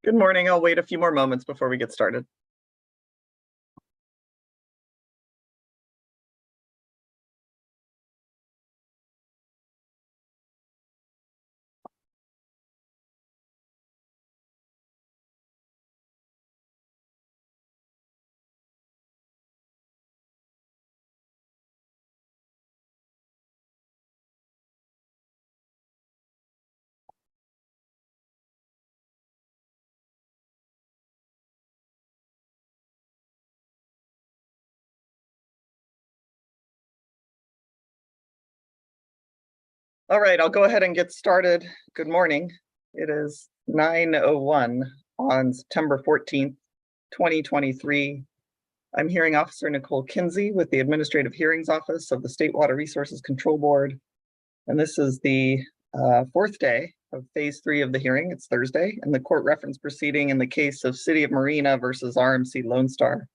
Good morning. I'll wait a few more moments before we get started. All right, I'll go ahead and get started. Good morning. It is 9:01 on September 14th, 2023. I'm Hearing Officer Nicole Kinsey with the Administrative Hearings Office of the State Water Resources Control Board. And this is the fourth day of phase 3 of the hearing. It's Thursday, and the court reference proceeding in the case of City of Marina versus RMC Lonestar,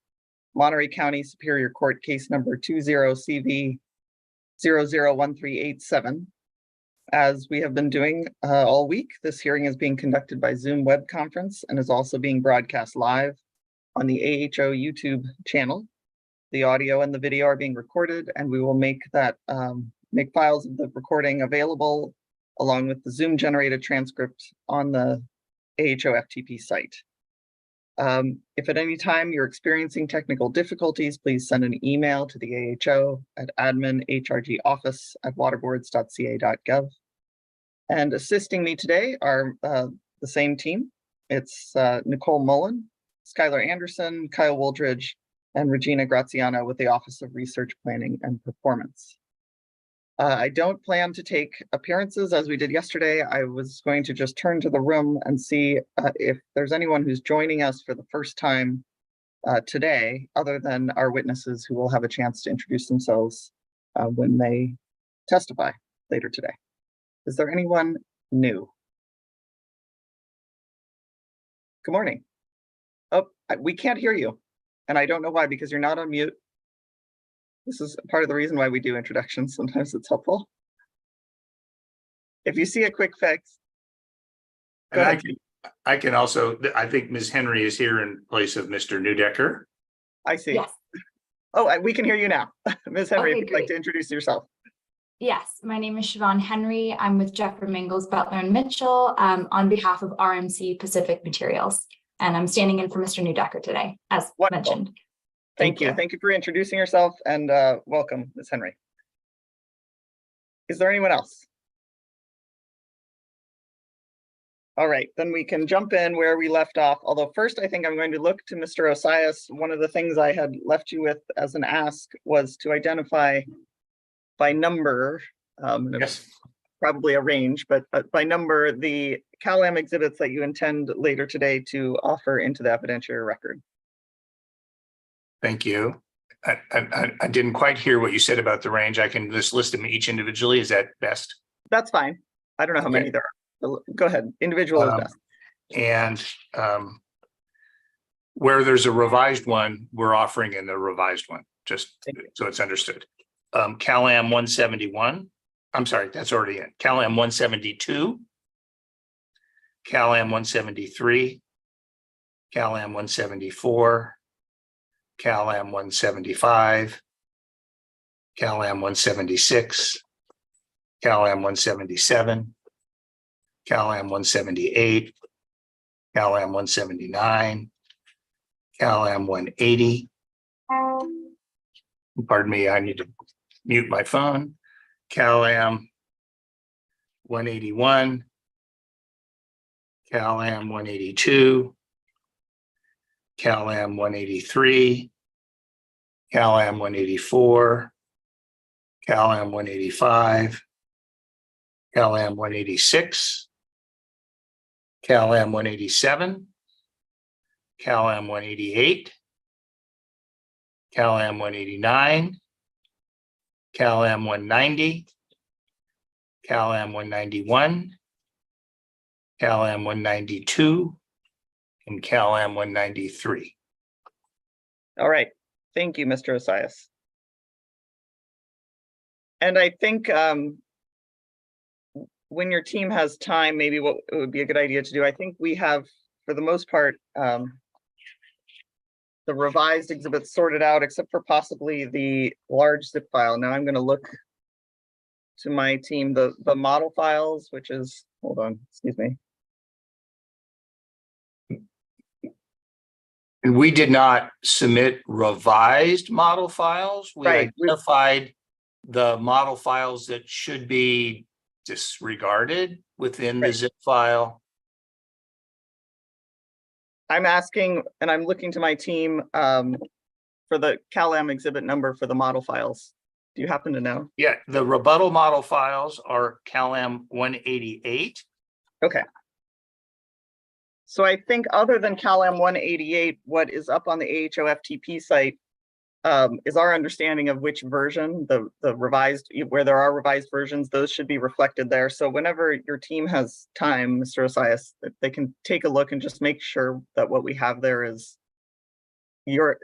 Monterey County Superior Court case number 20CV 001387. As we have been doing all week, this hearing is being conducted by Zoom web conference and is also being broadcast live on the AHO YouTube channel. The audio and the video are being recorded, and we will make files of the recording available along with the Zoom generated transcript on the AHO FTP site. If at any time you're experiencing technical difficulties, please send an email to the AHO at admin.hrgoffice@waterboards.ca.gov. And assisting me today are the same team. It's Nicole Mullen, Skylar Anderson, Kyle Woldridge, and Regina Graziano with the Office of Research Planning and Performance. I don't plan to take appearances as we did yesterday. I was going to just turn to the room and see if there's anyone who's joining us for the first time today, other than our witnesses who will have a chance to introduce themselves when they testify later today. Is there anyone new? Good morning. Oh, we can't hear you. And I don't know why, because you're not on mute. This is part of the reason why we do introductions. Sometimes it's helpful. If you see a quick fix. And I can also, I think Ms. Henry is here in place of Mr. Newdecker. I see. Yes. Oh, we can hear you now. Ms. Henry, Okay, if you'd like to introduce yourself. Yes, my name is Siobhan Henry. I'm with Jeffrey Mingles, Butler and Mitchell on behalf of RMC Pacific Materials. And I'm standing in for Mr. Newdecker today, as Wonderful. mentioned. Thank you. Thank you for introducing yourself, and welcome, Ms. Henry. Is there anyone else? All right, then we can jump in where we left off. Although first, I think I'm going to look to Mr. Osias. One of the things I had left you with as an ask was to identify by number, Yes. probably a range, but by number, the CalAm exhibits that you intend later today to offer into the evidentiary record. Thank you. I didn't quite hear what you said about the range. I can just list them each individually. Is that best? That's fine. I don't know how many there are. Go ahead. Individual is best. And where there's a revised one, we're offering in the revised one, just so it's understood. CalAm 171. I'm sorry, that's already in. CalAm 172. CalAm 173. CalAm 174. CalAm 175. CalAm 176. CalAm 177. CalAm 178. CalAm 179. CalAm 180. Pardon me, I need to mute my phone. CalAm 181. CalAm 182. CalAm 183. CalAm 184. CalAm 185. CalAm 186. CalAm 187. CalAm 188. CalAm 189. CalAm 190. CalAm 191. CalAm 192. And CalAm 193. All right. Thank you, Mr. Osias. And I think when your team has time, maybe what it would be a good idea to do, I think we have for the most part, the revised exhibits sorted out, except for possibly the large zip file. Now I'm going to look to my team, the model files, which is, hold on, excuse me. And we did not submit revised model files. We Right. identified the model files that should be disregarded within the Right. zip file. I'm asking, and I'm looking to my team for the CalAm exhibit number for the model files. Do you happen to know? Yeah, the rebuttal model files are CalAm 188. Okay. So I think other than CalAm 188, what is up on the AHO-FTP site is our understanding of which version, the revised, where there are revised versions, those should be reflected there. So whenever your team has time, Mr. Osias, they can take a look and just make sure that what we have there is your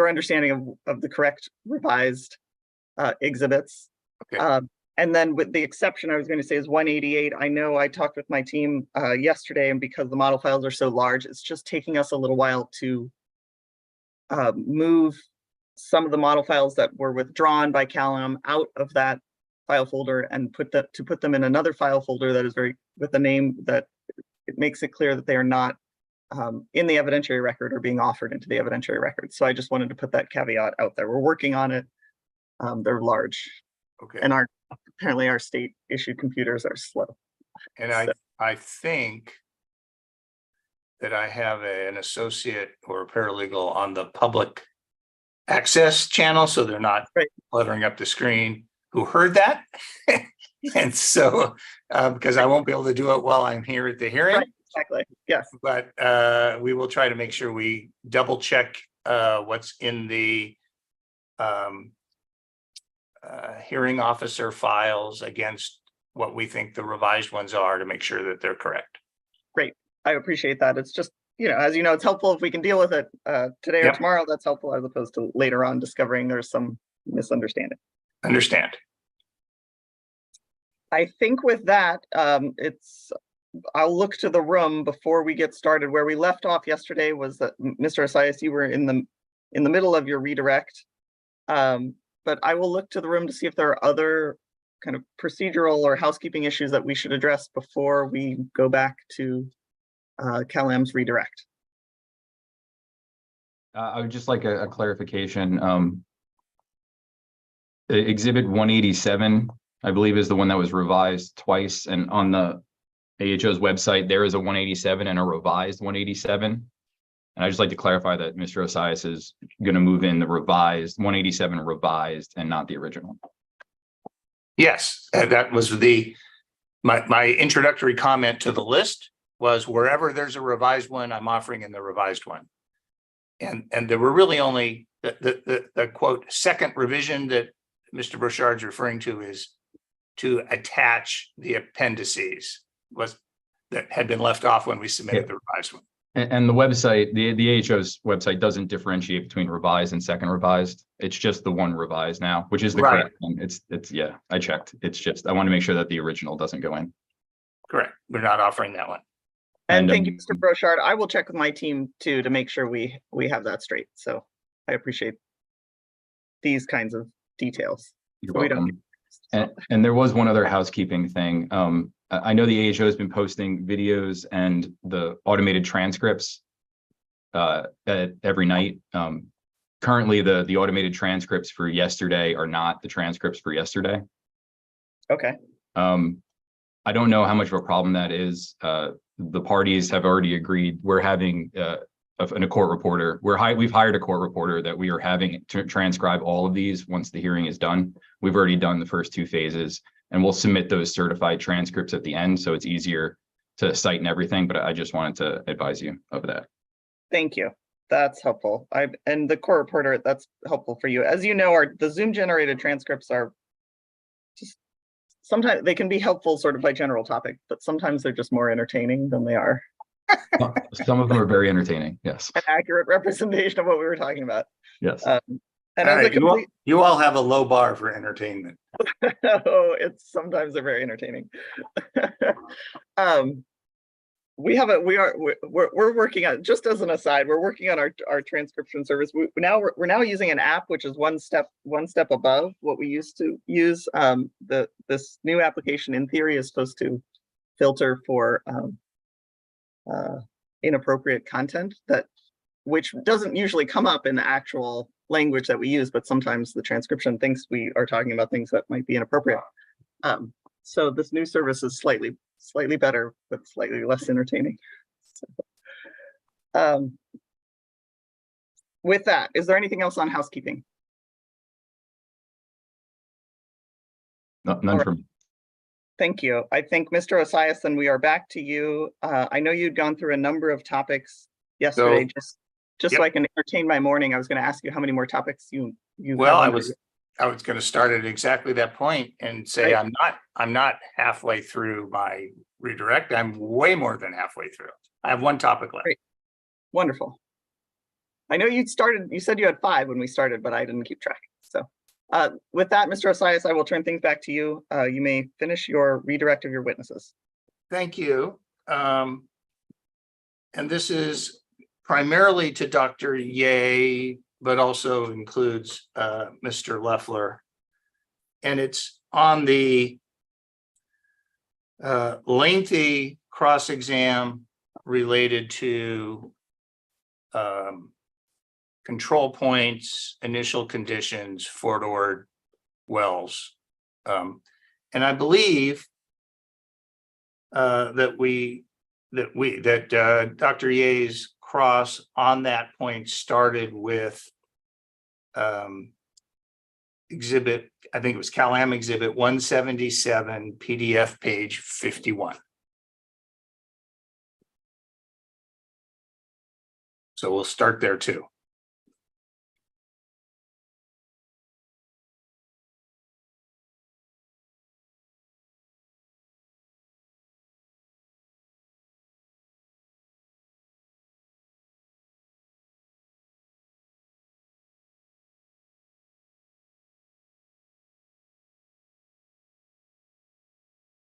understanding of the correct revised exhibits. Okay. And then with the exception I was going to say is 188. I know I talked with my team yesterday, and because the model files are so large, it's just taking us a little while to move some of the model files that were withdrawn by CalAm out of that file folder and put them in another file folder that is with a name that it makes it clear that they are not in the evidentiary record or being offered into the evidentiary record. So I just wanted to put that caveat out there. We're working on it. They're large. Okay. And apparently our state issued computers are slow. And I think that I have an associate or a paralegal on the public access channel, so they're not Right. cluttering up the screen, who heard that. And so, because I won't be able to do it while I'm here at the hearing. Right, exactly. Yes. But we will try to make sure we double check what's in the hearing officer files against what we think the revised ones are to make sure that they're correct. Great. I appreciate that. It's just, as you know, it's helpful if we can deal with it today or Yep. tomorrow. That's helpful as opposed to later on discovering there's some misunderstanding. Understand. I think with that, I'll look to the room before we get started. Where we left off yesterday was that Mr. Osias, you were in the middle of your redirect. But I will look to the room to see if there are other kind of procedural or housekeeping issues that we should address before we go back to CalAm's redirect. I would just like a clarification. Exhibit 187, I believe, is the one that was revised twice, and on the AHO's website, there is a 187 and a revised 187. And I'd just like to clarify that Mr. Osias is going to move in the revised 187 revised and not the original. Yes, that was my introductory comment to the list was wherever there's a revised one, I'm offering in the revised one. And there were really only the quote second revision that Mr. Burchard's referring to is to attach the appendices that had been left off when we submitted the revised one. And the website, the AHO's website doesn't differentiate between revised and second revised. It's just the one revised now, which is the Right. correct one. It's yeah, I checked. It's just, I want to make sure that the original doesn't go in. Correct. We're not offering that one. And thank you, Mr. Brochard. I will check with my team too to make sure we have that straight. So I appreciate these kinds of details. You're We don't- welcome. And there was one other housekeeping thing. I know the AHO has been posting videos and the automated transcripts every night. Currently, the automated transcripts for yesterday are not the transcripts for yesterday. Okay. I don't know how much of a problem that is. The parties have already agreed. We're having a court reporter. We've hired a court reporter that we are having to transcribe all of these once the hearing is done. We've already done the first two phases, and we'll submit those certified transcripts at the end, so it's easier to cite and everything. But I just wanted to advise you of that. Thank you. That's helpful. And the court reporter, that's helpful for you. As you know, the Zoom generated transcripts are just sometimes they can be helpful sort of by general topic, but sometimes they're just more entertaining than they are Some of them are very entertaining. Yes. an accurate representation of what we were talking about. Yes. And as a complete, You all have a low bar for entertainment. sometimes they're very entertaining. we're working on, just as an aside, we're working on our transcription service. We're now using an app which is one step above what we used to use. This new application in theory is supposed to filter for inappropriate content which doesn't usually come up in the actual language that we use, but sometimes the transcription thinks we are talking about things that might be inappropriate. So this new service is slightly better, but slightly less entertaining. So, with that, is there anything else on housekeeping? None All right. from. Thank you. I think Mr. Osias, then we are back to you. I know you'd gone through a number of topics yesterday. Just so I can entertain my morning, I was going to ask you how many more topics you Well, have I was going to start at exactly that point and say, Right. I'm not halfway through my redirect. I'm way more than halfway through. I have one topic left. Great. Wonderful. I know you said you had 5 when we started, but I didn't keep track. So with that, Mr. Osias, I will turn things back to you. You may finish your redirect of your witnesses. Thank you. And this is primarily to Dr. Ye, but also includes Mr. Leffler. And it's on the lengthy cross-exam related to control points, initial conditions, Fort Ord wells. And I believe that Dr. Ye's cross on that point started with exhibit, I think it was Cal-Am exhibit 177, PDF page 51. So we'll start there too.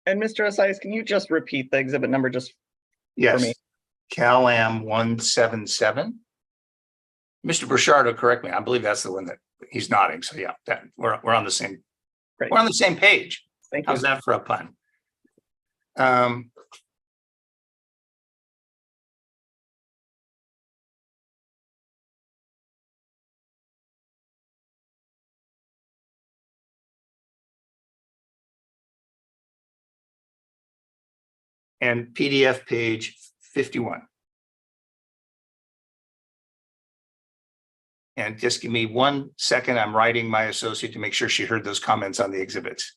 And Mr. Osias, can you just repeat the exhibit number just for Yes, me? Cal-Am 177. Mr. Burchardo, correct me. I believe that's the one that he's nodding. So yeah, we're on the same. Great. We're on the same page. Thank you. How's that for a pun? And PDF page 51. And just give me 1 second. I'm writing my associate to make sure she heard those comments on the exhibits.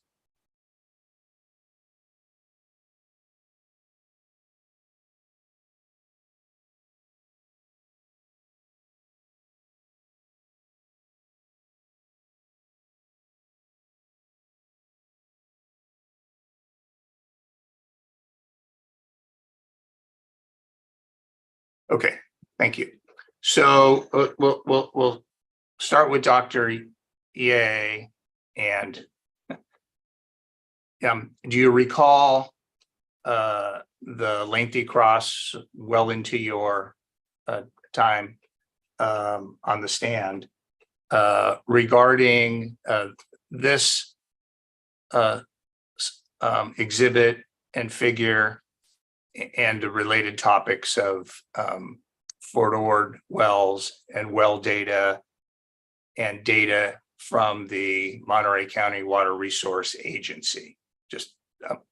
Okay, thank you. So we'll start with Dr. Ye. And do you recall the lengthy cross well into your time on the stand regarding this exhibit and figure and the related topics of Fort Ord wells and well data and data from the Monterey County Water Resource Agency? Just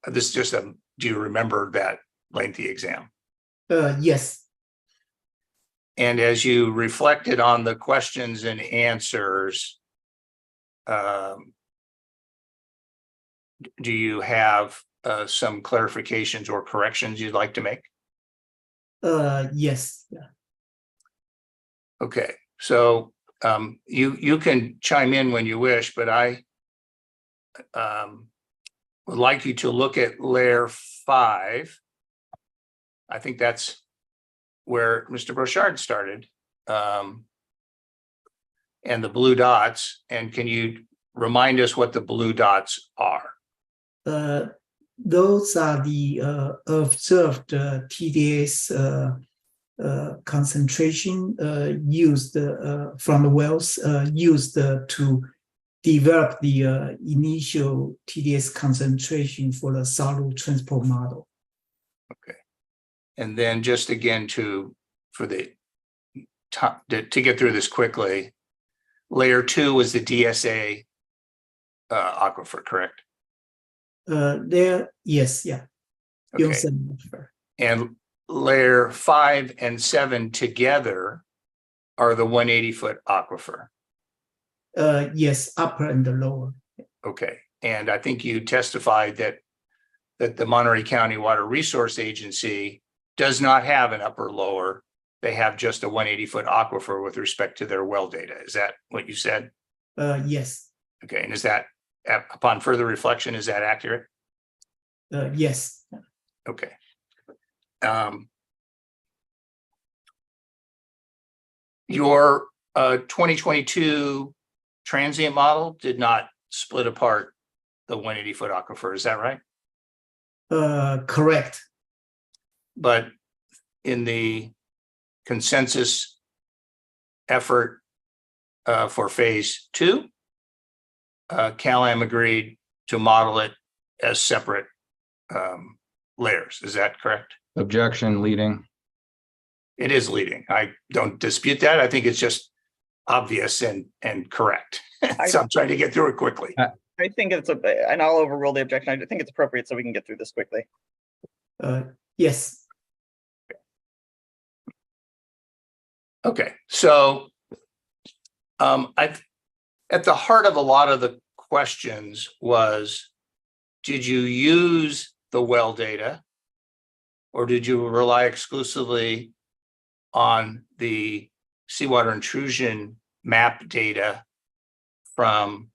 this is just a, do you remember that lengthy exam? Yes. And as you reflected on the questions and answers, do you have some clarifications or corrections you'd like to make? Yes. Yeah. Okay, so you can chime in when you wish, but I would like you to look at layer 5. I think that's where Mr. Brochard started, and the blue dots. And can you remind us what the blue dots are? those are the observed TDS concentration used from the wells used to develop the initial TDS concentration for the solid transport model. Okay. And then just again to get through this quickly, layer 2 was the DSA aquifer, correct? Yes, yeah. Okay. And layer 5 and 7 together are the 180-foot aquifer. Yes, upper and the lower. Okay. And I think you testified that the Monterey County Water Resource Agency does not have an upper lower. They have just a 180-foot aquifer with respect to their well data. Is that what you said? Yes. Okay. And is that, upon further reflection, is that accurate? Yes. Okay. Your 2022 transient model did not split apart the 180-foot aquifer. Is that right? Correct. But in the consensus effort for phase 2, CalAm agreed to model it as separate layers. Is that correct? Objection, leading. It is leading. I don't dispute that. I think it's just obvious and correct. So I'm trying to get through it quickly. I think it's and I'll overrule the objection. I think it's appropriate so we can get through this quickly. Yes. Okay, so at the heart of a lot of the questions was, did you use the well data or did you rely exclusively on the seawater intrusion map data from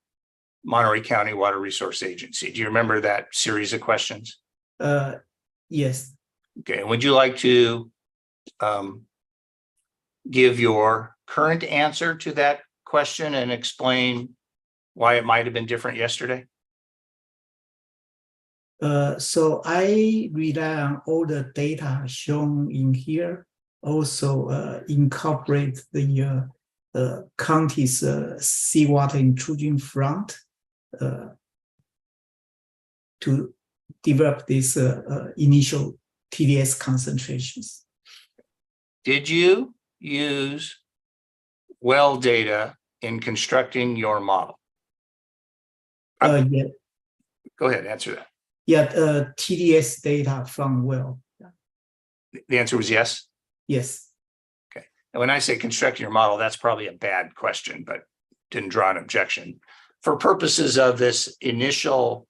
Monterey County Water Resource Agency? Do you remember that series of questions? Yes. Okay, would you like to give your current answer to that question and explain why it might have been different yesterday? So I rely on all the data shown in here. Also incorporate the county's seawater intrusion front to develop these initial TDS concentrations. Did you use well data in constructing your model? Yeah. Go ahead, answer that. Yeah, TDS data from well. The answer was yes? Yes. Okay. And when I say constructing your model, that's probably a bad question, but didn't draw an objection. For purposes of this initial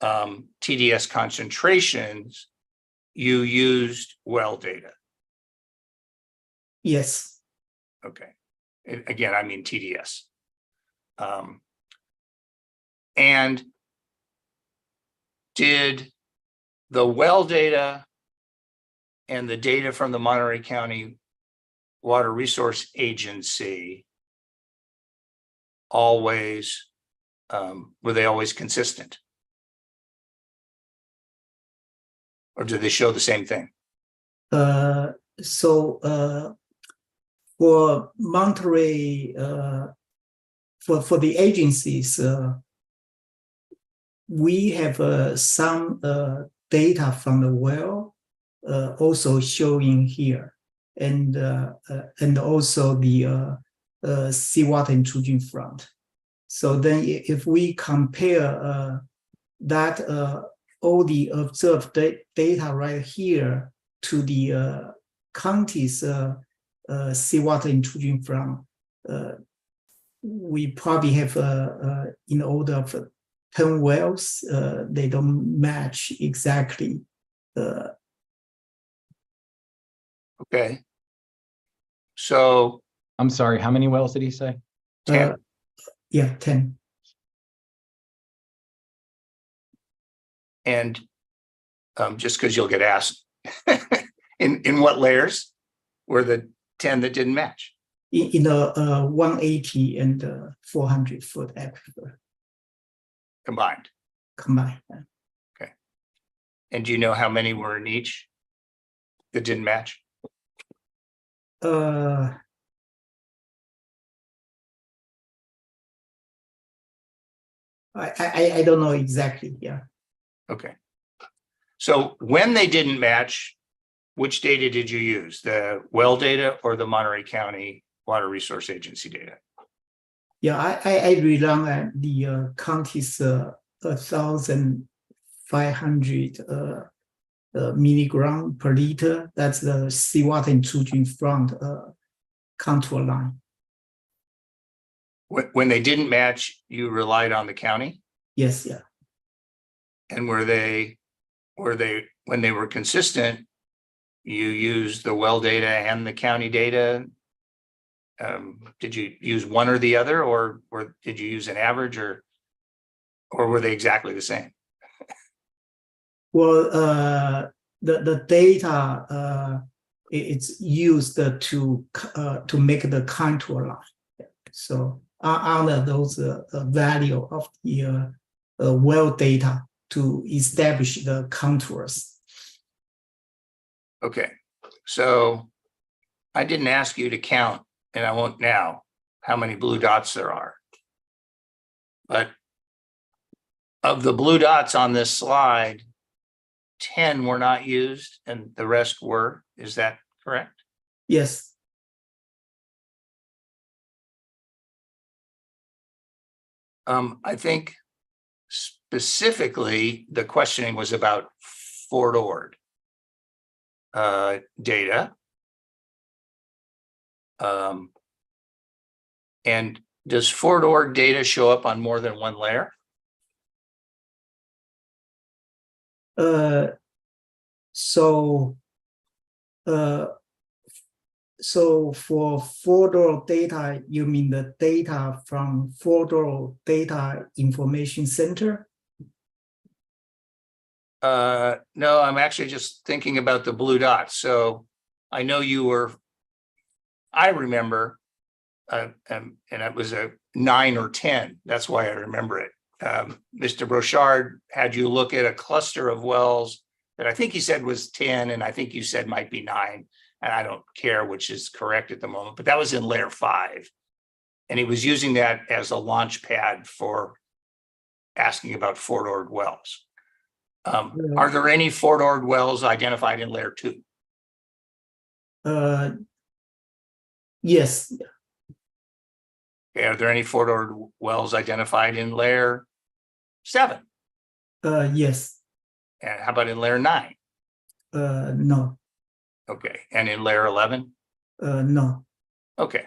TDS concentrations, you used well data. Yes. Okay. Again, I mean TDS. And did the well data and the data from the Monterey County Water Resource Agency always, were they always consistent? Or do they show the same thing? For Monterey, for the agencies, we have some data from the well also showing here, and also the seawater intrusion front. So then, if we compare that all the observed data right here to the county's seawater intrusion front, we probably have in order of 10 wells. They don't match exactly. Okay. So I'm sorry, how many wells did he say? 10. Yeah, 10. And just because you'll get asked, in what layers were the 10 that didn't match? In a 180 and 400 foot aquifer Combined. combined. Okay. And do you know how many were in each that didn't match? I don't know exactly. Yeah. Okay. So when they didn't match, which data did you use? The well data or the Monterey County Water Resource Agency data? Yeah, I rely on the county's 1,500 milligram per liter. That's the seawater intrusion front contour line. When they didn't match, you relied on the county? Yes, yeah. And when they were consistent, you used the well data and the county data? Did you use one or the other, or did you use an average, or were they exactly the same? Well, the data it's used to make the contour line. So under those value of the well data to establish the contours. Okay, so I didn't ask you to count, and I won't now, how many blue dots there are. But of the blue dots on this slide, 10 were not used and the rest were. Is that correct? Yes. I think specifically the questioning was about Fort Ord data. And does Fort Ord data show up on more than one layer? So for Fort Ord data, you mean the data from Fort Ord Data Information Center? No, I'm actually just thinking about the blue dots. So I know I remember, and it was a 9 or 10. That's why I remember it. Mr. Brochard had you look at a cluster of wells that I think he said was 10, and I think you said might be 9. And I don't care which is correct at the moment, but that was in layer 5. And he was using that as a launch pad for asking about Fort Ord wells. Are there any Fort Ord wells identified in layer 2? Yes. Okay, are there any Fort Ord wells identified in layer 7? Yes. And how about in layer 9? No. Okay, and in layer 11? No. Okay.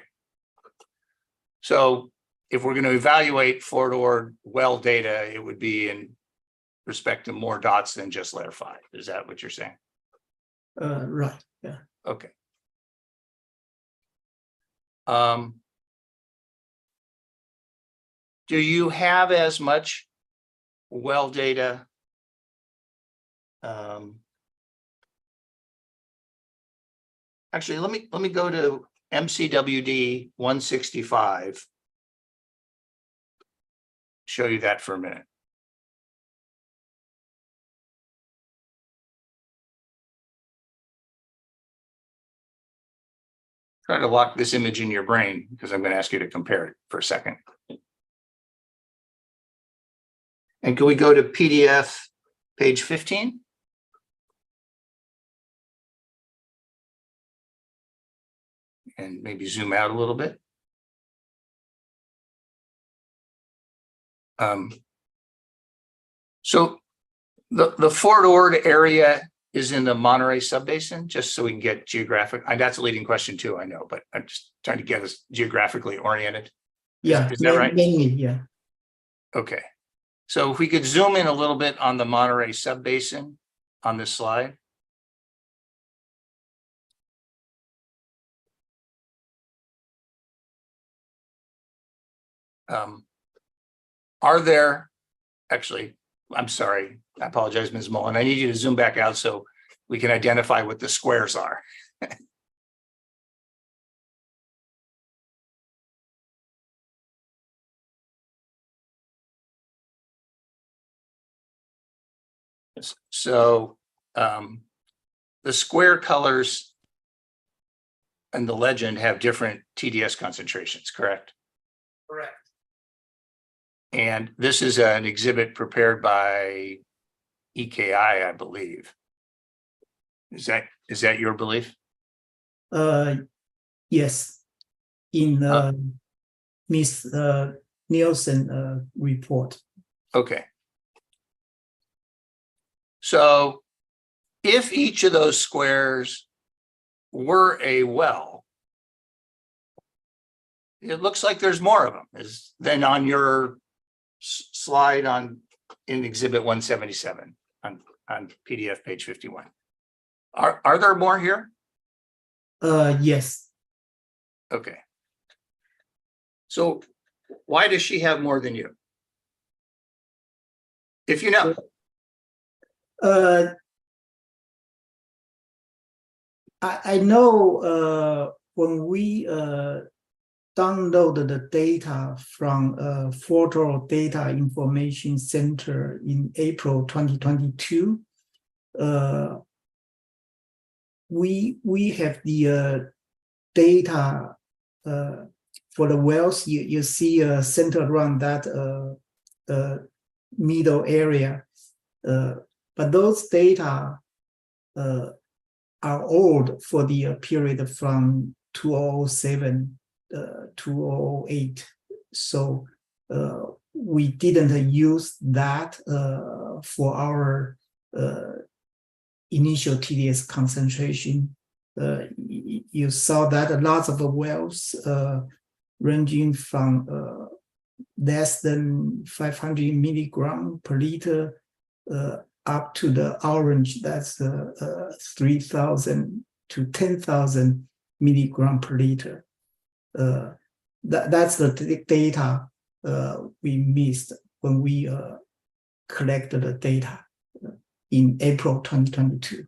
So if we're going to evaluate Fort Ord well data, it would be in respect to more dots than just layer 5. Is that what you're saying? Right. Yeah. Okay. Do you have as much well data actually, let me go to MCWD 165. Show you that for a minute. Try to lock this image in your brain because I'm going to ask you to compare it for a second. And can we go to PDF page 15? And maybe zoom out a little bit. So the Fort Ord area is in the Monterey subbasin, just so we can get geographic. That's a leading question too, I know, but I'm just trying to get us geographically oriented. Yeah. Is that right? Mainly, yeah. Okay. So if we could zoom in a little bit on the Monterey subbasin on this slide. Are there, actually, I'm sorry, I apologize, Ms. Mullen. I need you to zoom back out so we can identify what the squares are. So the square colors and the legend have different TDS concentrations, correct? Correct. And this is an exhibit prepared by EKI, I believe. Is that your belief? Yes, in Miss Nielsen report. Okay. So if each of those squares were a well, it looks like there's more of them than on your slide in exhibit 177 on PDF page 51. Are there more here? Yes. Okay. So why does she have more than you? If you know. I know when we downloaded the data from Photo Data Information Center in April 2022, we have the data for the wells. You see centered around that middle area, but those data are old for the period from 2007 to 2008. So we didn't use that for our initial TDS concentration. You saw that lots of wells ranging from less than 500 milligram per liter up to the orange, that's 3,000 to 10,000 milligram per liter. That's the data we missed when we collected the data in April 2022.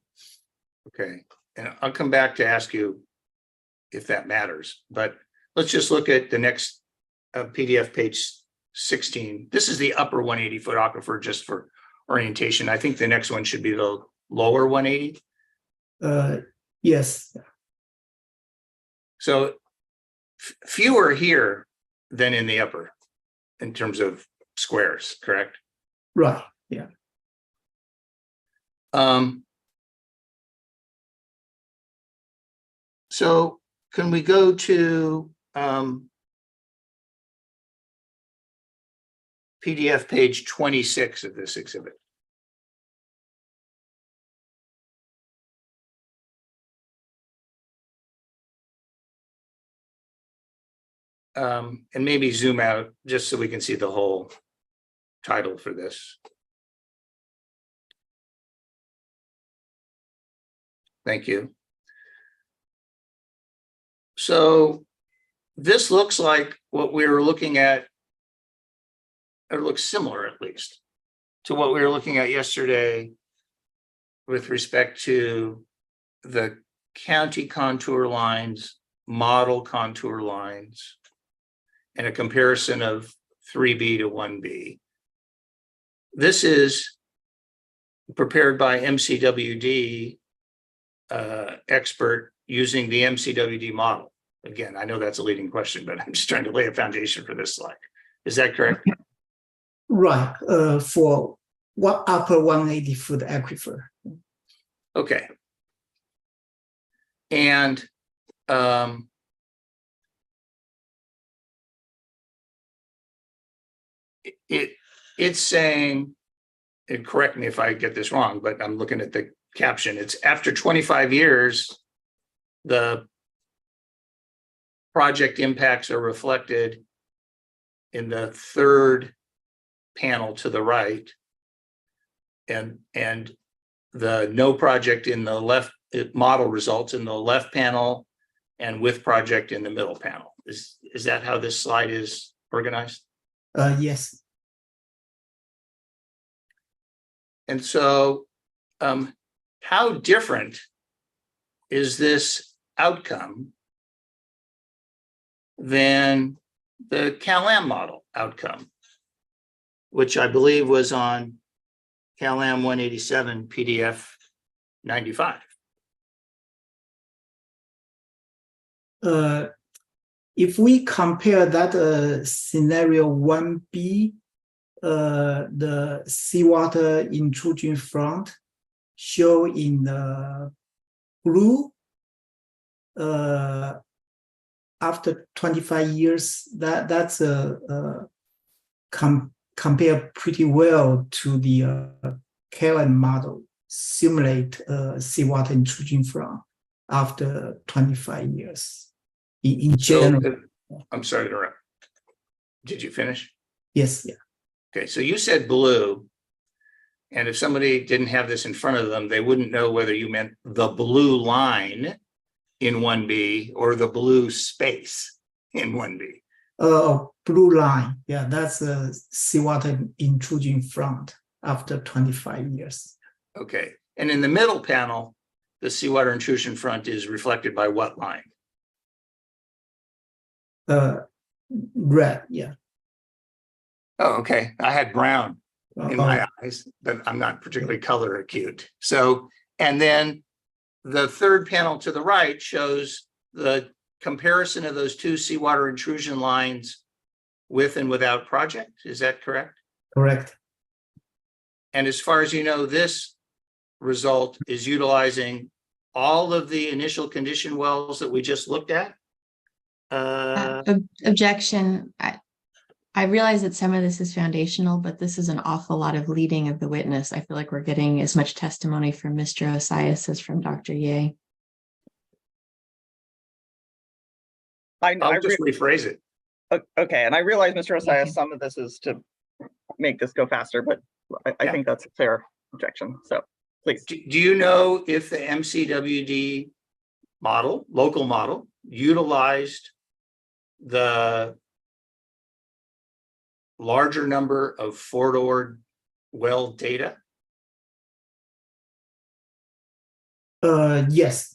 Okay, and I'll come back to ask you if that matters, but let's just look at the next PDF page 16. This is the upper 180 foot aquifer just for orientation. I think the next one should be the lower 180. Yes. So fewer here than in the upper in terms of squares, correct? Right. Yeah. So can we go to PDF page 26 of this exhibit? And maybe zoom out just so we can see the whole title for this. Thank you. So this looks like what we were looking at, or looks similar at least, to what we were looking at yesterday with respect to the county contour lines, model contour lines, and a comparison of 3B to 1B. This is prepared by MCWD expert using the MCWD model. Again, I know that's a leading question, but I'm just trying to lay a foundation for this slide. Is that correct? Right. For what upper 180 foot aquifer. Okay. And it's saying, and correct me if I get this wrong, but I'm looking at the caption. It's after 25 years, the project impacts are reflected in the third panel to the right, and the no project in the left, model results in the left panel, and with project in the middle panel. Is that how this slide is organized? Yes. And so how different is this outcome than the CalAm model outcome, which I believe was on CalAm 187 PDF 95. If we compare that scenario 1B, the seawater intrusion front show in the blue, after 25 years, that's compare pretty well to the Karen model, simulate seawater intrusion front after 25 years. In general, I'm sorry to interrupt. Did you finish? yes, yeah. Okay, so you said blue. And if somebody didn't have this in front of them, they wouldn't know whether you meant the blue line in 1B or the blue space in 1B. Blue line, yeah, that's a seawater intrusion front after 25 years. Okay, and in the middle panel, the seawater intrusion front is reflected by what line? Red, yeah. Oh, okay. I had brown in my eyes, but I'm not particularly color acute. So, and then the third panel to the right shows the comparison of those two seawater intrusion lines with and without project. Is that correct? Correct. And as far as you know, this result is utilizing all of the initial condition wells that we just looked at? Objection. I realize that some of this is foundational, but this is an awful lot of leading of the witness. I feel like we're getting as much testimony from Mr. Osias as from Dr. Ye. I'll just rephrase it. Okay, and I realize, Mr. Thank Osias, you. some of this is to make this go faster, but I Yeah. think that's a fair objection. So please. Do you know if the MCWD model, local model, utilized the larger number of forward well data? Yes.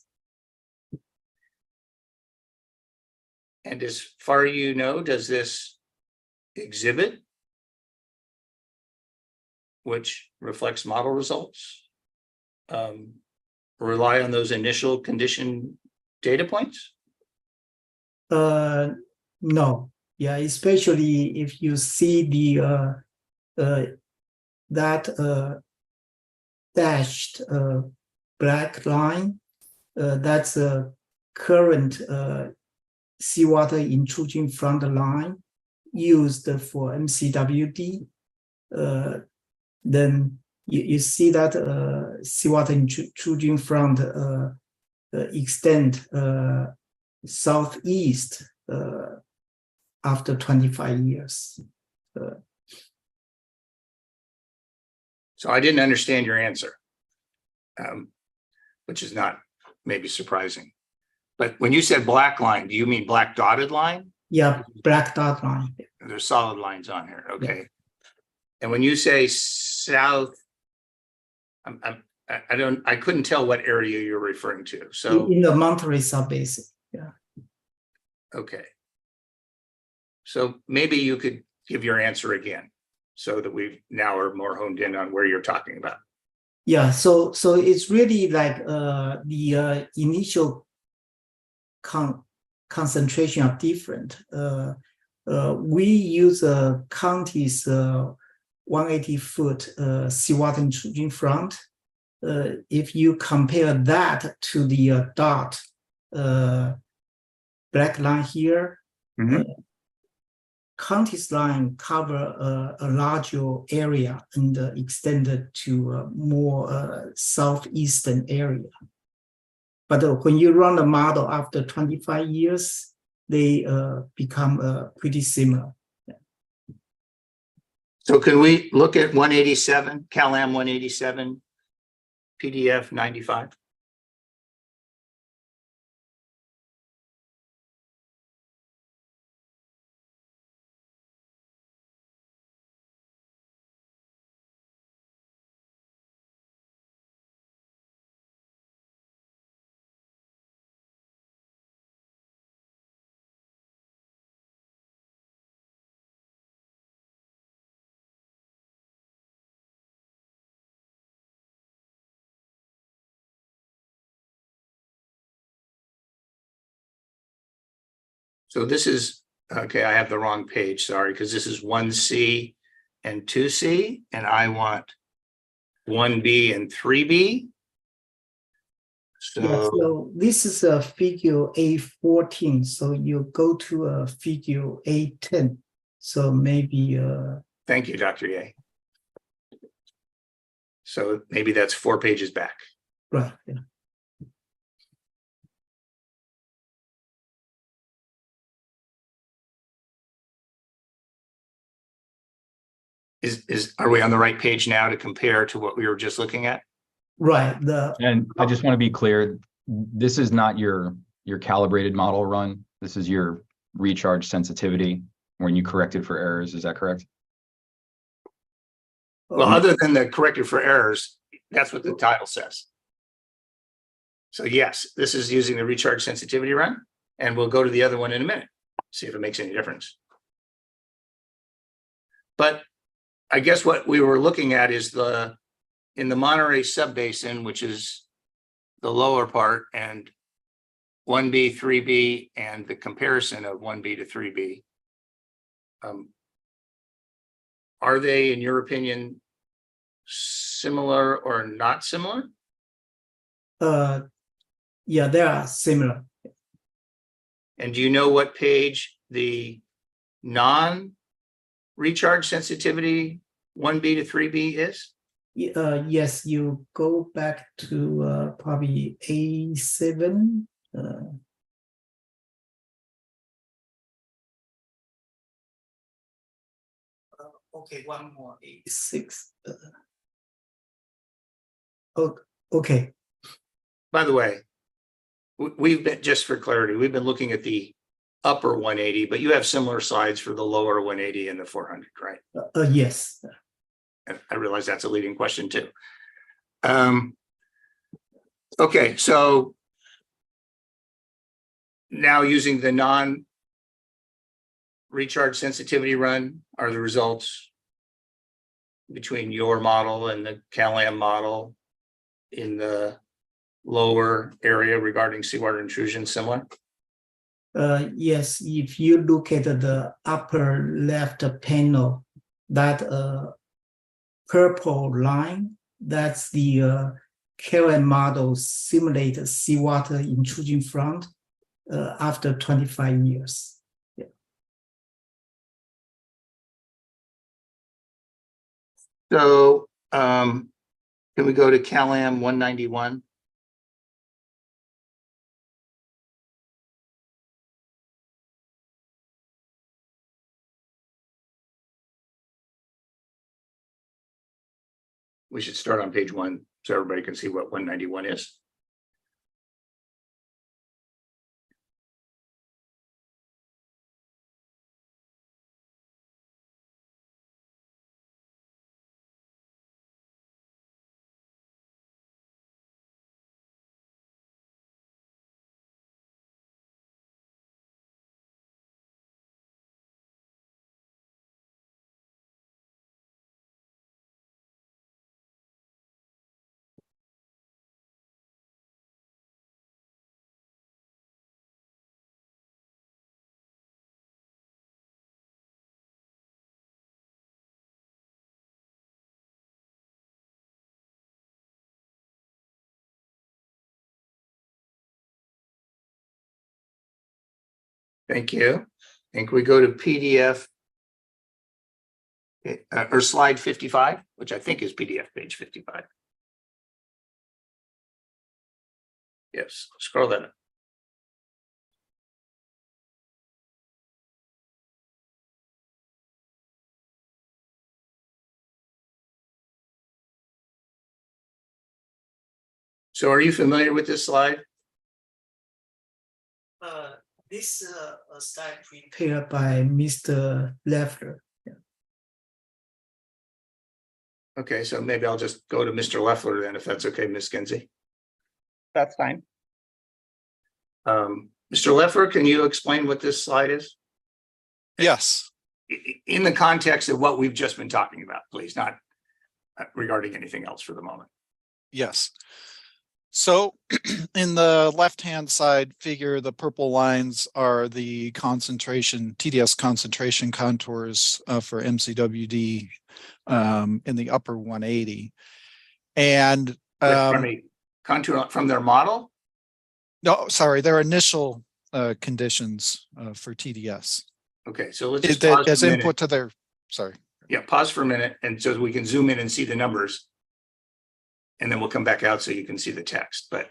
And as far as you know, does this exhibit, which reflects model results, rely on those initial condition data points? No. Yeah, especially if you see the that dashed black line, that's a current seawater intrusion front line used for MCWD. Then you see that seawater intrusion front extend southeast after 25 years. So I didn't understand your answer, which is not maybe surprising. But when you said black line, do you mean black dotted line? Yeah, black dot line. There's solid lines on here. Okay. And when you say south, I couldn't tell what area you're referring to. So In the Monterey subbasin. Yeah. okay. So maybe you could give your answer again so that we now are more honed in on where you're talking about. Yeah, so it's really like the initial concentration are different. We use a county's 180-foot seawater intrusion front. If you compare that to the dot black line here, county's line cover a larger area and extended to a more southeastern area. But when you run the model after 25 years, they become pretty similar. So can we look at 187, CalAm 187, PDF 95? So this is, okay, I have the wrong page, sorry, because this is 1C and 2C, and I want 1B and 3B. Yeah, So, so this is a figure A14, so you go to a figure A10. So maybe thank you, Dr. Ye. So maybe that's 4 pages back. right. Yeah. Are we on the right page now to compare to what we were just looking at? Right. And I just want to be clear, this is not your calibrated model run. This is your recharge sensitivity when you corrected for errors. Is that correct? Well, other than the corrected for errors, that's what the title says. So yes, this is using the recharge sensitivity run, and we'll go to the other one in a minute, see if it makes any difference. But I guess what we were looking at is in the Monterey subbasin, which is the lower part, and 1B, 3B, and the comparison of 1B to 3B. Are they, in your opinion, similar or not similar? Yeah, they are similar. And do you know what page the non-recharge sensitivity 1B to 3B is? Yes, you go back to probably A7. Okay, one more, A6. Okay. By the way, we've been, just for clarity, we've been looking at the upper 180, but you have similar slides for the lower 180 and the 400, right? Yes. And I realize that's a leading question too. Okay, so now using the non-recharge sensitivity run, are the results between your model and the CalAm model in the lower area regarding seawater intrusion similar? Yes, if you look at the upper left panel, that purple line, that's the CalAm model simulated seawater intrusion front after 25 years. Yeah. So can we go to CalAm 191? We should start on page 1 so everybody can see what 191 is. Thank you. I think we go to PDF or slide 55, which I think is PDF page 55. Yes, scroll that up. So are you familiar with this slide? This slide prepared by Mr. Leffler. Yeah. Okay, so maybe I'll just go to Mr. Leffler then, if that's okay, Ms. Kinsey. That's fine. Mr. Leffler, can you explain what this slide is? Yes. In the context of what we've just been talking about, please, not regarding anything else for the moment. Yes. So in the left-hand side figure, the purple lines are the concentration, TDS concentration contours for MCWD in the upper 180. And From a contour from their model? no, sorry, their initial conditions for TDS. Okay, so let's just pause as for a minute. input to their, sorry. Yeah, pause for a minute, and so we can zoom in and see the numbers. And then we'll come back out so you can see the text. But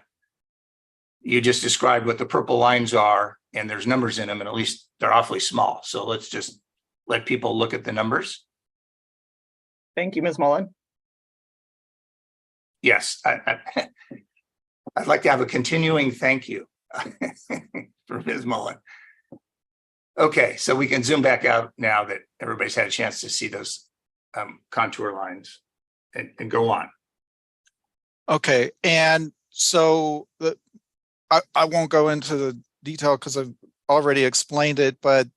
you just described what the purple lines are, and there's numbers in them, and at least they're awfully small. So let's just let people look at the numbers. Thank you, Ms. Mullen. Yes, I'd like to have a continuing thank you for Ms. Mullen. Okay, so we can zoom back out now that everybody's had a chance to see those contour lines and go on. Okay, and so I won't go into the detail because I've already explained it, but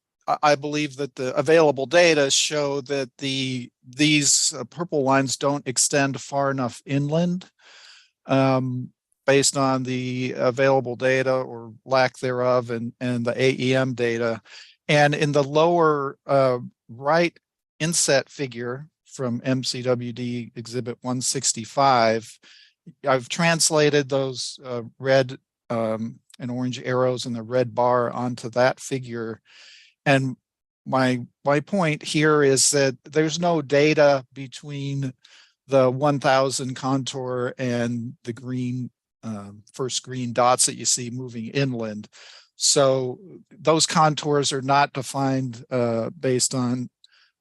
I believe that the available data show that these purple lines don't extend far enough inland based on the available data or lack thereof and the AEM data. And in the lower right inset figure from MCWD exhibit 165, I've translated those red and orange arrows and the red bar onto that figure. And my point here is that there's no data between the 1000 contour and the green first green dots that you see moving inland. So those contours are not defined based on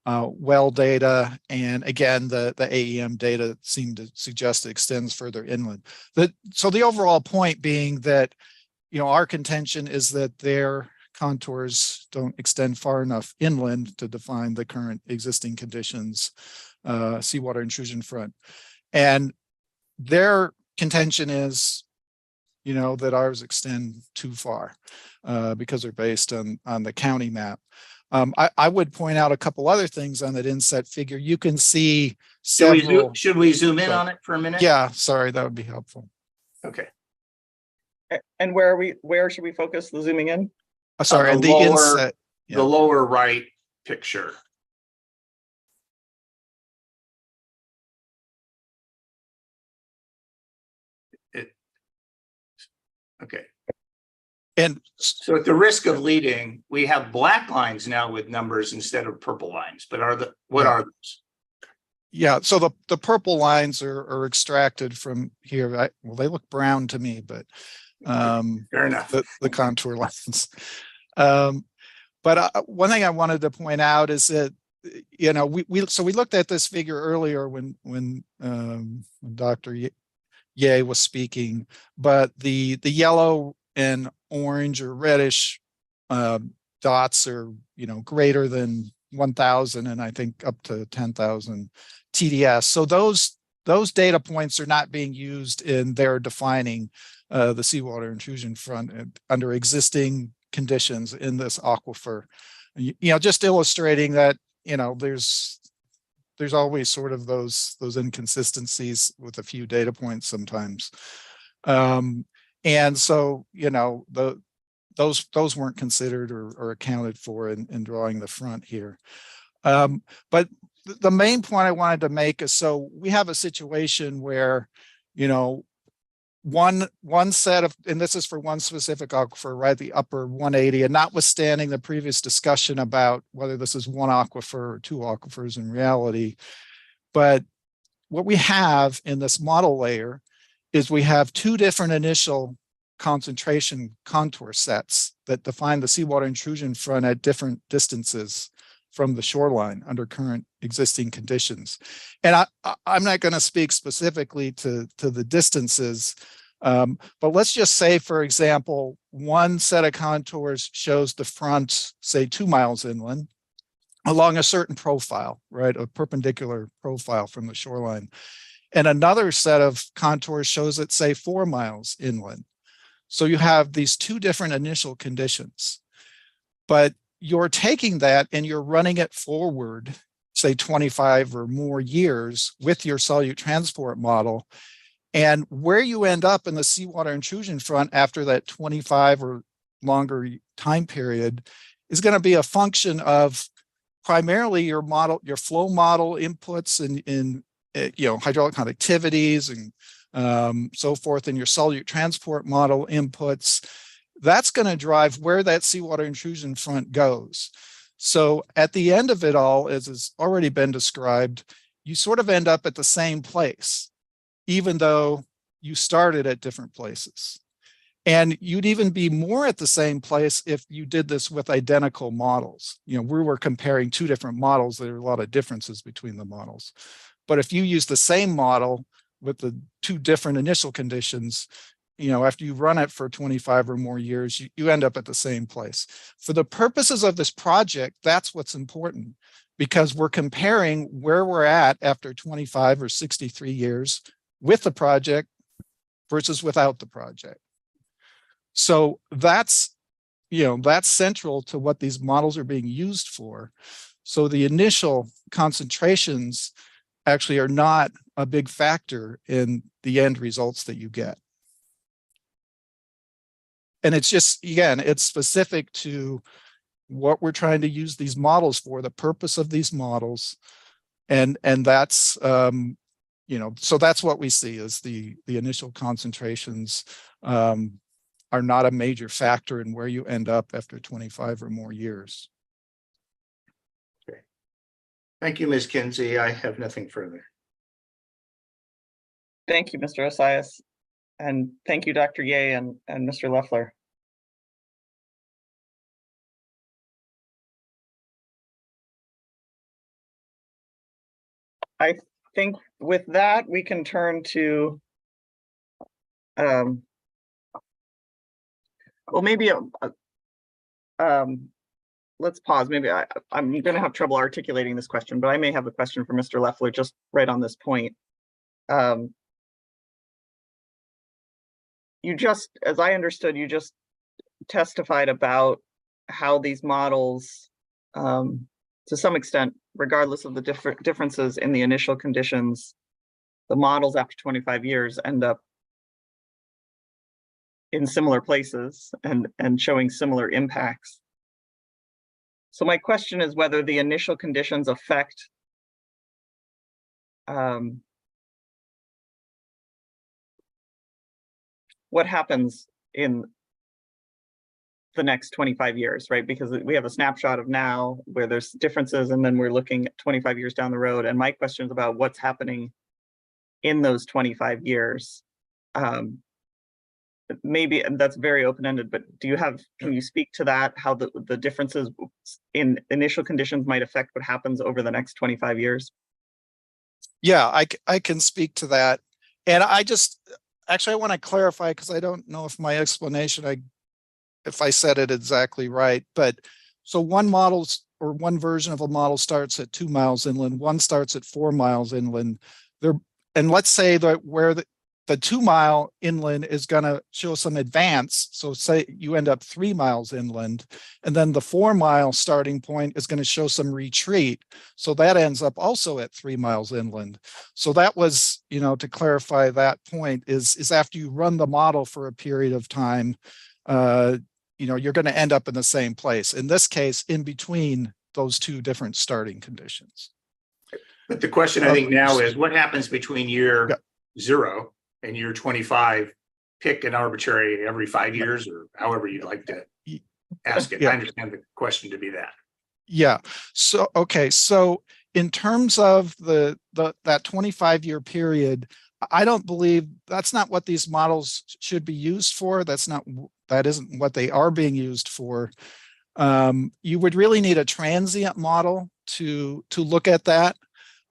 well data, and again the AEM data seem to suggest it extends further inland. So the overall point being that, you know, our contention is that their contours don't extend far enough inland to define the current existing conditions, seawater intrusion front, and their contention is, you know, that ours extend too far because they're based on the county map. I would point out a couple other things on that inset figure. You can see several. Should we zoom in on it for a minute? Yeah, sorry, that would be helpful. Okay. And where should we focus the zooming in? Sorry, and the inset. Yeah. The lower right picture. Okay. And so at the risk of leading, we have black lines now with numbers instead of purple lines, but what are those? Yeah, so the purple lines are extracted from here. Well, they look brown to me, but fair enough. The contour lines. But one thing I wanted to point out is that, you know, we looked at this figure earlier when Dr. Ye was speaking, but the yellow and orange or reddish dots are, you know, greater than 1,000 and I think up to 10,000 TDS. So those data points are not being used in their defining the seawater intrusion front under existing conditions in this aquifer. You know, just illustrating that, you know, there's always sort of those inconsistencies with a few data points sometimes. And so, you know, those weren't considered or accounted for in drawing the front here. But the main point I wanted to make is, so we have a situation where, you know, one set of, and this is for one specific aquifer, right, the upper 180, and notwithstanding the previous discussion about whether this is one aquifer or two aquifers in reality, but what we have in this model layer is we have two different initial concentration contour sets that define the seawater intrusion front at different distances from the shoreline under current existing conditions. And I'm not going to speak specifically to the distances, but let's just say, for example, one set of contours shows the front, say 2 miles inland along a certain profile, right, a perpendicular profile from the shoreline. And another set of contours shows it, say 4 miles inland. So you have these two different initial conditions, but you're taking that and you're running it forward, say 25 or more years with your solute transport model. And where you end up in the seawater intrusion front after that 25 or longer time period is going to be a function of primarily your model, your flow model inputs in hydraulic conductivities and so forth, and your solute transport model inputs. That's going to drive where that seawater intrusion front goes. So at the end of it all, as has already been described, you sort of end up at the same place, even though you started at different places. And you'd even be more at the same place if you did this with identical models. We were comparing two different models. There are a lot of differences between the models. But if you use the same model with the two different initial conditions, after you run it for 25 or more years, you end up at the same place. For the purposes of this project, that's what's important, because we're comparing where we're at after 25 or 63 years with the project versus without the project. So that's central to what these models are being used for. So the initial concentrations actually are not a big factor in the end results that you get. And it's just, again, it's specific to what we're trying to use these models for, the purpose of these models. And that's, so that's what we see is the initial concentrations are not a major factor in where you end up after 25 or more years. Okay. Thank you, Ms. Kinsey. I have nothing further. Thank you, Mr. Osias. And thank you, Dr. Ye and Mr. Loeffler. I think with that, we can turn to, well, maybe, let's pause. Maybe I'm going to have trouble articulating this question, but I may have a question for Mr. Loeffler just right on this point. You just, as I understood, you just testified about how these models, to some extent, regardless of the differences in the initial conditions, the models after 25 years end up in similar places and showing similar impacts. So my question is whether the initial conditions affect what happens in the next 25 years, right? Because we have a snapshot of now where there's differences, and then we're looking at 25 years down the road. And my question is about what's happening in those 25 years. Maybe that's very open-ended, but can you speak to that, how the differences in initial conditions might affect what happens over the next 25 years? Yeah, I can speak to that. And I want to clarify, because I don't know if my explanation, if I said it exactly right, but so one version of a model starts at 2 miles inland, one starts at 4 miles inland. And let's say that where the 2 mile inland is going to show some advance. So say you end up 3 miles inland, and then the 4 mile starting point is going to show some retreat. So that ends up also at 3 miles inland. So that was, to clarify that point is after you run the model for a period of time, you're going to end up in the same place. In this case, in between those two different starting conditions. But the question I think now is what happens between year 0 and year 25? Pick an arbitrary every 5 years or however you'd like to ask it. I understand the question to be that. Yeah. So, okay. So in terms of that 25-year period, I don't believe that's not what these models should be used for. That isn't what they are being used for. You would really need a transient model to look at that.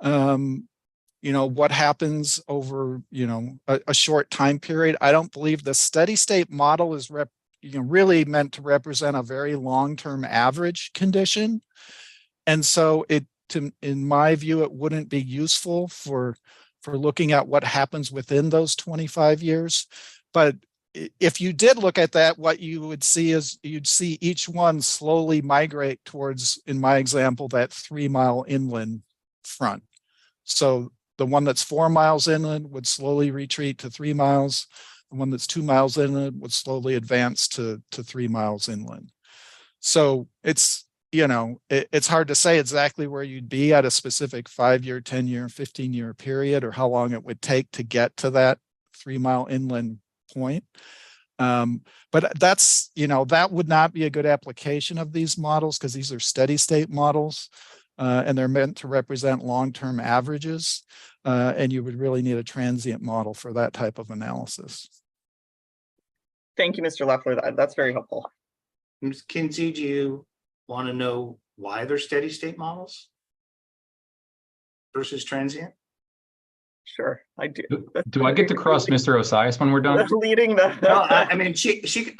What happens over, a short time period. I don't believe the steady state model is really meant to represent a very long-term average condition. And so in my view, it wouldn't be useful for looking at what happens within those 25 years. But if you did look at that, what you would see is you'd see each one slowly migrate towards, in my example, that 3 mile inland front. So the one that's 4 miles inland would slowly retreat to 3 miles. The one that's 2 miles inland would slowly advance to 3 miles inland. So it's, it's hard to say exactly where you'd be at a specific 5-year, 10-year, 15-year period, or how long it would take to get to that 3 mile inland point. But that's, that would not be a good application of these models, because these are steady state models, and they're meant to represent long-term averages. And you would really need a transient model for that type of analysis. Thank you, Mr. Leffler. That's very helpful. Ms. Kinsey, do you want to know why they're steady state models versus transient? Sure, I do. Do I get to cross Mr. Osias when we're done? Leading the. No, I mean,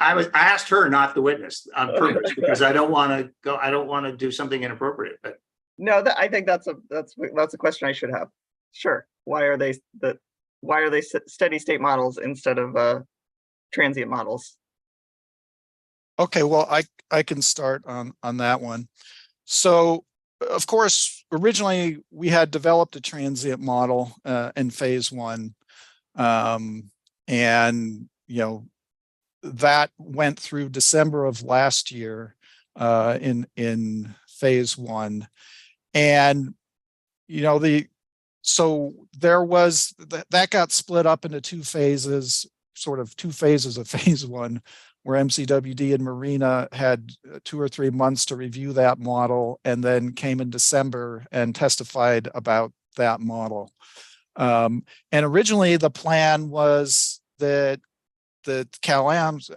I asked her, not the witness, on purpose, because I don't want to go. I don't want to do something inappropriate. But No, I think that's a question I should have. Sure. Why are they steady state models instead of transient models? Okay, well, I can start on that one. So, of course, originally we had developed a transient model in phase 1, and that went through December of last year in phase 1, and so there was that got split up into 2 phases, sort of 2 phases of phase 1, where MCWD and Marina had 2 or 3 months to review that model, and then came in December and testified about that model. And originally the plan was that the CalAM's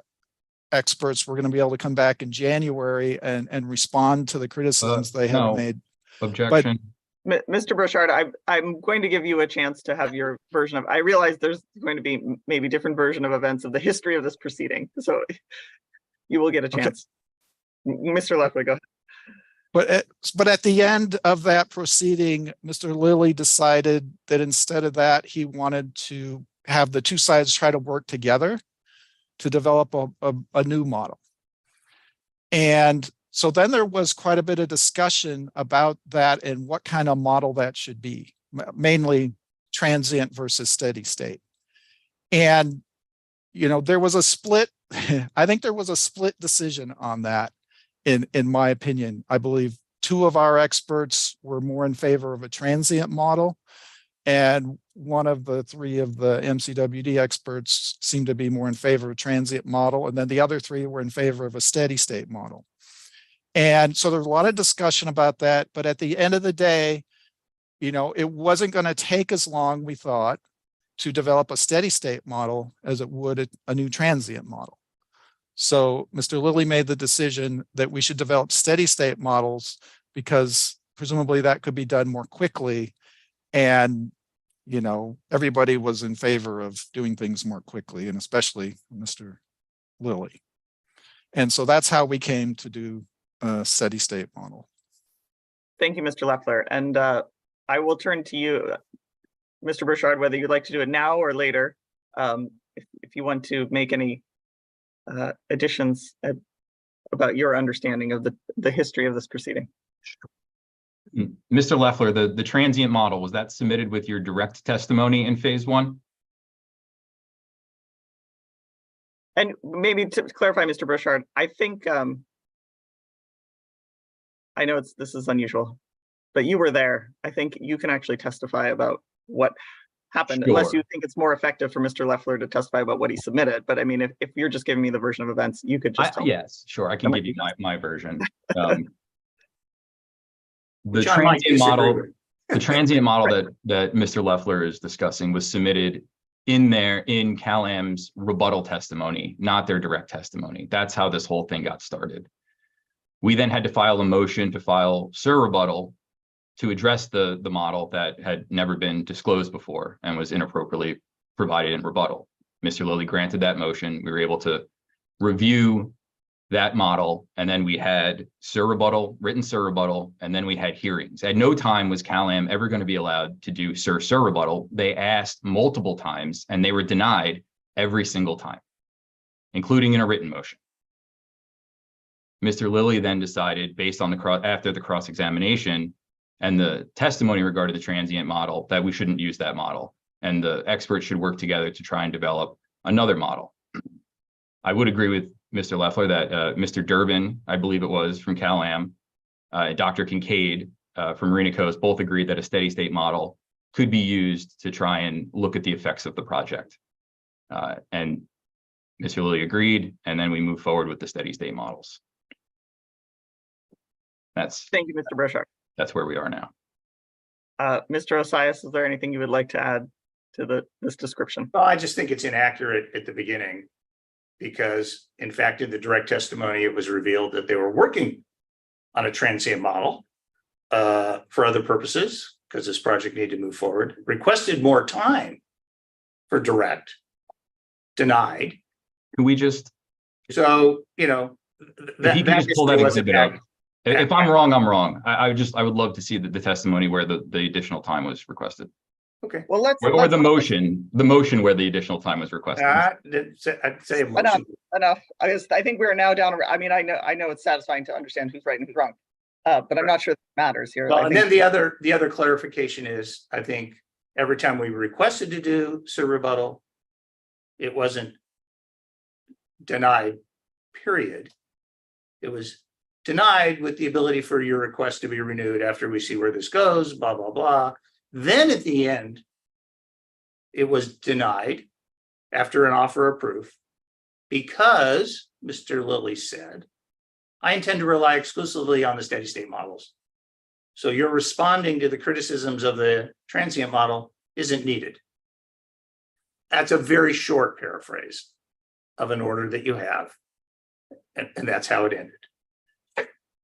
experts were going to be able to come back in January and respond to the criticisms they had made. Objection. Mr. Burchard, I'm going to give you a chance to have your version of. I realize there's going to be maybe different version of events of the history of this proceeding, so you will get a chance. Okay. Mr. Leffler, go ahead. But at the end of that proceeding, Mr. Lilly decided that instead of that, he wanted to have the 2 sides try to work together to develop a new model. And so then there was quite a bit of discussion about that and what kind of model that should be, mainly transient versus steady state. And, there was a split, I think there was a split decision on that, in my opinion. I believe 2 of our experts were more in favor of a transient model, and 1 of the 3 of the MCWD experts seemed to be more in favor of a transient model, and then the other 3 were in favor of a steady state model. And so there's a lot of discussion about that, but at the end of the day, it wasn't going to take as long, we thought, to develop a steady state model as it would a new transient model. So Mr. Lilly made the decision that we should develop steady state models, because presumably that could be done more quickly. And, everybody was in favor of doing things more quickly, and especially Mr. Lilly. And so that's how we came to do a steady state model. Thank you, Mr. Leffler. And I will turn to you, Mr. Burchard, whether you'd like to do it now or later, if you want to make any additions about your understanding of the history of this proceeding. Mr. Leffler, the transient model, was that submitted with your direct testimony in phase 1? And maybe to clarify, Mr. Burchard, I think, I know this is unusual, but you were there. I think you can actually testify about what happened, Sure. Unless you think it's more effective for Mr. Leffler to testify about what he submitted. But I mean, if you're just giving me the version of events, you could just tell me. Yes, sure. I can give you my version. The John might transient model, disagree. the transient model that Mr. Leffler is discussing was submitted in CalAM's rebuttal testimony, not their direct testimony. That's how this whole thing got started. We then had to file a motion to file surrebuttal to address the model that had never been disclosed before and was inappropriately provided in rebuttal. Mr. Lilly granted that motion. We were able to review that model, and then we had written surrebuttal, and then we had hearings. At no time was CalAM ever going to be allowed to do surrebuttal. They asked multiple times, and they were denied every single time, including in a written motion. Mr. Lilly then decided, based on after the cross-examination, and the testimony regarding the transient model that we shouldn't use that model. And the experts should work together to try and develop another model. I would agree with Mr. Leffler that Mr. Durbin, I believe it was from Cal-Am, Dr. Kincaid from Marina Coast both agreed that a steady state model could be used to try and look at the effects of the project. And Mr. Lilly agreed, and then we move forward with the steady state models. Thank you, Mr. Burchard. That's where we are now. Mr. Osias, is there anything you would like to add to this description? Well, I just think it's inaccurate at the beginning because, in fact, in the direct testimony, it was revealed that they were working on a transient model for other purposes because this project needed to move forward, requested more time for direct, denied. Can we just, So, you know, if you can just pull that basically wasn't exhibit up. accurate. If I'm wrong, I'm wrong. I would love to see the testimony where the additional time was requested. Okay. Well, Or the motion where the additional time was requested. I'd say motion. enough. I think we're now down. I mean, I know it's satisfying to understand who's right and who's wrong, but I'm not sure that matters here. Well, I and think- then the other clarification is, I think every time we requested to do Sir rebuttal, it wasn't denied, period. It was denied with the ability for your request to be renewed after we see where this goes, blah, blah, blah. Then at the end, it was denied after an offer of proof because Mr. Lilly said, I intend to rely exclusively on the steady state models. So you're responding to the criticisms of the transient model isn't needed. That's a very short paraphrase of an order that you have. And that's how it ended.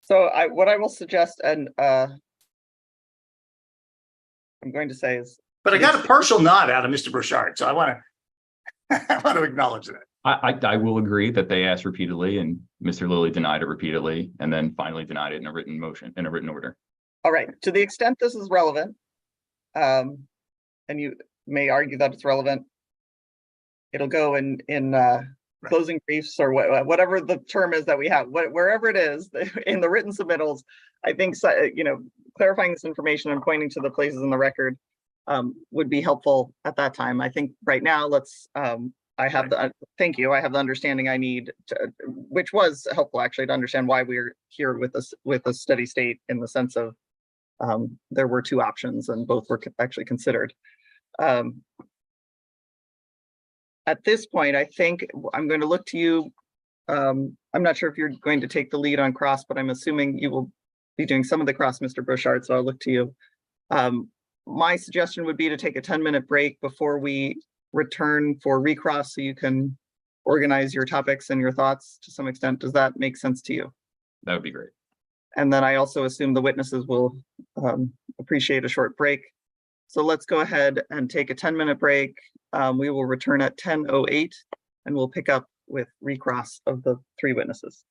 So what I will suggest, and I'm going to say is, But I got a partial nod out of Mr. Burchard, so I want to acknowledge that. I will agree that they asked repeatedly and Mr. Lilly denied it repeatedly and then finally denied it in a written motion, in a written order. all right, to the extent this is relevant, and you may argue that it's relevant, it'll go in closing briefs or whatever the term is that we have, wherever it is in the written submittals. I think, clarifying this information and pointing to the places in the record would be helpful at that time. I think right now, thank you. I have the understanding I need, which was helpful actually to understand why we're here with a steady state, in the sense of there were two options and both were actually considered. At this point, I think I'm going to look to you. I'm not sure if you're going to take the lead on cross, but I'm assuming you will be doing some of the cross, Mr. Burchard, so I'll look to you. My suggestion would be to take a 10-minute break before we return for recross so you can organize your topics and your thoughts to some extent. Does that make sense to you? That would be great. And then I also assume the witnesses will appreciate a short break. So let's go ahead and take a 10-minute break. We will return at 10:08 and we'll pick up with recross of the three witnesses.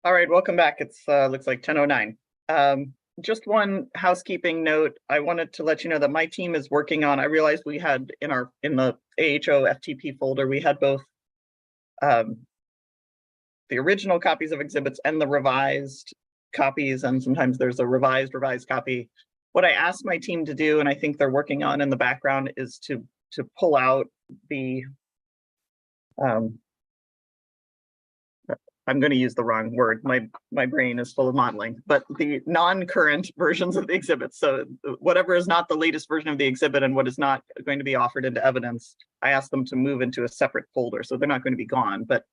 All right, welcome back. It's looks like 10:09. Just one housekeeping note. I wanted to let you know that my team is working on, I realized we had in the AHO FTP folder, we had both the original copies of exhibits and the revised copies, and sometimes there's a revised copy. What I asked my team to do, and I think they're working on in the background, is to pull out the I'm going to use the wrong word. My brain is full of modeling, but the non-current versions of the exhibits. So whatever is not the latest version of the exhibit and what is not going to be offered into evidence, I asked them to move into a separate folder. So they're not going to be gone, but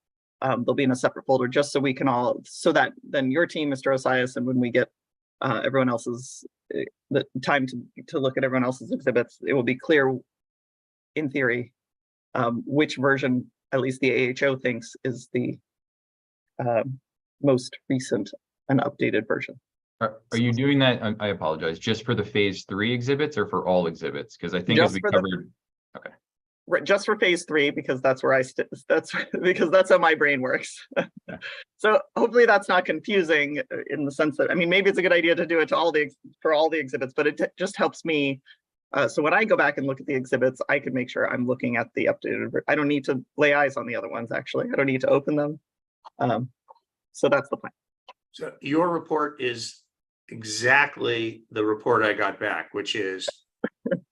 they'll be in a separate folder just so we can all, so that then your team, Mr. Osias, and when we get everyone else's, the time to look at everyone else's exhibits, it will be clear in theory which version, at least the AHO thinks, is the most recent and updated version. Are you doing that? I apologize. Just for the phase 3 exhibits or for all exhibits? Because I think Just as we for covered. Okay. Right, just for phase 3, because that's where that's because that's how my brain works. Yeah. So hopefully that's not confusing in the sense that, I mean, maybe it's a good idea to do it to for all the exhibits, but it just helps me. So when I go back and look at the exhibits, I can make sure I'm looking at the updated. I don't need to lay eyes on the other ones, actually. I don't need to open them. So that's the plan. So your report is exactly the report I got back, which is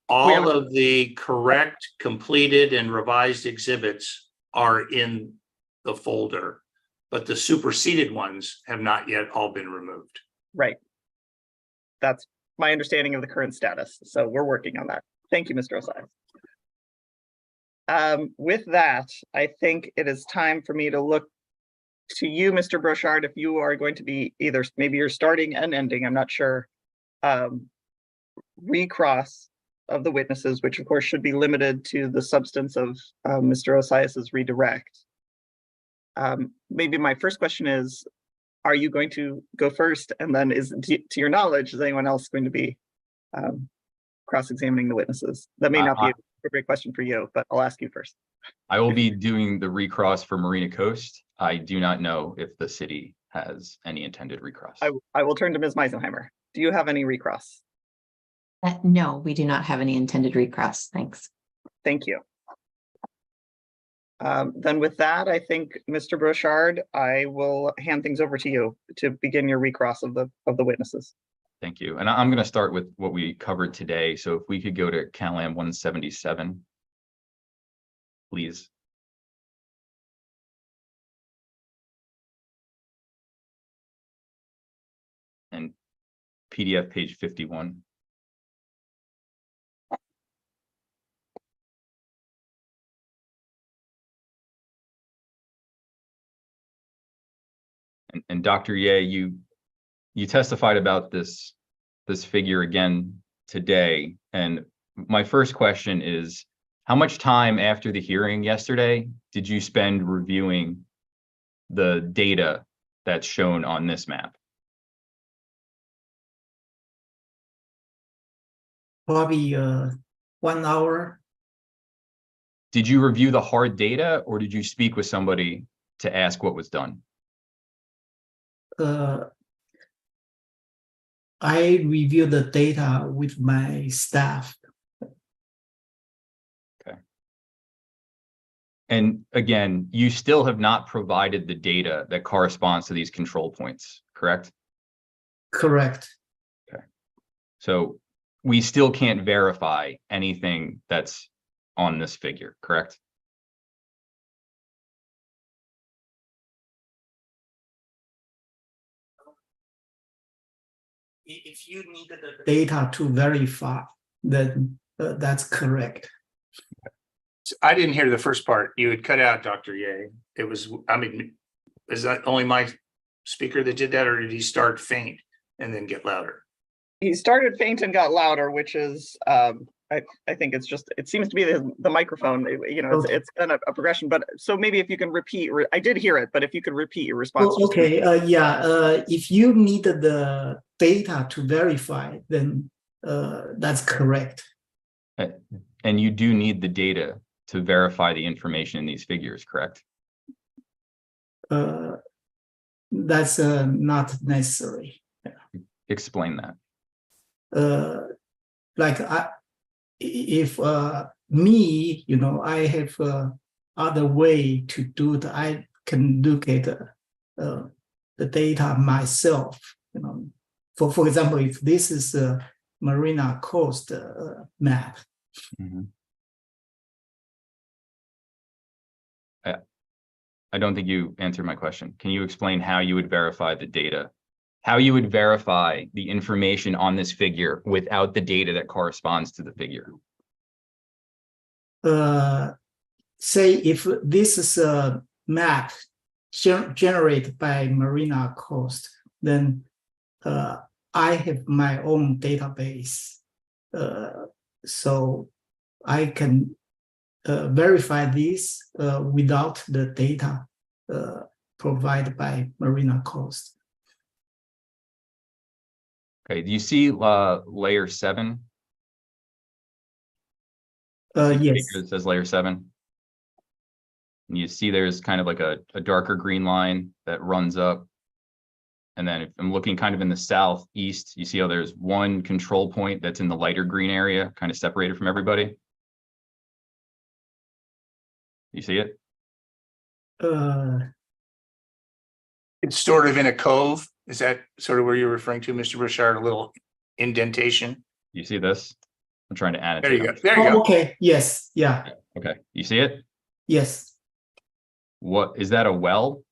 all of the correct, completed, and revised exhibits are in the folder, but the superseded ones have not yet all been removed. Right. That's my understanding of the current status. So we're working on that. Thank you, Mr. Osias. With that, I think it is time for me to look to you, Mr. Brochard, if you are going to be either, maybe you're starting and ending, I'm not sure, recross of the witnesses, which of course should be limited to the substance of Mr. Osias's redirect. Maybe my first question is, are you going to go first? And then to your knowledge, is anyone else going to be cross-examining the witnesses? That may not be a appropriate question for you, but I'll ask you first. I will be doing the recross for Marina Coast. I do not know if the city has any intended recross. I will turn to Ms. Meisenheimer. Do you have any recross? No, we do not have any intended recross. Thanks. Thank you. Then with that, I think, Mr. Brochard, I will hand things over to you to begin your recross of the witnesses. Thank you. And I'm going to start with what we covered today. So if we could go to CalAm 177, please. And PDF page 51. And Dr. Ye, you testified about this figure again today. And my first question is, how much time after the hearing yesterday did you spend reviewing the data that's shown on this map? Probably 1 hour. Did you review the hard data or did you speak with somebody to ask what was done? I review the data with my staff. Okay. And again, you still have not provided the data that corresponds to these control points, correct? Correct. Okay. So we still can't verify anything that's on this figure, correct? If you needed the data to verify, then that's correct. I didn't hear the first part. You had cut out, Dr. Ye. It was, I mean, is that only my speaker that did that, or did he start faint and then get louder? He started faint and got louder, which is, I think it's just, it seems to be the microphone, you know, Okay. it's kind of a progression, but so maybe if you can repeat, I did hear it, but if you could repeat your response. Oh, okay, if you needed the data to verify, then that's correct. And you do need the data to verify the information in these figures, correct? That's not necessary. Explain that. Like if me, I have other way to do it. I can look at the data myself. For example, if this is a Marina coast map. Mhm. I don't think you answered my question. Can you explain how you would verify the data? How you would verify the information on this figure without the data that corresponds to the figure? Say if this is a map generated by Marina coast, then I have my own database. So I can verify this without the data provided by Marina coast. Okay, do you see layer 7? Yes. It says layer 7. And you see there's kind of like a darker green line that runs up. And then if I'm looking kind of in the southeast, you see how there's one control point that's in the lighter green area, kind of separated from everybody. You see it? It's sort of in a cove. Is that sort of where you're referring to, Mr. Burchard? A little indentation? You see this? I'm trying to annotate. There you go. There you go. Okay. Yes. Yeah. Okay. You see it? Yes. What is that, a well?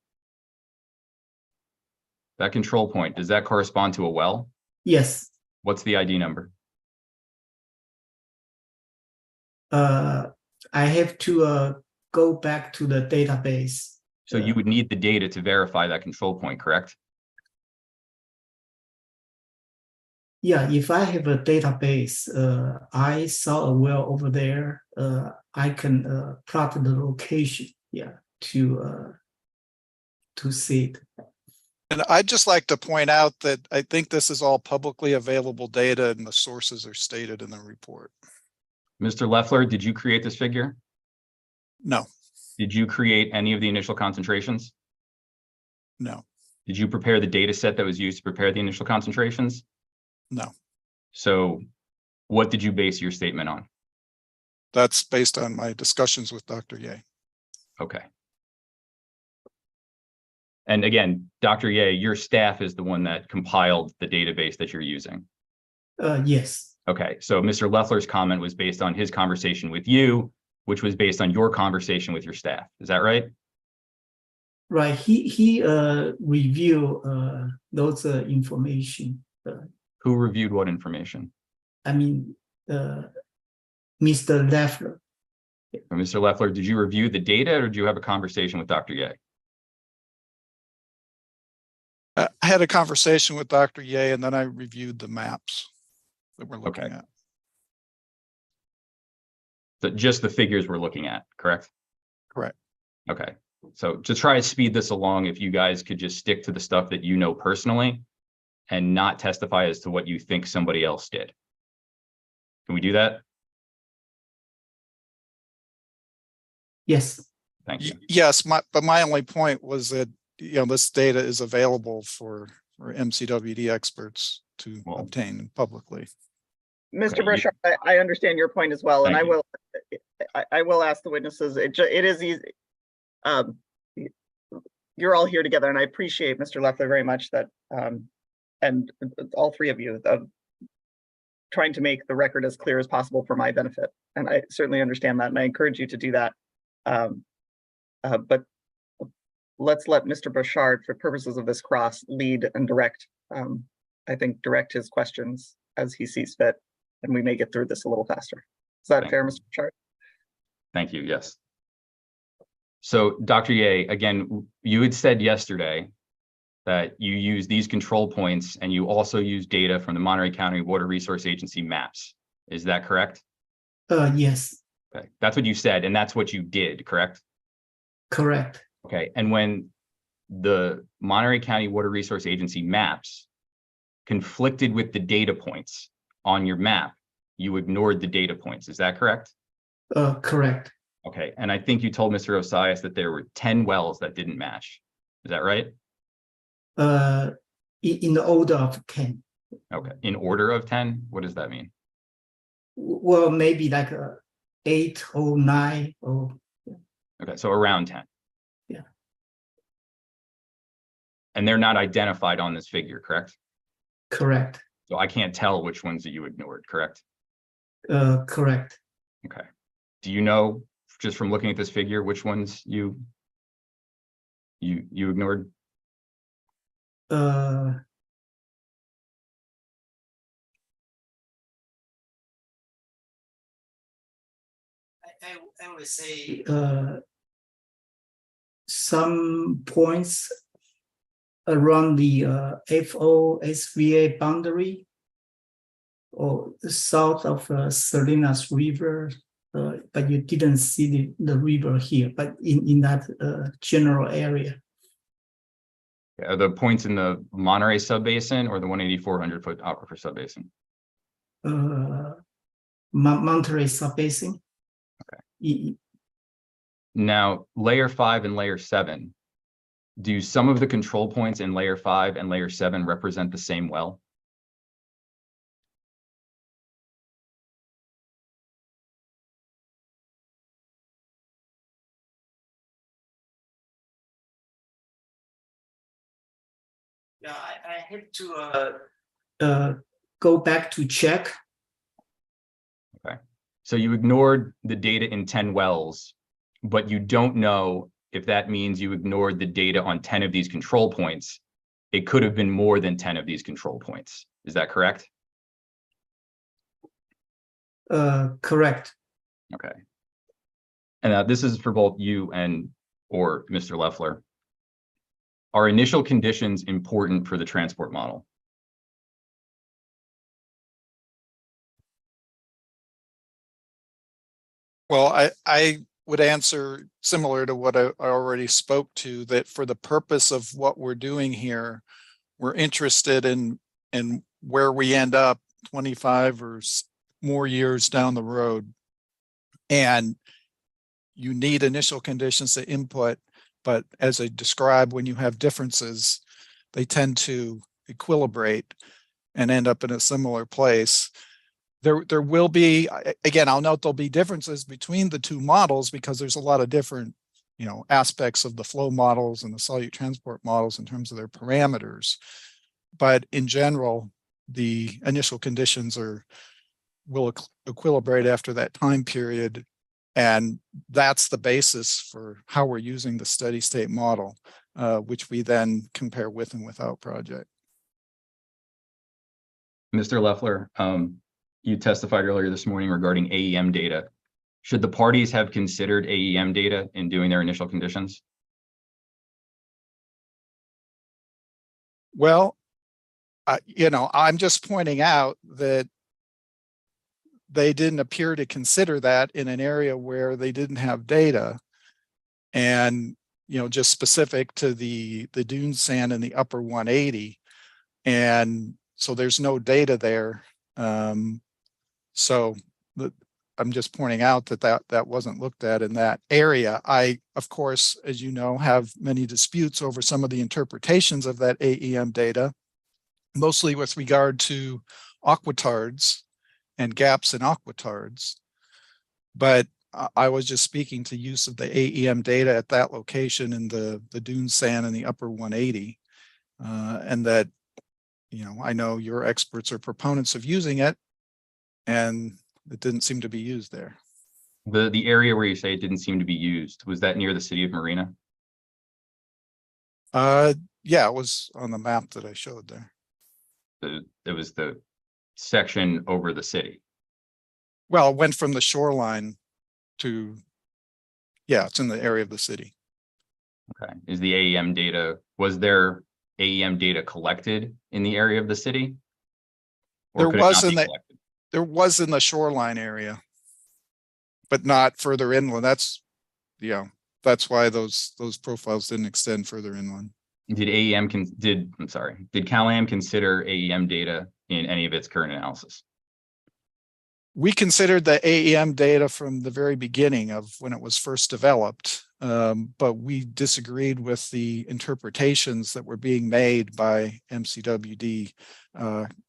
That control point, does that correspond to a well? Yes. What's the ID number? I have to go back to the database. So you would need the data to verify that control point, correct? Yeah, if I have a database, I saw a well over there. I can plot the location, to see it. And I'd just like to point out that I think this is all publicly available data and the sources are stated in the report. Mr. Leffler, did you create this figure? No, Did you create any of the initial concentrations? no, Did you prepare the data set that was used to prepare the initial concentrations? no. So what did you base your statement on? That's based on my discussions with Dr. Ye. Okay. And again, Dr. Ye, your staff is the one that compiled the database that you're using. Yes. Okay, so Mr. Leffler's comment was based on his conversation with you, which was based on your conversation with your staff. Is that right? Right. He reviewed those information. Who reviewed what information? I mean, Mr. Leffler. Mr. Leffler, did you review the data or did you have a conversation with Dr. Ye? I had a conversation with Dr. Ye and then I reviewed the maps that we're looking Okay. at. So just the figures we're looking at, correct? Correct. Okay, so to try to speed this along, if you guys could just stick to the stuff that you know personally and not testify as to what you think somebody else did. Can we do that? Yes. Thank you. Yes, but my only point was that, this data is available for MCWD experts to Well, obtain publicly. Mr. Okay, Burchard, I understand your point as well, and Thank I will ask the witnesses. It is easy. You're all here together, and I appreciate Mr. Leffler very much that, and all three of you, trying to make the record as clear as possible for my benefit. And I certainly understand that, and I encourage you to do that. But let's let Mr. Burchard, for purposes of this cross, lead and direct. I think direct his questions as he sees fit, and we may get through this a little faster. Is that Thank fair, you. Mr. Burchard? Thank you, yes. So Dr. Ye, again, you had said yesterday that you use these control points and you also use data from the Monterey County Water Resource Agency maps. Is that correct? Yes. Okay, that's what you said, and that's what you did, correct? Correct. Okay, and when the Monterey County Water Resource Agency maps conflicted with the data points on your map, you ignored the data points. Is that correct? Correct. Okay, and I think you told Mr. Osias that there were 10 wells that didn't match. Is that right? in the order of 10. Okay, in order of 10, what does that mean? Well, maybe like 8 or 9 or Okay, so around 10. Yeah. And they're not identified on this figure, correct? correct. So I can't tell which ones that you ignored, correct? Correct. Okay. Do you know, just from looking at this figure, which ones you ignored? I would say some points around the FO-SVA boundary or south of Salinas River, but you didn't see the river here, but in that general area. Are the points in the Monterey subbasin or the 18400-foot aquifer subbasin? Monterey subbasin. Okay. Now, layer 5 and layer 7, do some of the control points in layer 5 and layer 7 represent the same well? Yeah, I have to go back to check. Okay. So you ignored the data in 10 wells, but you don't know if that means you ignored the data on 10 of these control points. It could have been more than 10 of these control points. Is that correct? Correct. Okay. And this is for both you and or Mr. Loeffler. Are initial conditions important for the transport model? Well, I would answer similar to what I already spoke to, that for the purpose of what we're doing here, we're interested in where we end up 25 or more years down the road. And you need initial conditions to input, but as I described, when you have differences, they tend to equilibrate and end up in a similar place. There will be, again, I'll note there'll be differences between the two models because there's a lot of different, aspects of the flow models and the solute transport models in terms of their parameters. But in general, the initial conditions will equilibrate after that time period. And that's the basis for how we're using the steady state model, which we then compare with and without project. Mr. Loeffler, you testified earlier this morning regarding AEM data. Should the parties have considered AEM data in doing their initial conditions? Well, I'm just pointing out that they didn't appear to consider that in an area where they didn't have data, and just specific to the dune sand in the upper 180, and so there's no data there. So I'm just pointing out that wasn't looked at in that area. I, of course, as you know, have many disputes over some of the interpretations of that AEM data, mostly with regard to aquatards and gaps in aquatards. But I was just speaking to use of the AEM data at that location in the dune sand in the upper 180. And that, I know your experts are proponents of using it, and it didn't seem to be used there. The area where you say it didn't seem to be used, was that near the city of Marina? Yeah, it was on the map that I showed there. It was the section over the city. Well, it went from the shoreline to, yeah, it's in the area of the city. Okay. Is the AEM data, was there AEM data collected in the area of the city? Or There could it was not in be the, collected? there was in the shoreline area, but not further inland. That's why those profiles didn't extend further inland. Did AEM did CalAM consider AEM data in any of its current analysis? We considered the AEM data from the very beginning of when it was first developed. but we disagreed with the interpretations that were being made by MCWD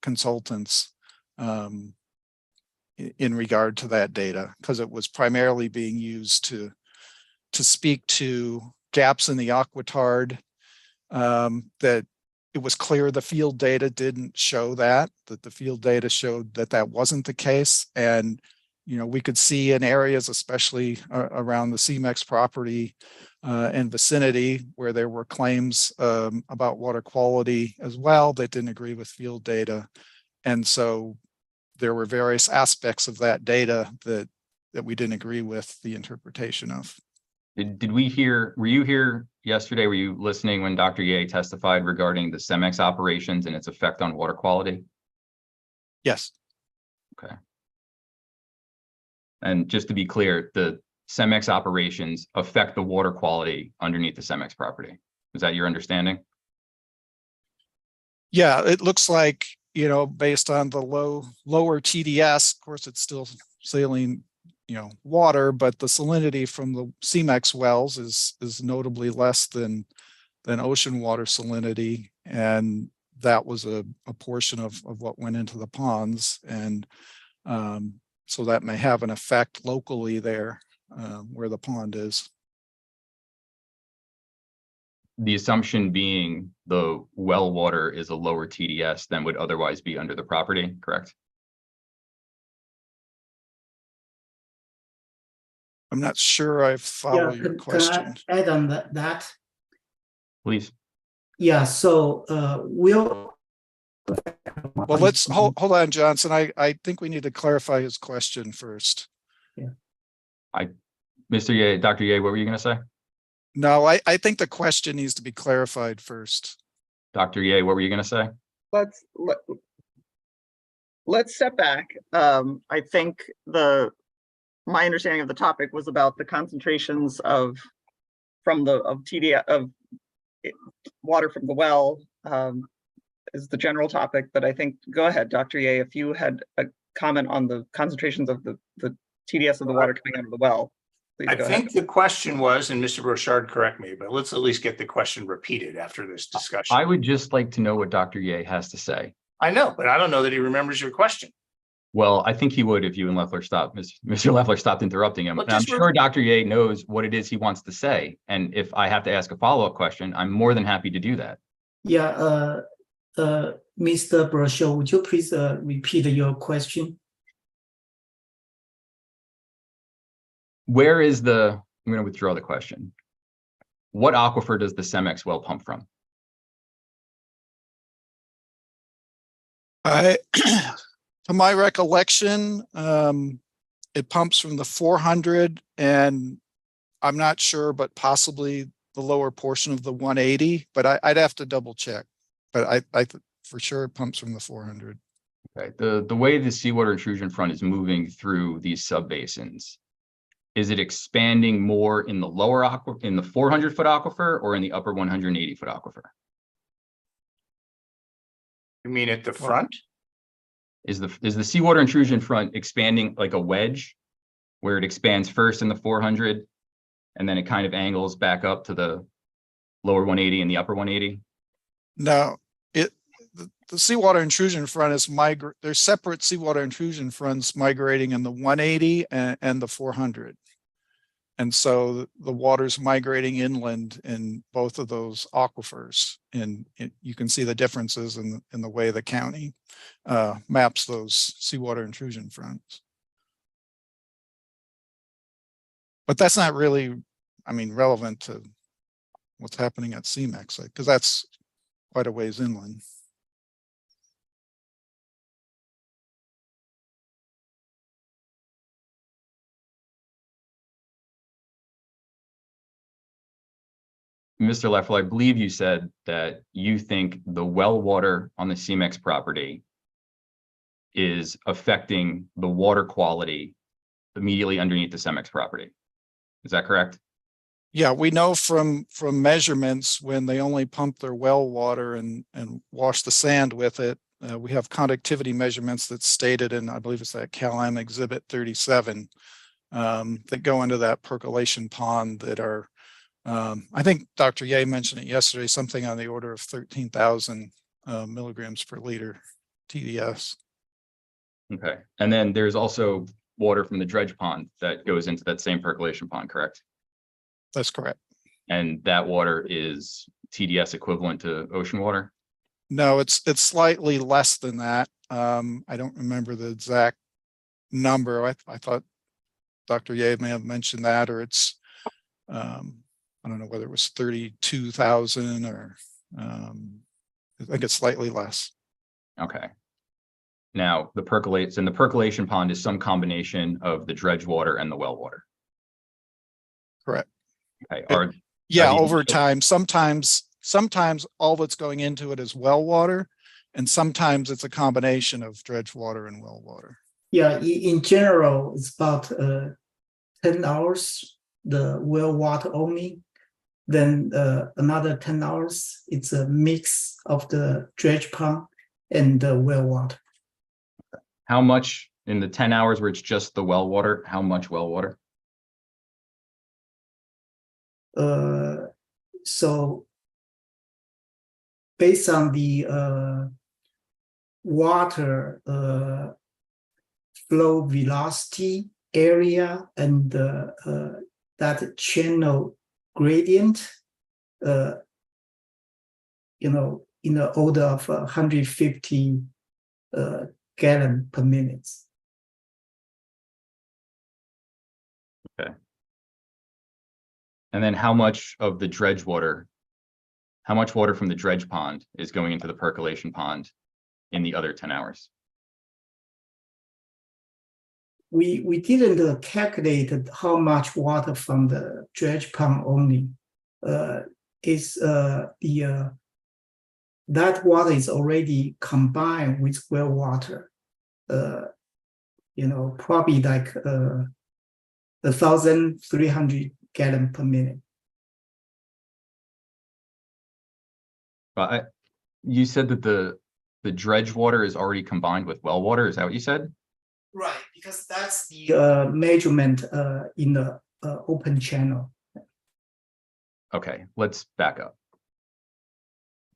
consultants in regard to that data, because it was primarily being used to speak to gaps in the aquitard, that it was clear the field data didn't show that the field data showed that that wasn't the case. And, we could see in areas, especially around the CMEX property and vicinity, where there were claims about water quality as well that didn't agree with field data. And so there were various aspects of that data that we didn't agree with the interpretation of. Were you here yesterday? Were you listening when Dr. Ye testified regarding the CEMEX operations and its effect on water quality? Yes. Okay. And just to be clear, the CEMEX operations affect the water quality underneath the CEMEX property. Is that your understanding? Yeah, it looks like, based on the lower TDS, of course, it's still saline, water, but the salinity from the CMEX wells is notably less than ocean water salinity. And that was a portion of what went into the ponds. And so that may have an effect locally there where the pond is. The assumption being the well water is a lower TDS than would otherwise be under the property, correct? I'm not sure I follow your question. Can I add on that? Please. Yeah, so Well, let's hold on, Johnson. I think we need to clarify his question first. Mr. Ye, Dr. Ye, what were you going to say? No, I think the question needs to be clarified first. Dr. Ye, what were you going to say? Let's step back. I think my understanding of the topic was about the concentrations of TDS of water from the well is the general topic. But I think, go ahead, Dr. Ye, if you had a comment on the concentrations of the TDS of the water coming out of the well. I think the question was, and Mr. Brochard, correct me, but let's at least get the question repeated after this discussion. I would just like to know what Dr. Ye has to say. I know, but I don't know that he remembers your question. Well, I think he would if you and Leffler stopped. Mr. Leffler stopped interrupting him. And I'm sure Dr. Ye knows what it is he wants to say. And if I have to ask a follow-up question, I'm more than happy to do that. Yeah, Mr. Brochure, would you please repeat your question? I'm going to withdraw the question. What aquifer does the CEMEX well pump from? To my recollection, it pumps from the 400, and I'm not sure, but possibly the lower portion of the 180, but I'd have to double check. But I for sure it pumps from the 400. Okay. The way the seawater intrusion front is moving through these subbasins, is it expanding more in the lower aquifer, in the 400-foot aquifer, or in the upper 180-foot aquifer? You mean at the front? Is the seawater intrusion front expanding like a wedge, where it expands first in the 400, and then it kind of angles back up to the lower 180 and the upper 180? No, the seawater intrusion front is there's separate seawater intrusion fronts migrating in the 180 and the 400. And so the water's migrating inland in both of those aquifers. And you can see the differences in the way the county maps those seawater intrusion fronts. But that's not really, relevant to what's happening at CMEX, because that's quite a ways inland. Mr. Leffler, I believe you said that you think the well water on the CMEX property is affecting the water quality immediately underneath the CEMEX property. Is that correct? Yeah, we know from measurements when they only pump their well water and wash the sand with it. We have conductivity measurements that's stated in, I believe it's that CalAm Exhibit 37, that go into that percolation pond that are I think Dr. Ye mentioned it yesterday, something on the order of 13,000 milligrams per liter TDS. Okay, and then there's also water from the dredge pond that goes into that same percolation pond, correct? That's correct. And that water is TDS equivalent to ocean water? No, it's slightly less than that. I don't remember the exact number. I thought Dr. Ye may have mentioned that, or it's, I don't know whether it was 32,000 or I think it's slightly less. Okay. Now, the percolation pond is some combination of the dredge water and the well water. Correct. Okay. Yeah, are these- over time, sometimes all that's going into it is well water, and sometimes it's a combination of dredge water and well water. Yeah, in general, it's about 10 hours, the well water only. Then another 10 hours, it's a mix of the dredge pond and the well water. How much in the 10 hours where it's just the well water? How much well water? So based on the water flow velocity area and that channel gradient, in the order of 150 gallon per minute. Okay. And then how much of the dredge water, how much water from the dredge pond is going into the percolation pond in the other 10 hours? We didn't calculate how much water from the dredge pond only. That water is already combined with well water. Probably like 1,300 gallon per minute. But you said that the dredge water is already combined with well water. Is that what you said? Right, because that's the measurement in the open channel. Okay, let's back up.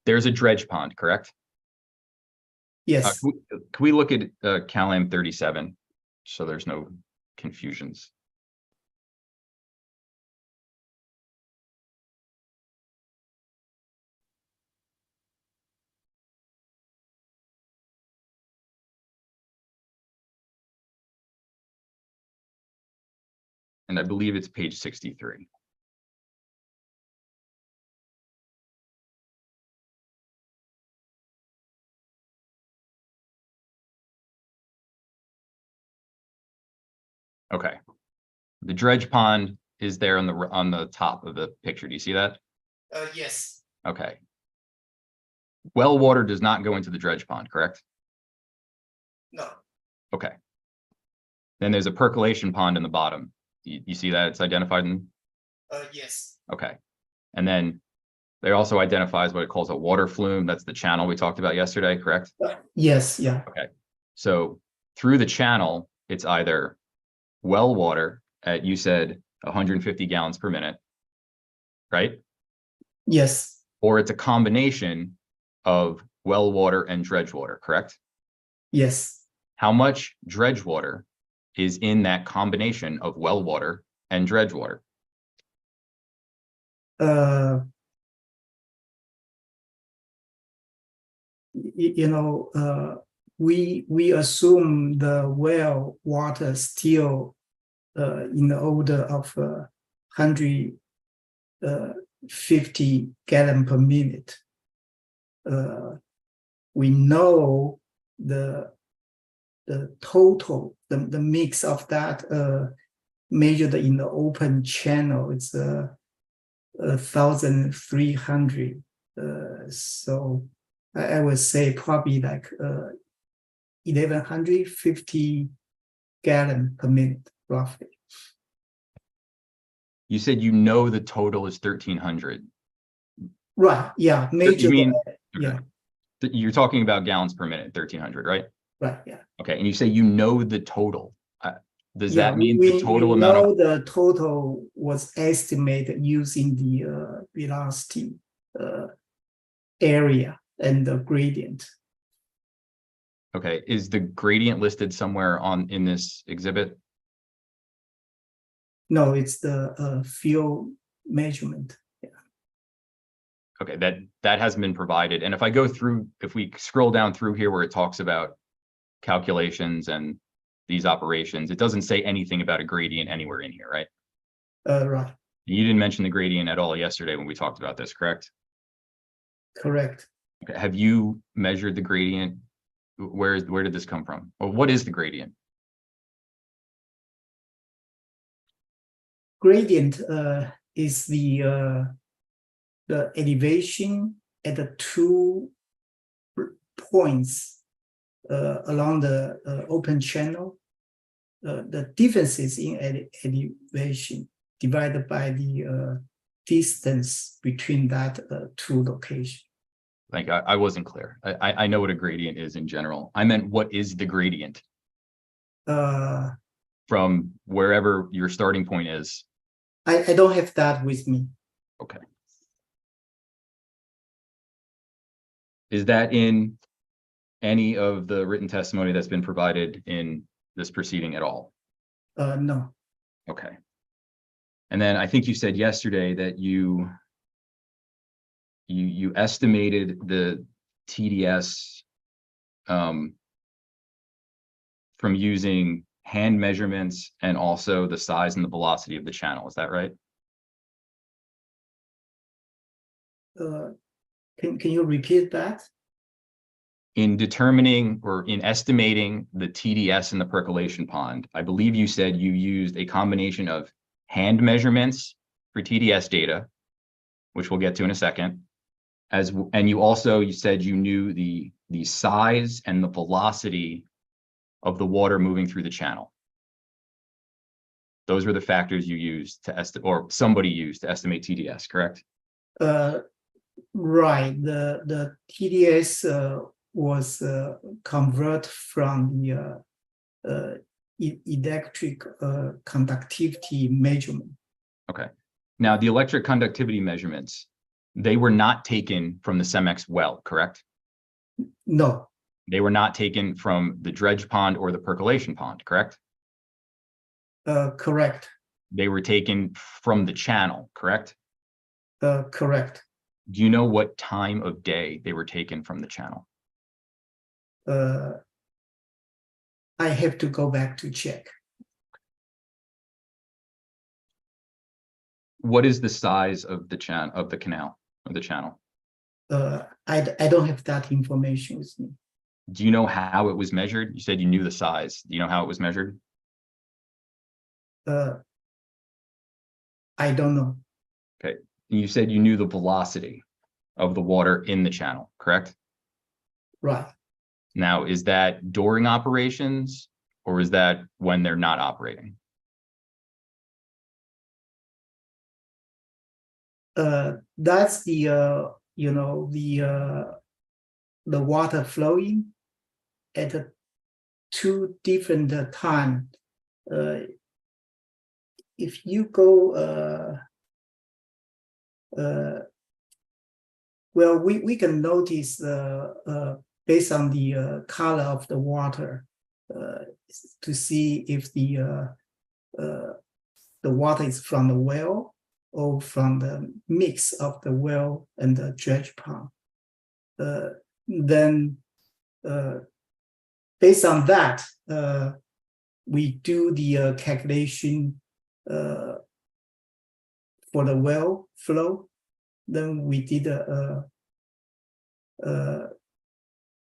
There's a dredge pond, correct? Yes. Can we look at CalAm 37 so there's no confusions? And I believe it's page 63. Okay. The dredge pond is there on the top of the picture. Do you see that? Yes. Okay. Well water does not go into the dredge pond, correct? No. Okay. Then there's a percolation pond in the bottom. You see that it's identified in? Yes. Okay. And then there also identifies what it calls a water flume. That's the channel we talked about yesterday, correct? Yes. Yeah. Okay. So through the channel, it's either well water at, you said 150 gallons per minute, right? Yes. Or it's a combination of well water and dredge water, correct? Yes. How much dredge water is in that combination of well water and dredge water? We assume the well water still in the order of 150 gallon per minute. We know the total, the mix of that measured in the open channel, it's 1,300. So I would say probably like 1,150 gallon per minute, roughly. You said you know the total is 1,300. Right. Yeah. Major. You mean, yeah. You're talking about gallons per minute, 1,300, right? Right. Yeah. Okay. And you say you know the total. Does Yeah, that mean we, the total we amount of, know the total was estimated using the velocity area and the gradient. okay, is the gradient listed somewhere in this exhibit? No, it's the field measurement. Okay, that hasn't been provided. And if I go through, if we scroll down through here where it talks about calculations and these operations, it doesn't say anything about a gradient anywhere in here, right? Right, You didn't mention the gradient at all yesterday when we talked about this, correct? correct. Okay, have you measured the gradient? Where did this come from? Or what is the gradient? Gradient is the elevation at the 2 points along the open channel. The differences in elevation divided by the distance between that 2 locations. Like I wasn't clear. I know what a gradient is in general. I meant what is the gradient from wherever your starting point is? I don't have that with me. Okay. Is that in any of the written testimony that's been provided in this proceeding at all? No. Okay. And then I think you said yesterday that you estimated the TDS from using hand measurements and also the size and the velocity of the channel. Is that right? Can you repeat that? In determining or in estimating the TDS in the percolation pond, I believe you said you used a combination of hand measurements for TDS data, which we'll get to in a second, and you said you knew the size and the velocity of the water moving through the channel. Those were the factors you used to estimate, or somebody used to estimate TDS, correct? Right. The TDS was converted from the electric conductivity measurement. Okay. Now, the electric conductivity measurements, they were not taken from the CEMEX well, correct? No. They were not taken from the dredge pond or the percolation pond, correct? Correct. They were taken from the channel, correct? Correct. Do you know what time of day they were taken from the channel? I have to go back to check. What is the size of the canal, of the channel? I don't have that information with me. Do you know how it was measured? You said you knew the size. Do you know how it was measured? I don't know. Okay. And you said you knew the velocity of the water in the channel, correct? Right. Now, is that during operations or is that when they're not operating? That's the the water flowing at 2 different times. If you go, well, we can notice based on the color of the water to see if the water is from the well or from the mix of the well and the dredge pond. Then based on that, we do the calculation for the well flow. Then we did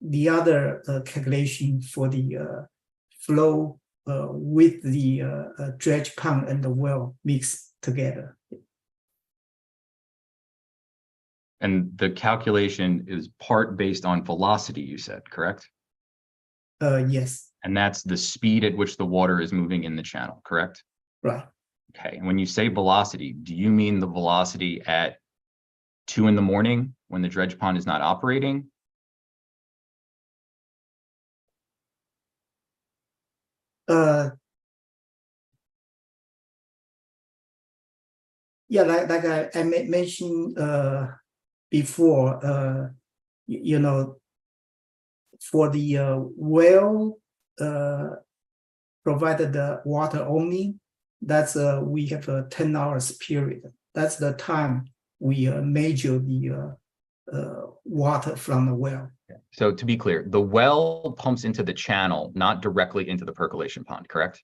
the other calculation for the flow with the dredge pond and the well mixed together. And the calculation is part based on velocity, you said, correct? Yes. And that's the speed at which the water is moving in the channel, correct? Right. Okay. And when you say velocity, do you mean the velocity at 2 in the morning when the dredge pond is not operating? Yeah, like I mentioned before, you know, for the well provided the water only, that's we have a 10 hours period. That's the time we measure the water from the well. So to be clear, the well pumps into the channel, not directly into the percolation pond, correct?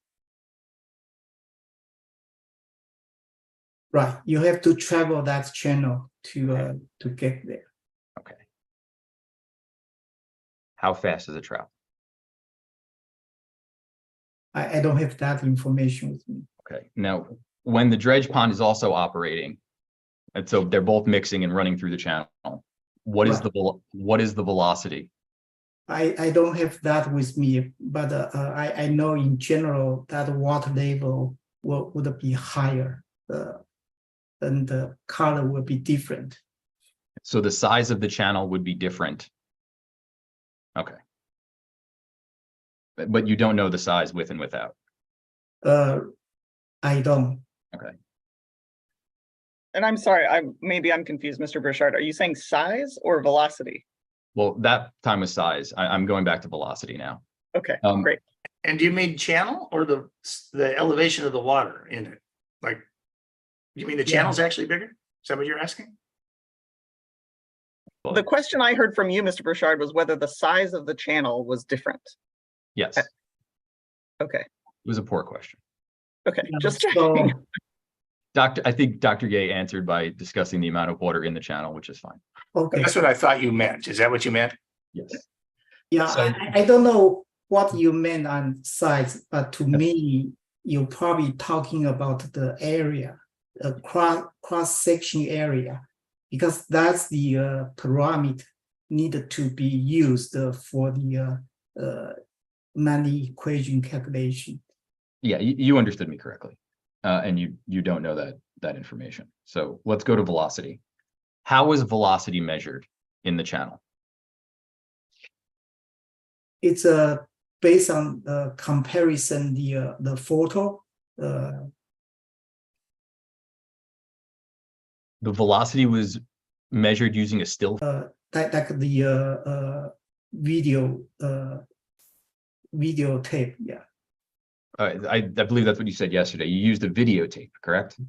Right, you have to travel that channel to get there. Okay. How fast does it travel? I don't have that information with me. Okay. Now, when the dredge pond is also operating, and so they're both mixing and running through the channel, what is the velocity? I don't have that with me, but I know in general that water level would be higher, and the color will be different. So the size of the channel would be different. Okay. But you don't know the size with and without. I don't. Okay. And I'm sorry, maybe I'm confused, Mr. Burchard. Are you saying size or velocity? Well, that time was size. I'm going back to velocity now. Okay, great. And do you mean channel or the elevation of the water in it? Like, you mean the channel's actually bigger? Is that what you're asking? The question I heard from you, Mr. Burchard, was whether the size of the channel was different. Yes. Okay. It was a poor question. Okay, just So, checking. I think Dr. Ye answered by discussing the amount of water in the channel, which is fine. okay. That's what I thought you meant. Is that what you meant? Yes. Yeah, So- I don't know what you meant on size, but to me, you're probably talking about the area, cross section area, because that's the parameter needed to be used for the Manning equation calculation. Yeah, you understood me correctly. And you don't know that information. So let's go to velocity. How is velocity measured in the channel? It's based on comparison the photo. The velocity was measured using a still. Like the video tape, yeah. I believe that's what you said yesterday. You used a videotape, correct?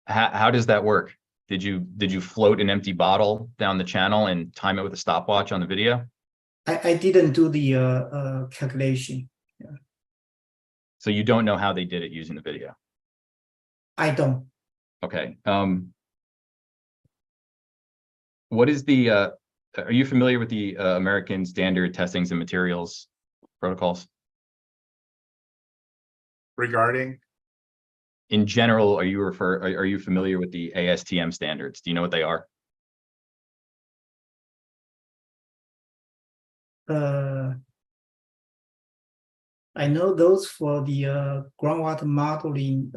How does that work? Did you float an empty bottle down the channel and time it with a stopwatch on the video? I didn't do the calculation. So you don't know how they did it using the video. I don't. Okay. What is the are you familiar with the American Standard Testings and Materials protocols? Regarding? In general, are you familiar with the ASTM standards? Do you know what they are? I know those for the groundwater modeling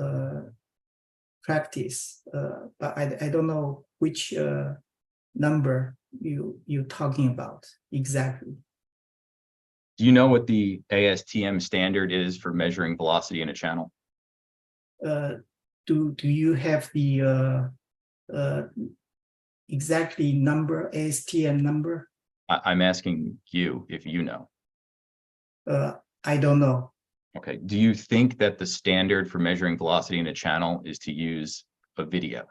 practice, but I don't know which number you're talking about exactly. Do you know what the ASTM standard is for measuring velocity in a channel? Do you have the exactly number, ASTM number? I'm asking you if you know. I don't know. Okay. Do you think that the standard for measuring velocity in a channel is to use a video?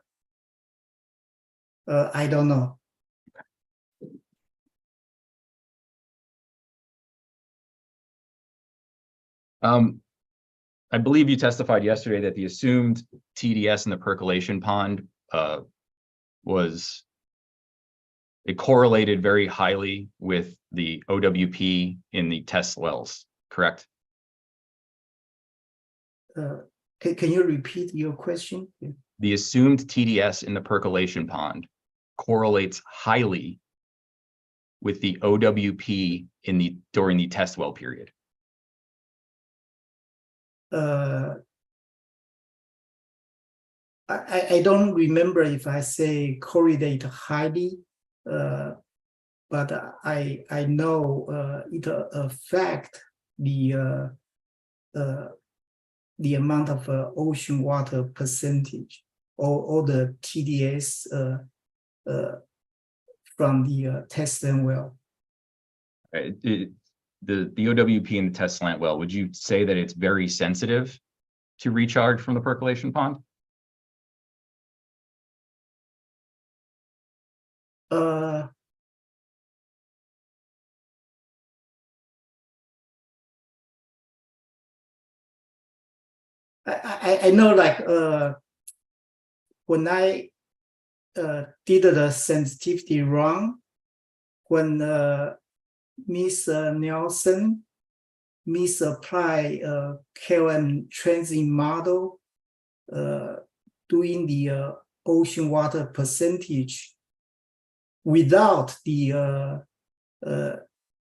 I don't know. I believe you testified yesterday that the assumed TDS in the percolation pond it correlated very highly with the OWP in the test wells, correct? Can you repeat your question? The assumed TDS in the percolation pond correlates highly with the OWP during the test well period. I don't remember if I say correlate highly, but I know it affect the the amount of ocean water percentage or the TDS from the test stand well. The OWP in the test slant well, would you say that it's very sensitive to recharge from the percolation pond? I know, like when I did the sensitivity run, when Miss Nelson misapply Kelvin transient model doing the ocean water percentage without the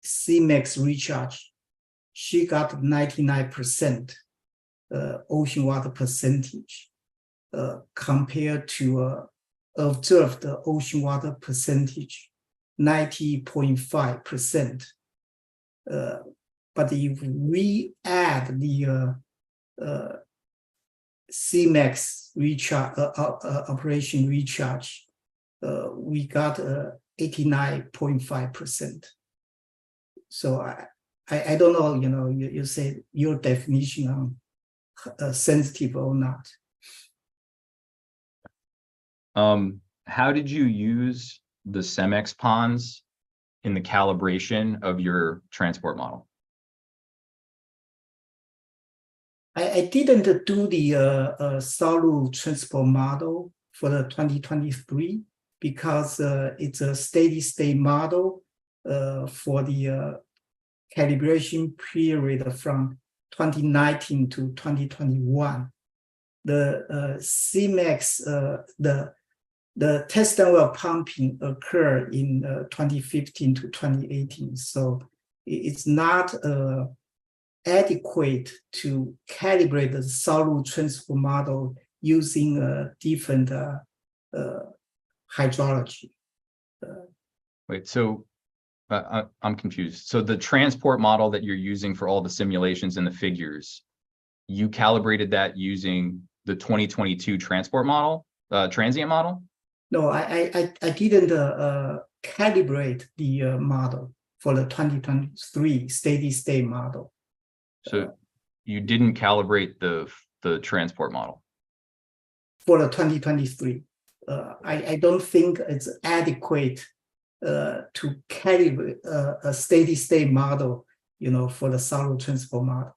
CMAX recharge, she got 99% ocean water percentage compared to observed ocean water percentage 90.5%. But if we add the CMAX recharge operation recharge, we got 89.5%. So I don't know, you know, you say your definition on sensitive or not. How did you use the CEMEX ponds in the calibration of your transport model? I didn't do the solid transport model for the 2023 because it's a steady state model for the calibration period from 2019 to 2021. The CMAX, the test and well pumping occurred in 2015 to 2018. So it's not adequate to calibrate the solid transport model using a different hydrology. Wait, so I'm confused. So the transport model that you're using for all the simulations and the figures, you calibrated that using the 2022 transport model, transient model? No, I didn't calibrate the model for the 2023 steady state model. So you didn't calibrate the transport model? For the 2023. I don't think it's adequate to calibrate a steady state model, you know, for the solid transport model.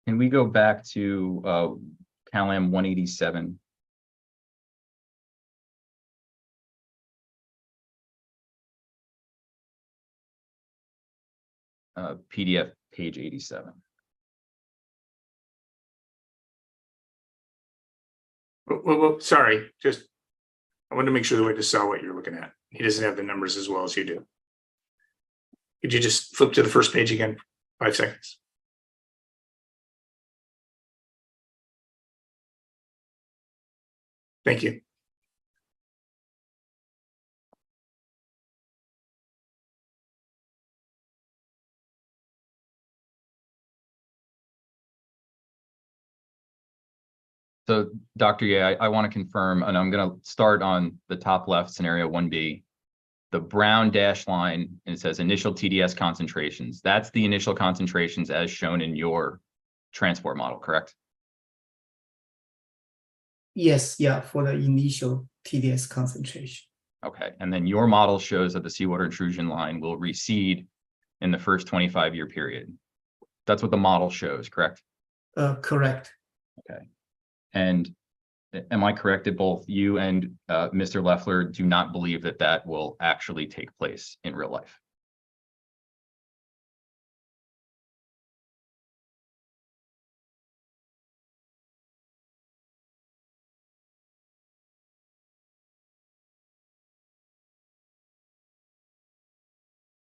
Can we go back to CalAm 187? PDF page 87. Well, sorry, just I wanted to make sure that we just saw what you're looking at. He doesn't have the numbers as well as you do. Could you just flip to the first page again? 5 seconds. Thank you. So Dr. Ye, I want to confirm, and I'm going to start on the top left, scenario 1B. The brown dash line, and it says initial TDS concentrations. That's the initial concentrations as shown in your transport model, correct? Yes, yeah, for the initial TDS concentration. Okay, and then your model shows that the seawater intrusion line will recede in the first 25-year period. That's what the model shows, correct? Correct. Okay. And am I correct that both you and Mr. Leffler do not believe that that will actually take place in real life?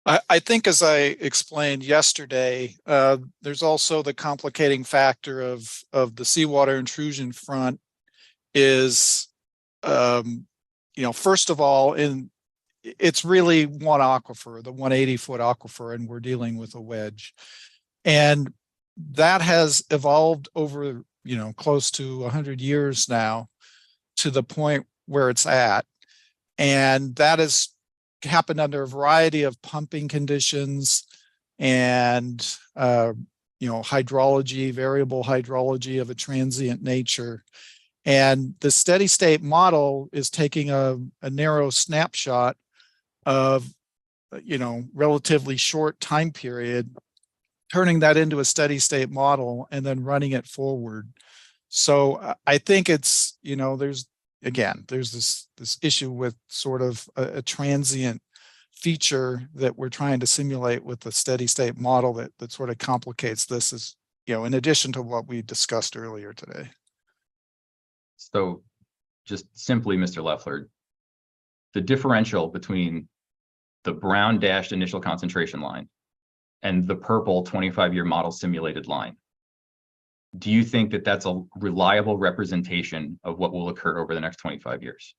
I think as I explained yesterday, there's also the complicating factor of the seawater intrusion front is, first of all, it's really one aquifer, the 180-foot aquifer, and we're dealing with a wedge. And that has evolved over, close to 100 years now to the point where it's at. And that has happened under a variety of pumping conditions and, hydrology, variable hydrology of a transient nature. And the steady state model is taking a narrow snapshot of, relatively short time period, turning that into a steady state model and then running it forward. So I think it's, there's this issue with sort of a transient feature that we're trying to simulate with the steady state model that sort of complicates this, is, in addition to what we discussed earlier today. So just simply, Mr. Leffler, the differential between the brown dashed initial concentration line and the purple 25-year model simulated line, do you think that that's a reliable representation of what will occur over the next 25 years?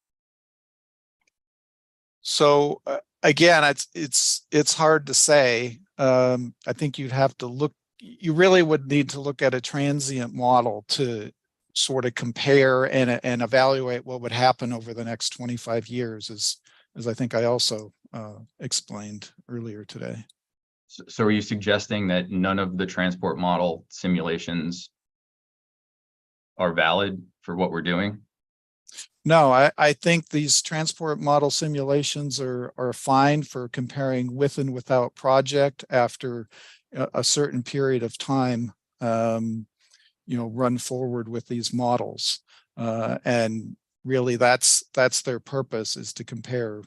So again, it's hard to say. I think you'd have to look, you really would need to look at a transient model to sort of compare and evaluate what would happen over the next 25 years, as I think I also explained earlier today. So are you suggesting that none of the transport model simulations are valid for what we're doing? No, I think these transport model simulations are fine for comparing with and without project after a certain period of time, run forward with these models. And really that's their purpose, is to compare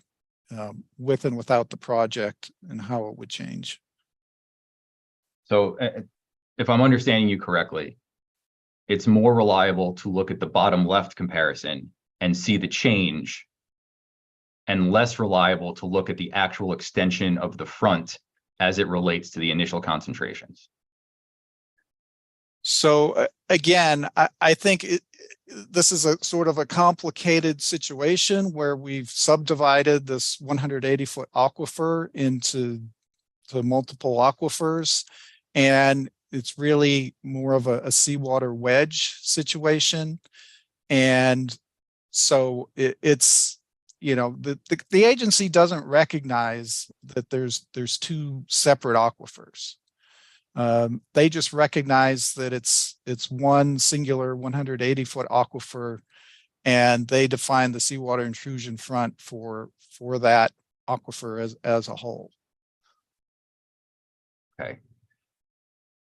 with and without the project and how it would change. So if I'm understanding you correctly, it's more reliable to look at the bottom left comparison and see the change, and less reliable to look at the actual extension of the front as it relates to the initial concentrations. So again, I think this is a sort of a complicated situation where we've subdivided this 180-foot aquifer into multiple aquifers, and it's really more of a seawater wedge situation. And so it's, the agency doesn't recognize that there's two separate aquifers. They just recognize that it's one singular 180-foot aquifer, and they define the seawater intrusion front for that aquifer as a whole. Okay.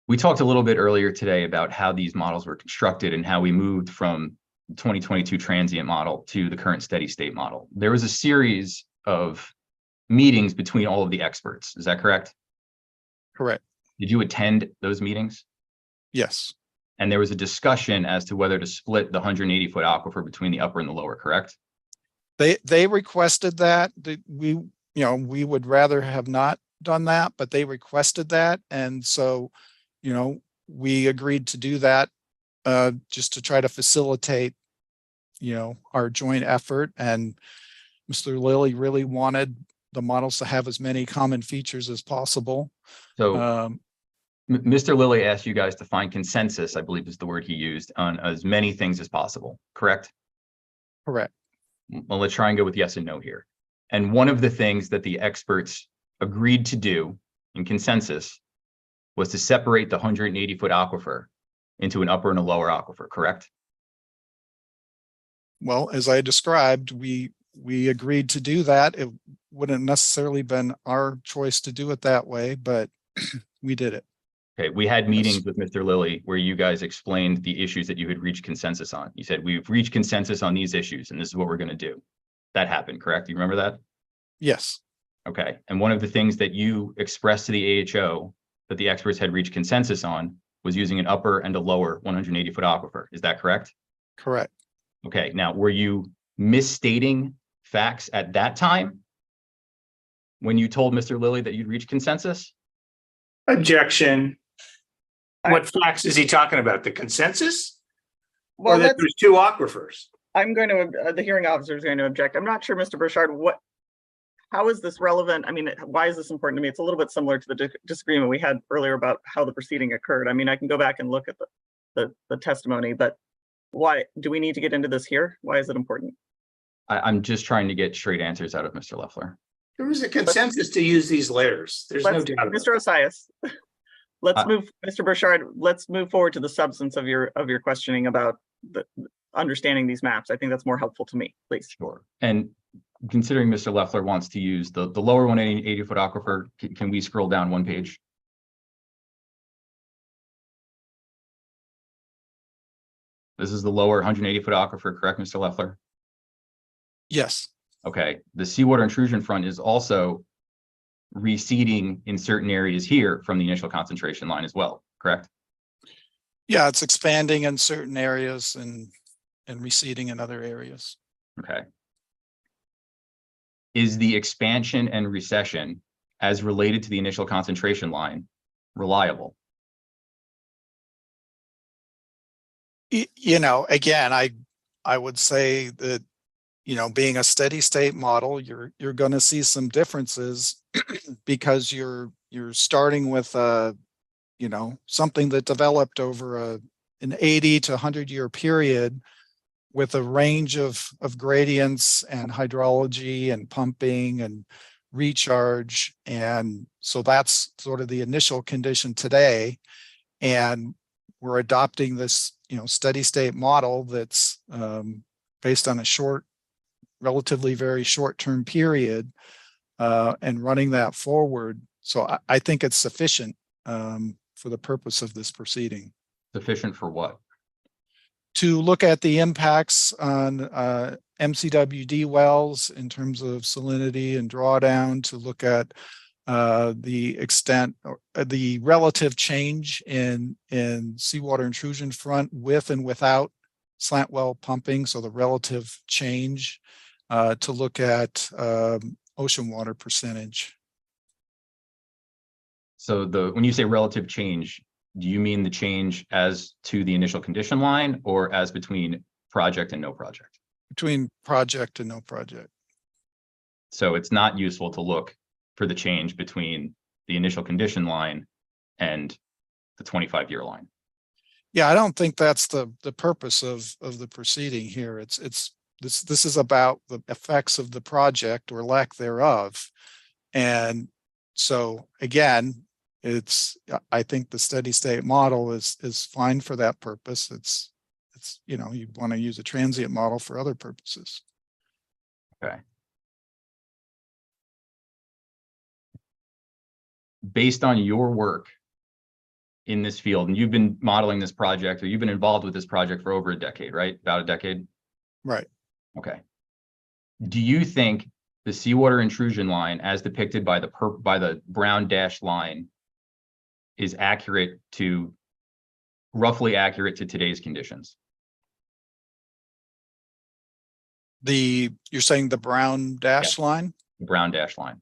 We talked a little bit earlier today about how these models were constructed and how we moved from 2022 transient model to the current steady state model. There was a series of meetings between all of the experts. Is that correct? Correct. Did you attend those meetings? Yes. And there was a discussion as to whether to split the 180-foot aquifer between the upper and the lower, correct? They requested that. We would rather have not done that, but they requested that. And so, we agreed to do that just to try to facilitate, our joint effort. And Mr. Lilly really wanted the models to have as many common features as possible. So Mr. Lilly asked you guys to find consensus, I believe is the word he used, on as many things as possible, correct? Correct. Well, let's try and go with yes and no here. And one of the things that the experts agreed to do in consensus was to separate the 180-foot aquifer into an upper and a lower aquifer, correct? Well, as I described, we agreed to do that. It wouldn't necessarily been our choice to do it that way, but we did it. Okay, we had meetings with Mr. Lilly where you guys explained the issues that you had reached consensus on. You said, we've reached consensus on these issues and this is what we're going to do. That happened, correct? You remember that? Yes. Okay, and one of the things that you expressed to the AHO that the experts had reached consensus on was using an upper and a lower 180-foot aquifer. Is that correct? Correct. Okay, now were you misstating facts at that time? when you told Mr. Lilly that you'd reach consensus? Objection. What facts is he talking about? The consensus? Well, Or that there's two aquifers? I'm going to, the hearing officer is going to object. I'm not sure, Mr. Burchard, how is this relevant? I mean, why is this important to me? It's a little bit similar to the disagreement we had earlier about how the proceeding occurred. I mean, I can go back and look at the testimony, but why do we need to get into this here? Why is it important? I'm just trying to get straight answers out of Mr. Leffler. There was a consensus to use these layers. There's no doubt about Mr. it. Osias, let's move, Mr. Burchard, let's move forward to the substance of your questioning about the understanding these maps. I think that's more helpful to me, please. Sure. And considering Mr. Leffler wants to use the lower 180-foot aquifer, can we scroll down one page? This is the lower 180-foot aquifer, correct, Mr. Leffler? Yes. Okay. The seawater intrusion front is also receding in certain areas here from the initial concentration line as well, correct? Yeah, it's expanding in certain areas and receding in other areas. Okay. Is the expansion and recession as related to the initial concentration line reliable? You know, again, I would say that, you know, being a steady state model, you're going to see some differences because you're starting with you know, something that developed over an 80 to 100-year period with a range of gradients and hydrology and pumping and recharge. And so that's sort of the initial condition today. And we're adopting this, you know, steady state model that's based on a relatively very short-term period and running that forward. So I think it's sufficient for the purpose of this proceeding. Sufficient for what? To look at the impacts on MCWD wells in terms of salinity and drawdown, to look at the extent or the relative change in seawater intrusion front with and without slant well pumping. So the relative change to look at ocean water percentage. So when you say relative change, do you mean the change as to the initial condition line or as between project and no project? Between project and no project. So it's not useful to look for the change between the initial condition line and the 25-year line. Yeah, I don't think that's the purpose of the proceeding here. This is about the effects of the project or lack thereof. And so again, I think the steady state model is fine for that purpose. It's you know, you want to use a transient model for other purposes. Okay. Based on your work in this field, and you've been modeling this project, or you've been involved with this project for over a decade, right? About a decade? Right. Okay. Do you think the seawater intrusion line, as depicted by the brown dashed line, is roughly accurate to today's conditions? You're saying the brown dash line? The brown dashed line.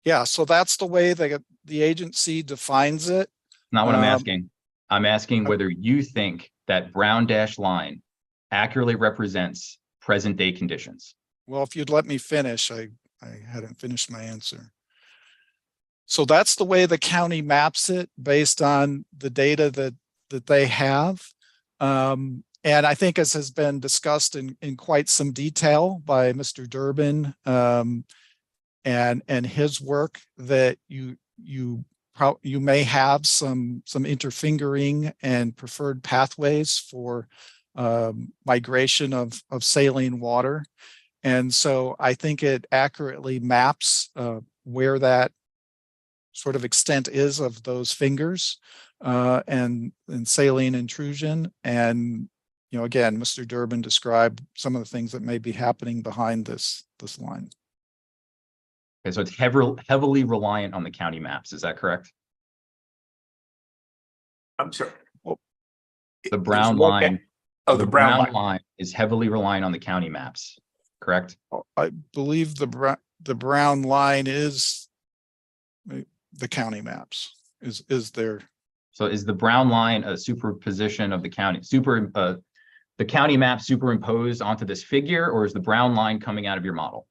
Yeah, so that's the way the agency defines it. Not what I'm asking. I'm asking whether you think that brown dashed line accurately represents present day conditions. Well, if you'd let me finish, I hadn't finished my answer. So that's the way the county maps it based on the data that they have. And I think, as has been discussed in quite some detail by Mr. Durbin and his work, that you may have some interfingering and preferred pathways for migration of saline water. And so I think it accurately maps where that sort of extent is of those fingers and saline intrusion. And, you know, again, Mr. Durbin described some of the things that may be happening behind this line. Okay, so it's heavily reliant on the county maps. Is that correct? I'm sorry. The brown line. Oh, the brown line is heavily reliant on the county maps, correct? I believe the brown line is the county maps, is there. So is the brown line a superposition of the county, the county map superimposed onto this figure, or is the brown line coming out of your model?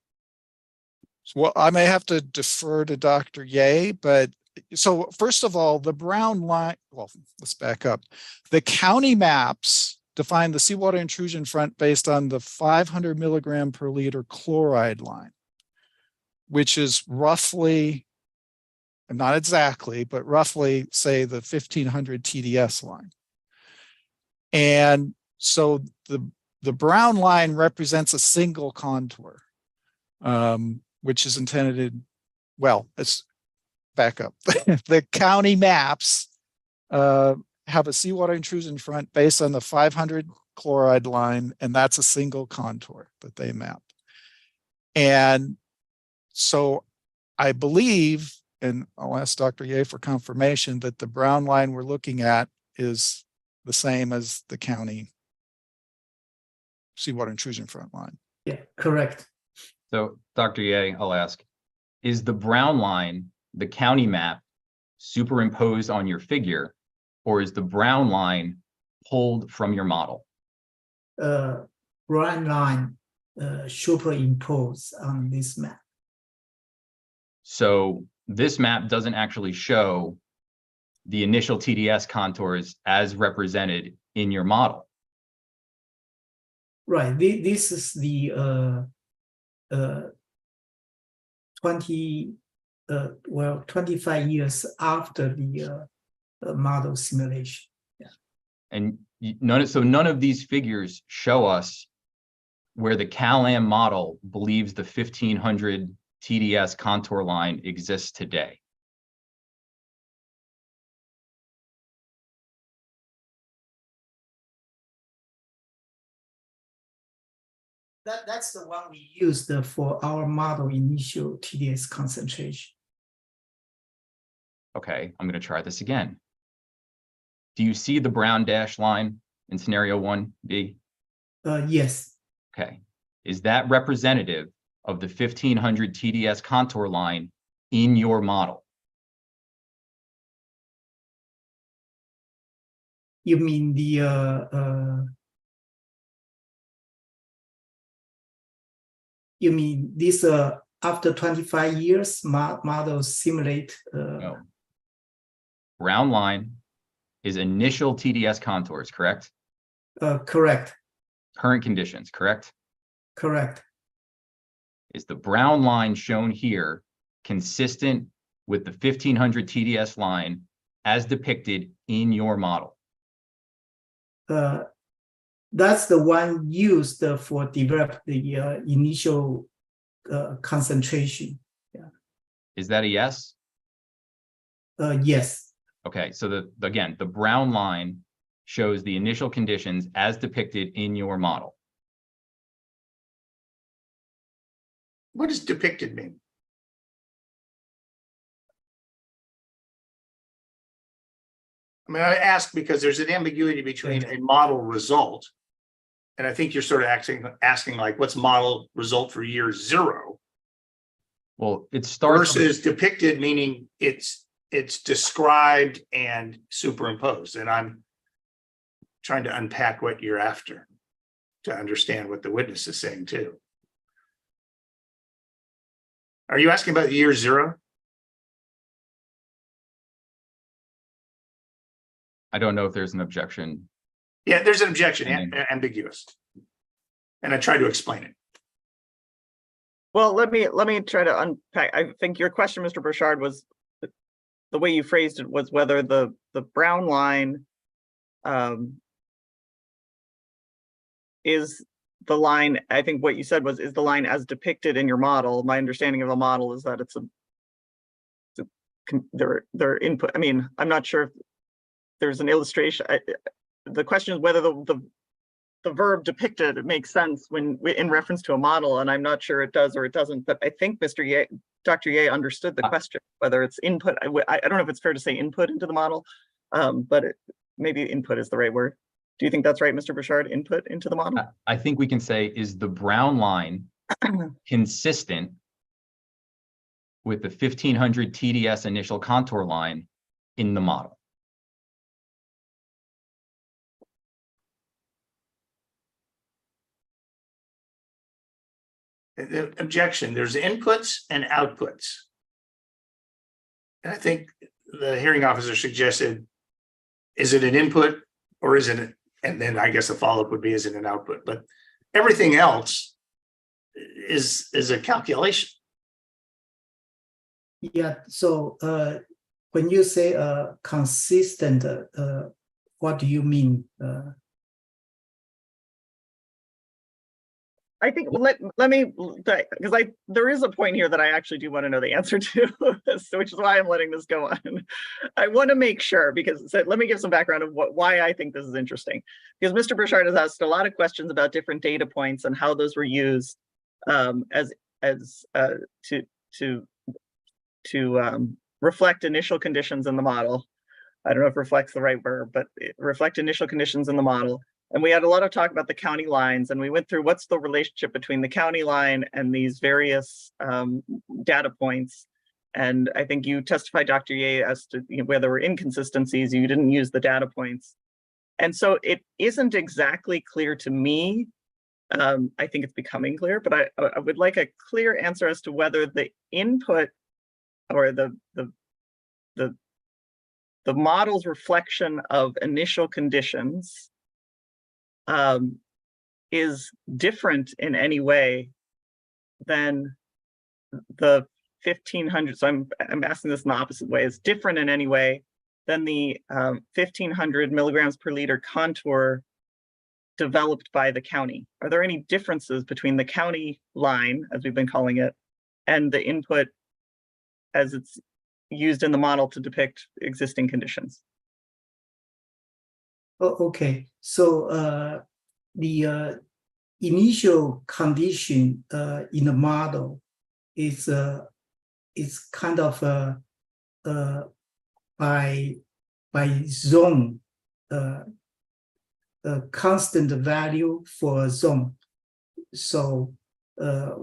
Well, I may have to defer to Dr. Ye, but so first of all, the brown line, well, let's back up. The county maps define the seawater intrusion front based on the 500 milligram per liter chloride line, which is roughly, not exactly, but roughly, say, the 1500 TDS line. And so the brown line represents a single contour, which is intended, well, let's back up. The county maps have a seawater intrusion front based on the 500 chloride line, and that's a single contour that they map. And so I believe, and I'll ask Dr. Ye for confirmation, that the brown line we're looking at is the same as the county seawater intrusion front line. Yeah, correct. So Dr. Ye, I'll ask, is the brown line, the county map, superimposed on your figure, or is the brown line pulled from your model? Brown line superimposed on this map. So this map doesn't actually show the initial TDS contours as represented in your model. Right. This is the 25 years after the model simulation. Yeah. And none of these figures show us where the CalAm model believes the 1500 TDS contour line exists today. That's the one we used for our model initial TDS concentration. Okay, I'm going to try this again. Do you see the brown dash line in scenario 1B? Yes. Okay. Is that representative of the 1500 TDS contour line in your model? You mean the you mean this after 25 years model simulate? No. Brown line is initial TDS contours, correct? Correct. Current conditions, correct? Correct. Is the brown line shown here consistent with the 1500 TDS line as depicted in your model? That's the one used for develop the initial concentration. Yeah. Is that a yes? Yes. Okay, so again, the brown line shows the initial conditions as depicted in your model. What does depicted mean? I mean, I ask because there's an ambiguity between a model result, and I think you're sort of asking like, what's model result for year 0? Well, it starts versus depicted, meaning it's described and superimposed. And I'm trying to unpack what you're after to understand what the witness is saying too. Are you asking about year 0? I don't know if there's an objection. Yeah, there's an objection, ambiguous. And I try to explain it. Well, let me try to unpack. I think your question, Mr. Burchard, was the way you phrased it was whether the brown line is the line. I think what you said was, is the line as depicted in your model. My understanding of a model is that it's their input. I mean, I'm not sure if there's an illustration. The question is whether the verb depicted makes sense when in reference to a model, and I'm not sure it does or it doesn't. But I think Dr. Ye understood the question, whether it's input. I don't know if it's fair to say input into the model, but maybe input is the right word. Do you think that's right, Mr. Burchard? Input into the model? I think we can say, is the brown line consistent with the 1500 TDS initial contour line in the model? Objection, there's inputs and outputs. And I think the hearing officer suggested, is it an input or is it, and then I guess the follow-up would be, is it an output? But everything else is a calculation. Yeah, so when you say consistent, what do you mean? I think let me, because there is a point here that I actually do want to know the answer to, so which is why I'm letting this go on. I want to make sure, because let me give some background of why I think this is interesting. Because Mr. Burchard has asked a lot of questions about different data points and how those were used to reflect initial conditions in the model. I don't know if reflect's the right verb, but reflect initial conditions in the model. And we had a lot of talk about the county lines, and we went through what's the relationship between the county line and these various data points. And I think you testified, Dr. Ye, as to where there were inconsistencies, you didn't use the data points. And so it isn't exactly clear to me. I think it's becoming clear, but I would like a clear answer as to whether the input or the model's reflection of initial conditions is different in any way than the 1500. So I'm asking this in the opposite way. Is different in any way than the 1500 milligrams per liter contour developed by the county? Are there any differences between the county line, as we've been calling it, and the input as it's used in the model to depict existing conditions? Oh, okay, so the initial condition in the model is kind of by zone, a constant value for a zone. So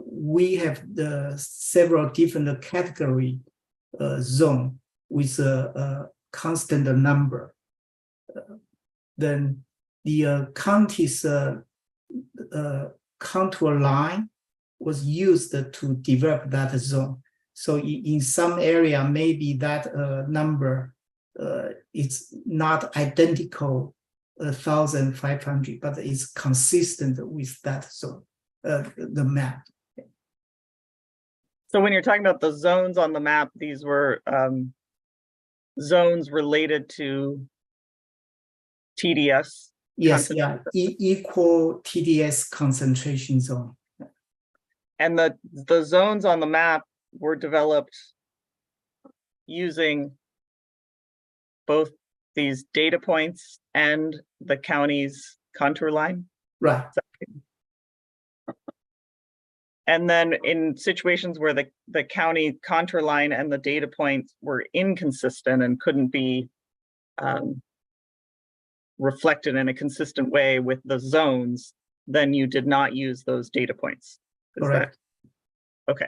we have the several different category zone with a constant number. Then the county's contour line was used to develop that zone. So in some area, maybe that number is not identical 1,500, but it's consistent with that zone, the map. So when you're talking about the zones on the map, these were zones related to TDS? Yes, yeah, equal TDS concentration zone. And the zones on the map were developed using both these data points and the county's contour line? Right. And then in situations where the county contour line and the data points were inconsistent and couldn't be reflected in a consistent way with the zones, then you did not use those data points. Correct. Okay,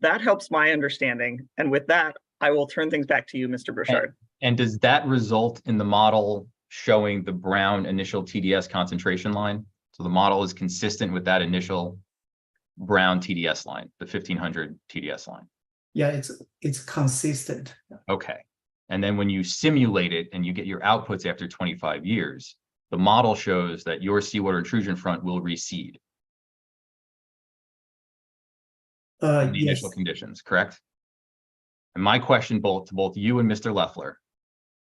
that helps my understanding. And with that, I will turn things back to you, Mr. Burchard. And does that result in the model showing the brown initial TDS concentration line? So the model is consistent with that initial brown TDS line, the 1500 TDS line. Yeah, it's consistent. Okay. And then when you simulate it and you get your outputs after 25 years, the model shows that your seawater intrusion front will recede. In the initial conditions, correct? And my question to both you and Mr. Leffler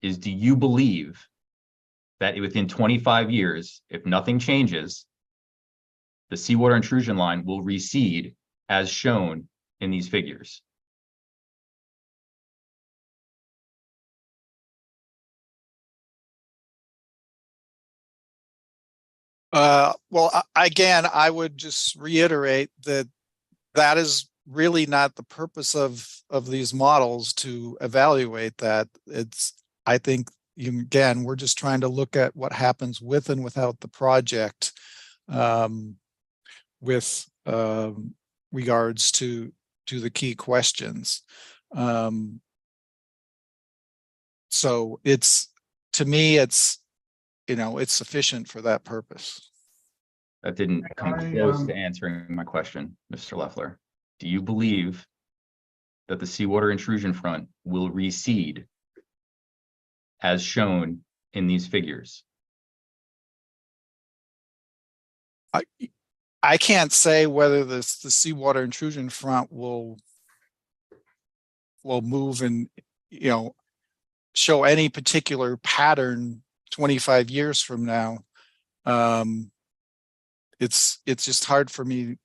is, do you believe that within 25 years, if nothing changes, the seawater intrusion line will recede as shown in these figures? Well, again, I would just reiterate that that is really not the purpose of these models, to evaluate that. I think, again, we're just trying to look at what happens with and without the project with regards to to the key questions. So to me, it's sufficient for that purpose. That didn't come close to answering my question, Mr. Leffler. Do you believe that the seawater intrusion front will recede as shown in these figures? I can't say whether the seawater intrusion front will move and, show any particular pattern 25 years from now. It's just hard for me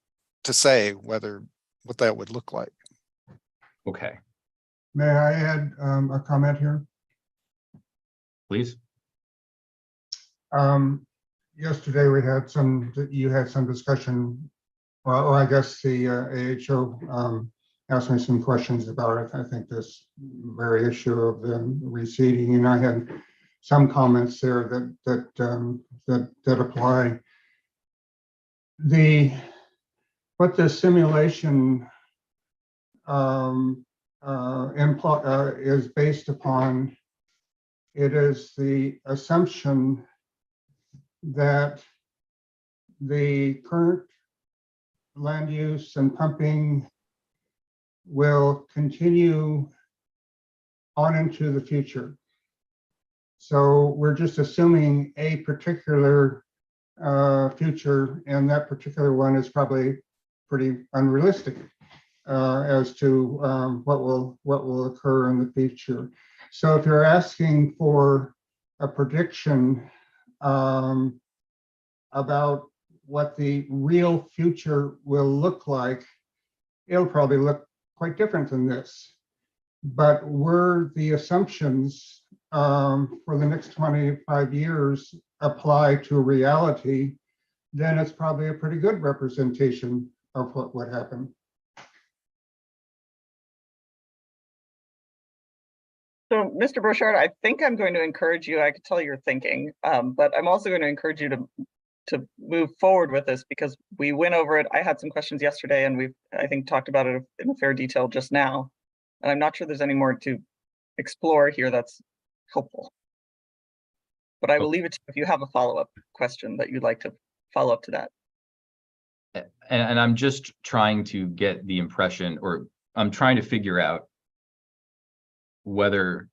to say what that would look like. Okay, May I add a comment here? please. Yesterday you had some discussion, or I guess the AHO asked me some questions about it. I think this very issue of the receding, and I had some comments there that apply. What the simulation is based upon, it is the assumption that the current land use and pumping will continue on into the future. So we're just assuming a particular future, and that particular one is probably pretty unrealistic as to what will occur in the future. So if you're asking for a prediction about what the real future will look like, it'll probably look quite different than this. But were the assumptions for the next 25 years apply to reality, then it's probably a pretty good representation of what would happen. So, Mr. Burchard, I think I'm going to encourage you. I could tell you're thinking, but I'm also going to encourage you to move forward with this, because we went over it. I had some questions yesterday, and we've, I think, talked about it in a fair detail just now. And I'm not sure there's any more to explore here that's helpful. But I will leave it to you if you have a follow-up question that you'd like to follow up to that. And I'm just trying to get the impression, or I'm trying to figure out whether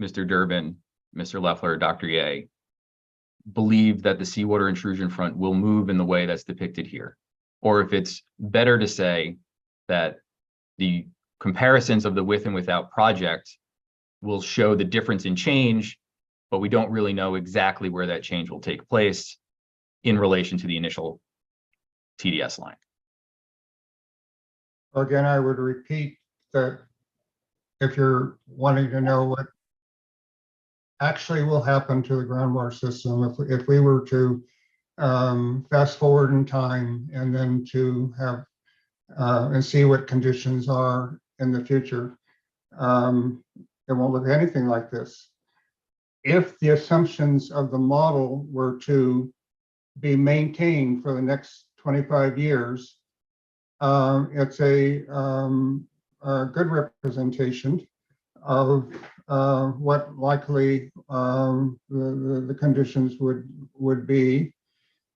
Mr. Durbin, Mr. Leffler, Dr. Ye believe that the seawater intrusion front will move in the way that's depicted here, or if it's better to say that the comparisons of the with and without project will show the difference in change, but we don't really know exactly where that change will take place in relation to the initial TDS line. Again, I would repeat that if you're wanting to know what actually will happen to the groundwater system, if we were to fast forward in time and then to have and see what conditions are in the future, it won't look anything like this. If the assumptions of the model were to be maintained for the next 25 years, it's a good representation of what likely the conditions would be.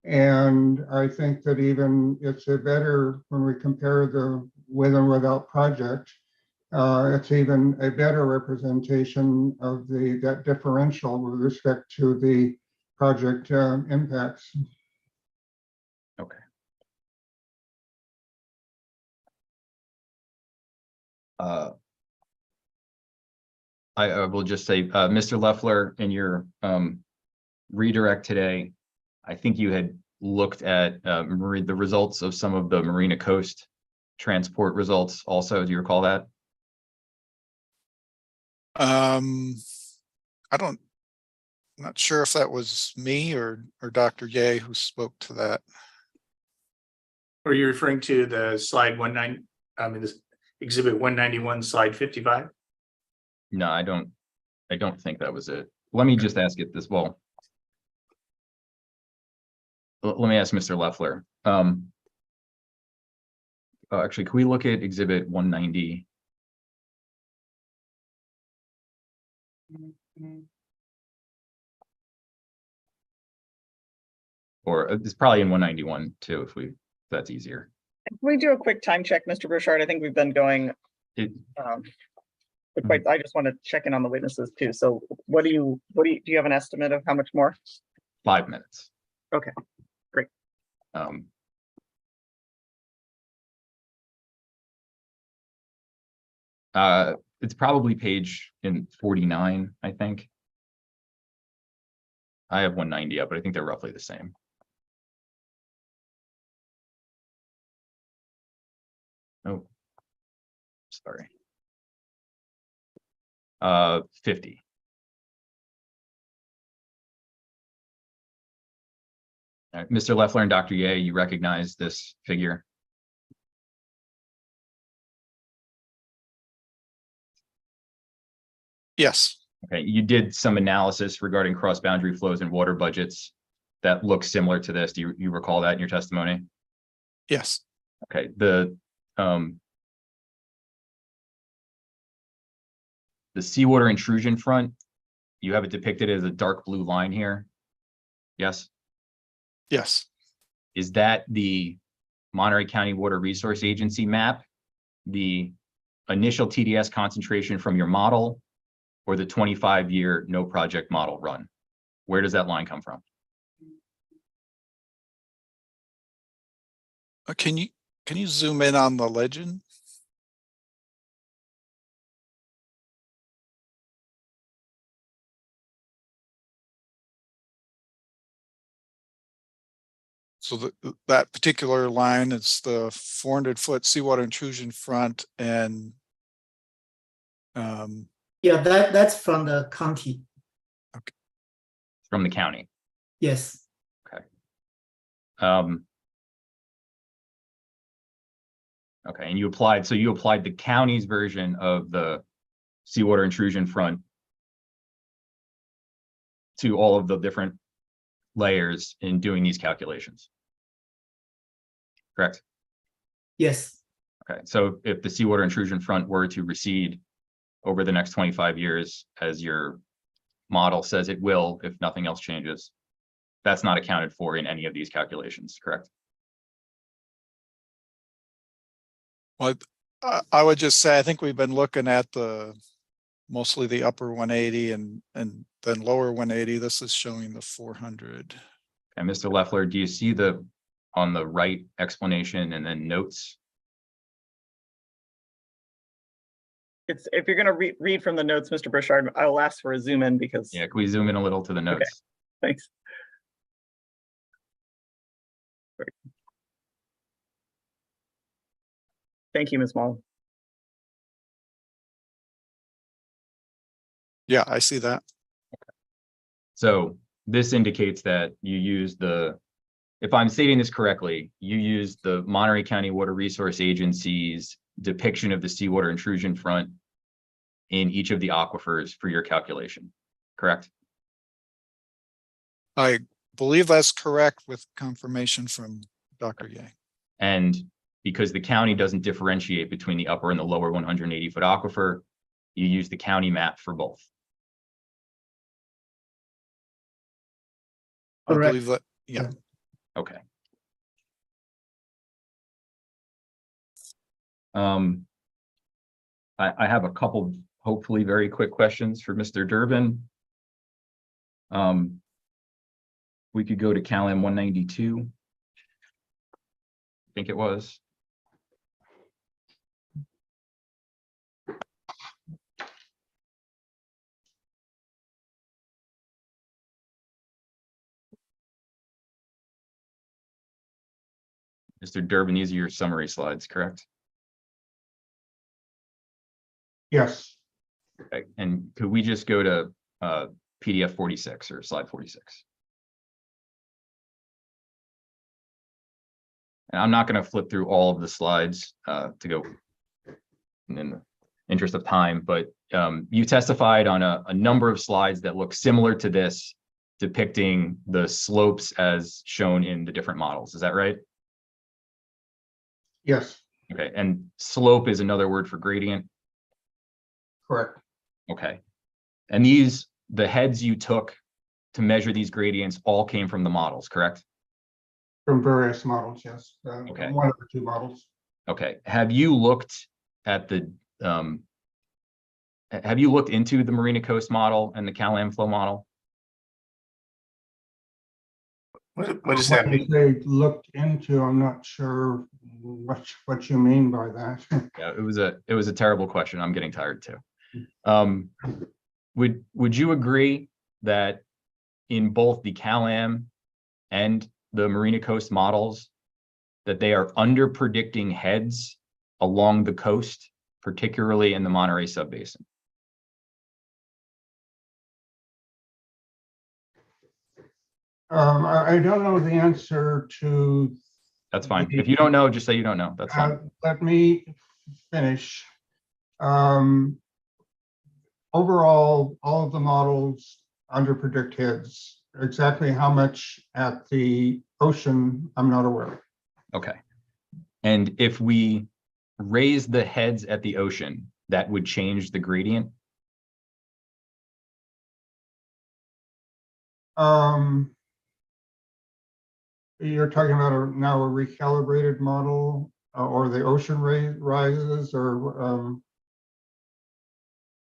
And I think that even it's a better, when we compare the with and without project, it's even a better representation of that differential with respect to the project impacts. Okay. I will just say, Mr. Leffler, in your redirect today, I think you had looked at the results of some of the Marina Coast transport results also. Do you recall that? I'm not sure if that was me or Dr. Ye who spoke to that. Are you referring to the slide this exhibit 191, slide 55? No, I don't think that was it. Let me just ask it this. Well, let me ask Mr. Leffler. Actually, can we look at exhibit 190? Or it's probably in 191 too, if that's easier. Can we do a quick time check, Mr. Burchard? I think we've been going. It, But quite, I just want to check in on the witnesses too. So do you have an estimate of how much more? 5 minutes. Okay, great. It's probably page in 49, I think. I have 190 up, but I think they're roughly the same. Oh, sorry. 50. All right, Mr. Leffler and Dr. Ye, you recognize this figure? Yes. Okay, you did some analysis regarding cross-boundary flows and water budgets that looks similar to this. Do you recall that in your testimony? Yes. Okay, the seawater intrusion front, you have it depicted as a dark blue line here. Yes? Yes. Is that the Monterey County Water Resource Agency map, the initial TDS concentration from your model, or the 25-year no project model run? Where does that line come from? Can you zoom in on the legend? So that particular line is the 400-foot seawater intrusion front, and Yeah, that's from the county. From the county. Yes. Okay. Okay, and you applied the county's version of the seawater intrusion front to all of the different layers in doing these calculations. Correct? Yes. Okay, so if the seawater intrusion front were to recede over the next 25 years, as your model says it will, if nothing else changes, that's not accounted for in any of these calculations, correct? well, I would just say I think we've been looking at mostly the upper 180 and then lower 180. This is showing the 400. And Mr. Leffler, do you see on the right explanation and then notes? If you're going to read from the notes, Mr. Burchard, I'll ask for a zoom in because. Yeah, can we zoom in a little to the notes? Okay, thanks. Great. Thank you, Ms. Mullen. Yeah, I see that. So this indicates that you use if I'm stating this correctly, you use the Monterey County Water Resource Agency's depiction of the seawater intrusion front in each of the aquifers for your calculation, correct? I believe that's correct with confirmation from Dr. Ye. And because the county doesn't differentiate between the upper and the lower 180-foot aquifer, you use the county map for both. I Correct. believe that, yeah. Okay. I have a couple, hopefully very quick questions for Mr. Durbin. We could go to CalAm 192. I think it was. Mr. Durbin, these are your summary slides, correct? Yes, Okay. And could we just go to PDF 46 or slide 46? And I'm not going to flip through all of the slides to go in the interest of time, but you testified on a number of slides that look similar to this, depicting the slopes as shown in the different models. Is that right? yes, Okay, and slope is another word for gradient. Correct. Okay. And these, the heads you took to measure these gradients all came from the models, correct? From various models, yes. Okay. One of the two models. Okay. Have you looked at the have you looked into the Marina Coast model and the CalAm flow model? What does that mean? They looked into, I'm not sure what you mean by that. Yeah, it was a terrible question. I'm getting tired too. Would you agree that in both the CalAm and the Marina Coast models that they are under predicting heads along the coast, particularly in the Monterey subbasin? I don't know the answer to. That's fine. If you don't know, just say you don't know. That's fine. Let me finish. Overall, all of the models under predict heads. Exactly how much at the ocean, I'm not aware. Okay. And if we raise the heads at the ocean, that would change the gradient? You're talking about now a recalibrated model or the ocean rises or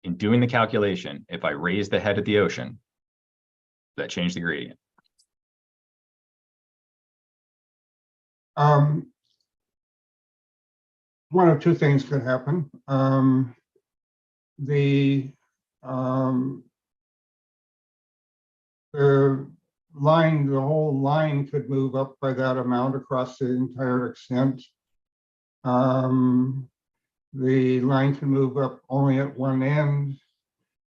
In doing the calculation, if I raise the head at the ocean, that changed the gradient. One of two things could happen. The line, the whole line could move up by that amount across the entire extent. The line can move up only at one end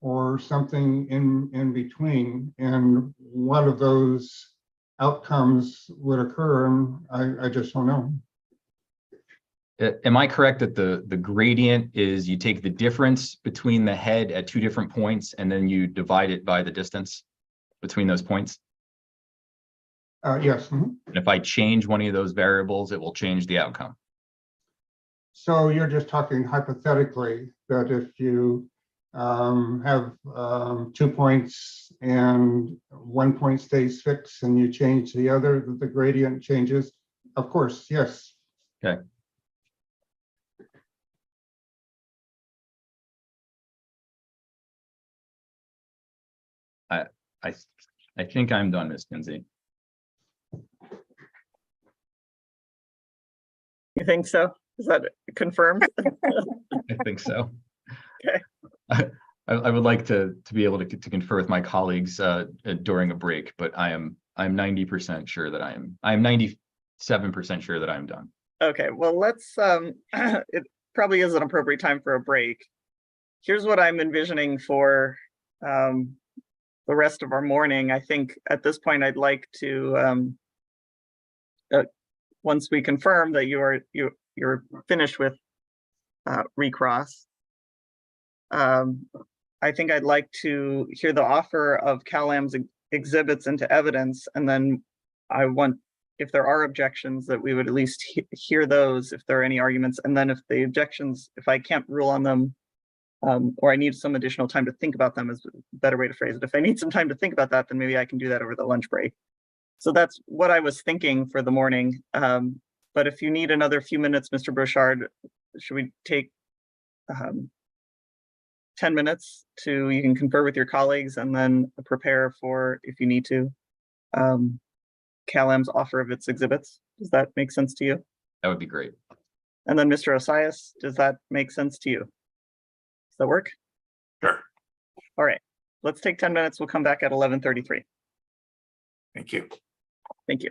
or something in between. And one of those outcomes would occur, and I just don't know. Am I correct that the gradient is you take the difference between the head at two different points and then you divide it by the distance between those points? Yes. Mhm. And if I change one of those variables, it will change the outcome. So you're just talking hypothetically that if you have 2 points and 1 point stays fixed and you change the other, that the gradient changes? Of course, yes. Okay. I think I'm done, Ms. Kinsey. You think so? Is that confirmed? I think so. Okay. I would like to be able to confer with my colleagues during a break, but I'm 90% sure that I'm 97% sure that I'm done. Okay, well, let's, it probably is an appropriate time for a break. Here's what I'm envisioning for the rest of our morning. I think at this point, I'd like to, once we confirm that you're finished with recross, I think I'd like to hear the offer of CalAm's exhibits into evidence, and then I want, if there are objections, that we would at least hear those if there are any arguments, and then if the objections, if I can't rule on them, or I need some additional time to think about them is a better way to phrase it. If I need some time to think about that, then maybe I can do that over the lunch break. So that's what I was thinking for the morning. But if you need another few minutes, Mr. Burchard, should we take 10 minutes to, you can confer with your colleagues and then prepare for, if you need to, CalAm's offer of its exhibits? Does that make sense to you? That would be great. And then Mr. Osias, does that make sense to you? Does that work? Sure. All right, let's take 10 minutes. We'll come back at 11:33. Thank you. Thank you.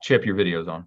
Chip, your video's on.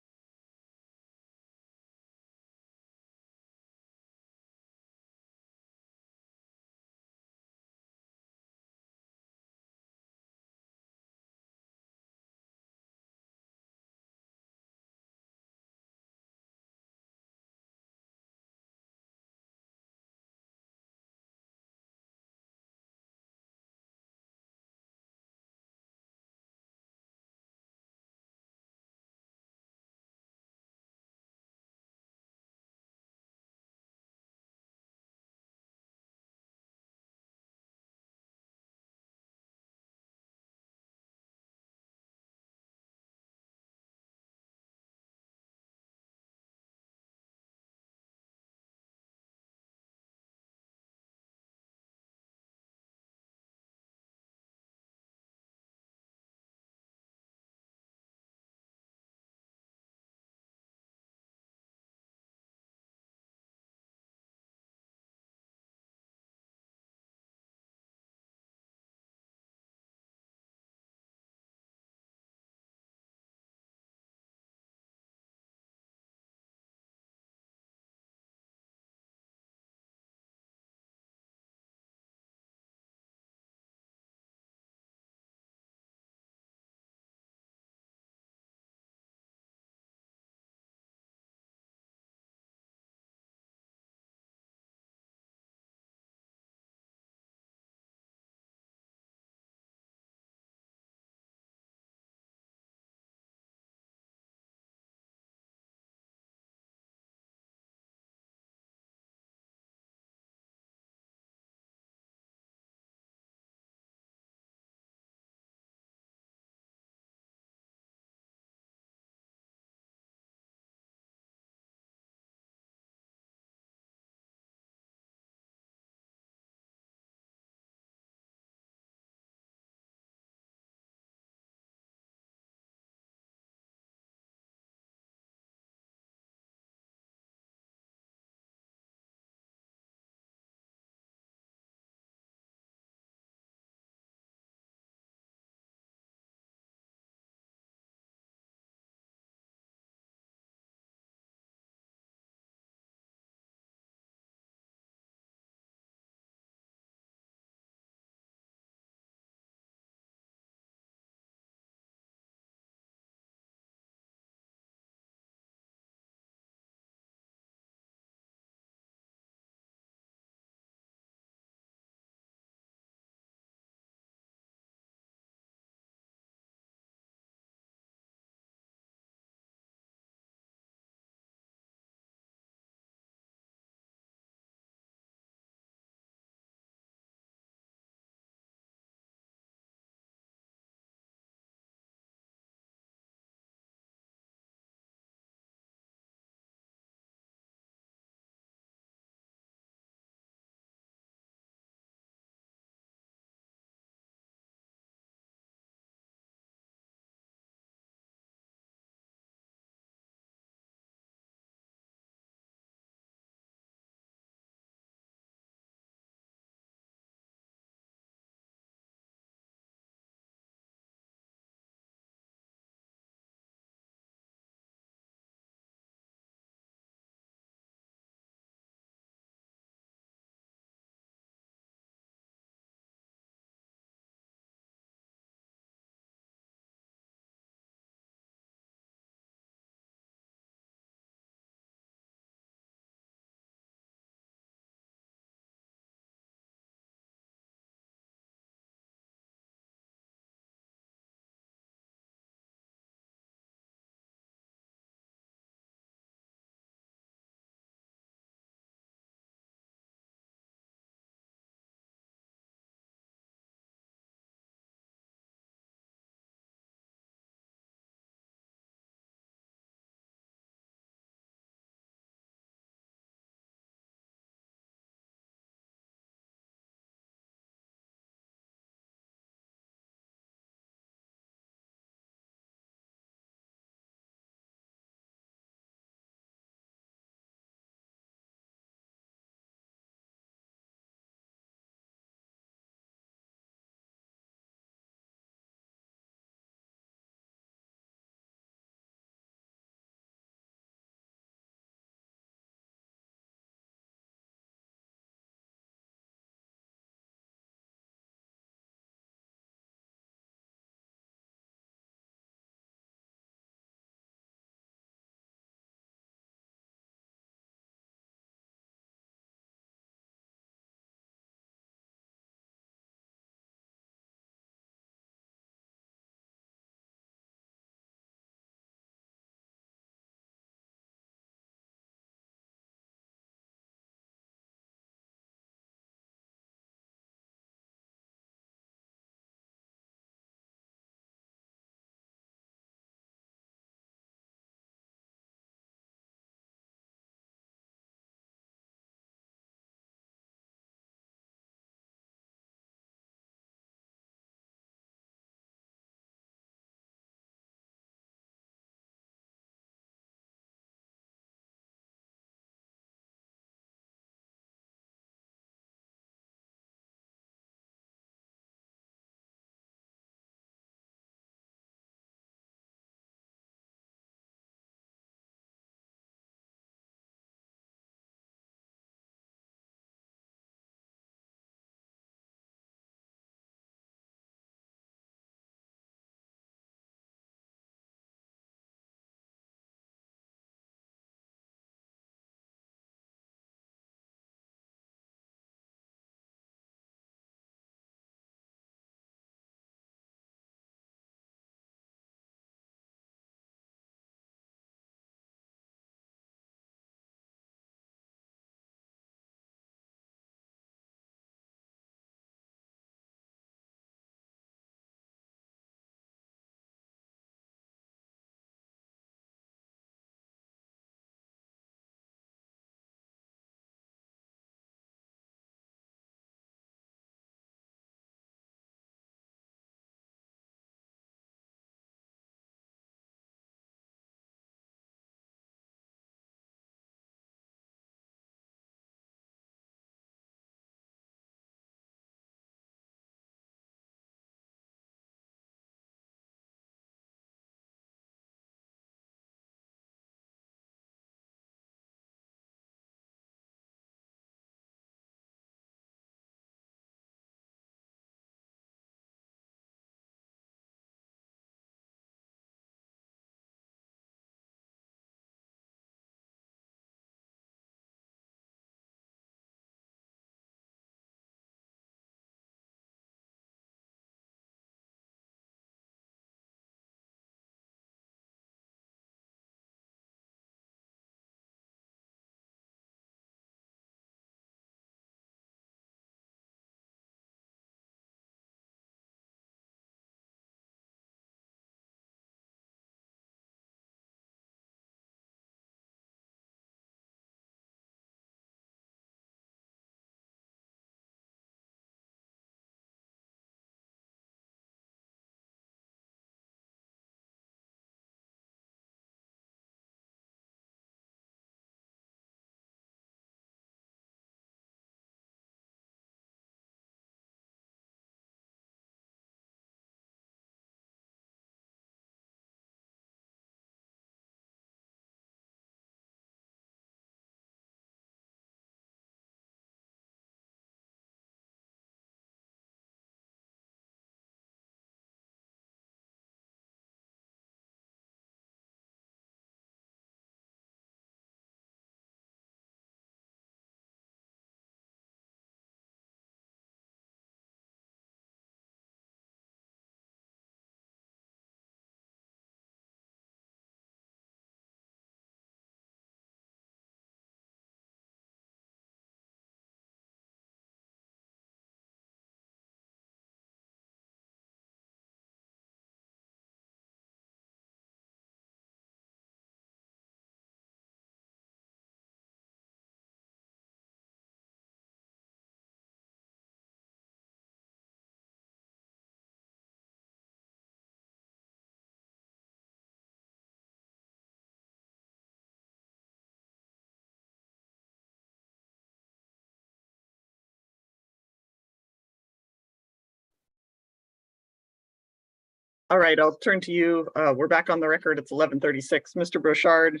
All right, I'll turn to you. We're back on the record. It's 11:36. Mr. Brochard,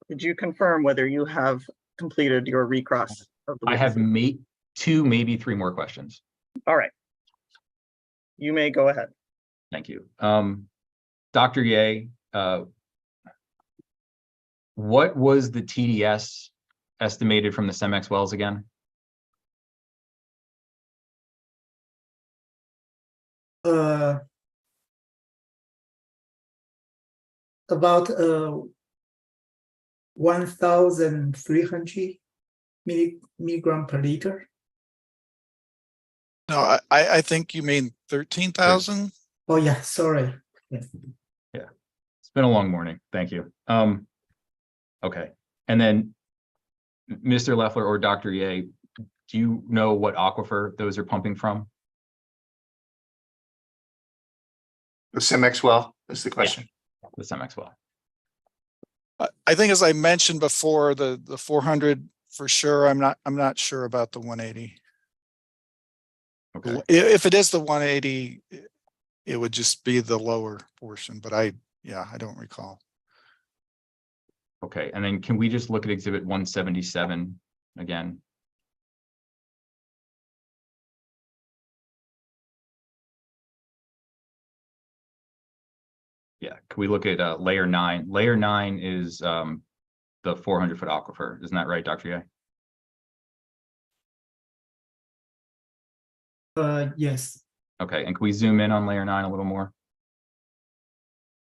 did you confirm whether you have completed your recross of the I have witnesses? two, maybe three more questions. All right. You may go ahead. Thank you. Dr. Ye, what was the TDS estimated from the CEMEX wells again? About 1,300 milligram per liter. No, I think you mean 13,000. Oh yeah, sorry. It's been a long morning. Thank you. Okay. And then Mr. Leffler or Dr. Ye, do you know what aquifer those are pumping from? The CEMEX well is the question. The CEMEX well. I think, as I mentioned before, the 400 for sure. I'm not sure about the 180. Okay. If it is the 180, it would just be the lower portion, but I don't recall. Okay. And then can we just look at exhibit 177 again? Yeah, can we look at layer 9? Layer 9 is the 400-foot aquifer. Isn't that right, Dr. Ye? Yes. Okay, and can we zoom in on layer 9 a little more?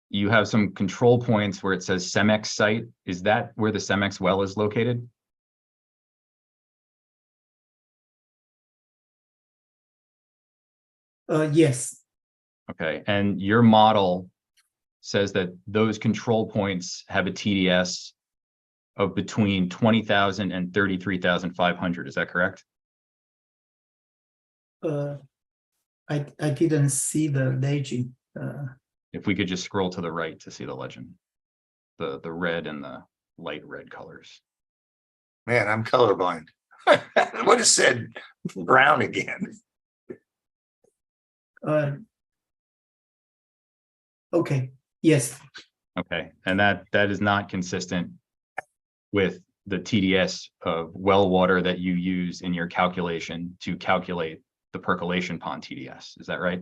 You have some control points where it says CEMEX site. Is that where the CEMEX well is located? Yes. Okay, and your model says that those control points have a TDS of between 20,000 and 33,500. Is that correct? I didn't see the legend. If we could just scroll to the right to see the legend, the red and the light red colors. Man, I'm colorblind. What is said brown again? Okay. Yes. Okay, and that is not consistent with the TDS of well water that you use in your calculation to calculate the percolation pond TDS. Is that right?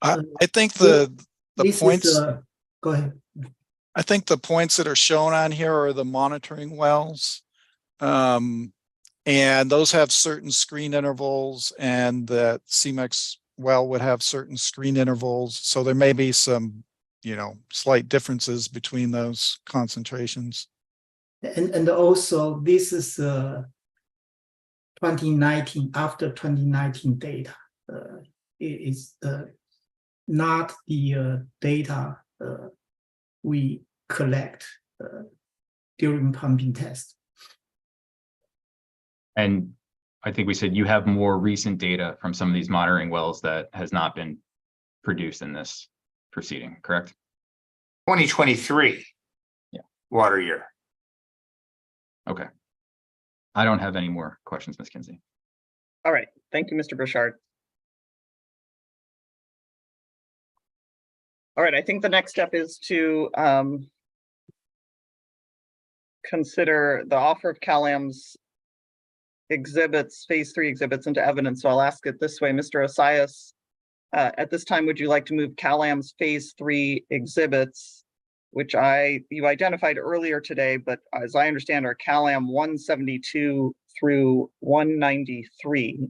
I think the This points. is, go ahead. I think the points that are shown on here are the monitoring wells. And those have certain screen intervals, and that CEMEX well would have certain screen intervals. So there may be some, slight differences between those concentrations. And also this is 2019, after 2019 data. It is not the data we collect during pumping test. And I think we said you have more recent data from some of these monitoring wells that has not been produced in this proceeding, correct? 2023. Yeah. Water year. Okay. I don't have any more questions, Ms. Kinsey. All right. Thank you, Mr. Brochard. All right. I think the next step is to consider the offer of CalAm's exhibits, phase 3 exhibits, into evidence. So I'll ask it this way, Mr. Osias, at this time, would you like to move CalAm's phase 3 exhibits, which you identified earlier today, but as I understand are CalAm 172 through 193,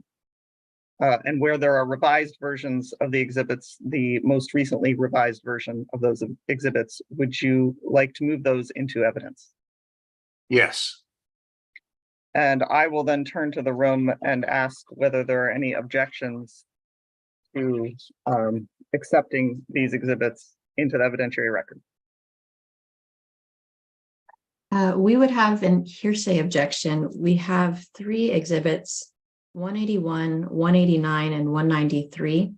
and where there are revised versions of the exhibits, the most recently revised version of those exhibits, would you like to move those into evidence? Yes. And I will then turn to the room and ask whether there are any objections to accepting these exhibits into the evidentiary record. We would have an hearsay objection. We have 3 exhibits, 181, 189, and 193,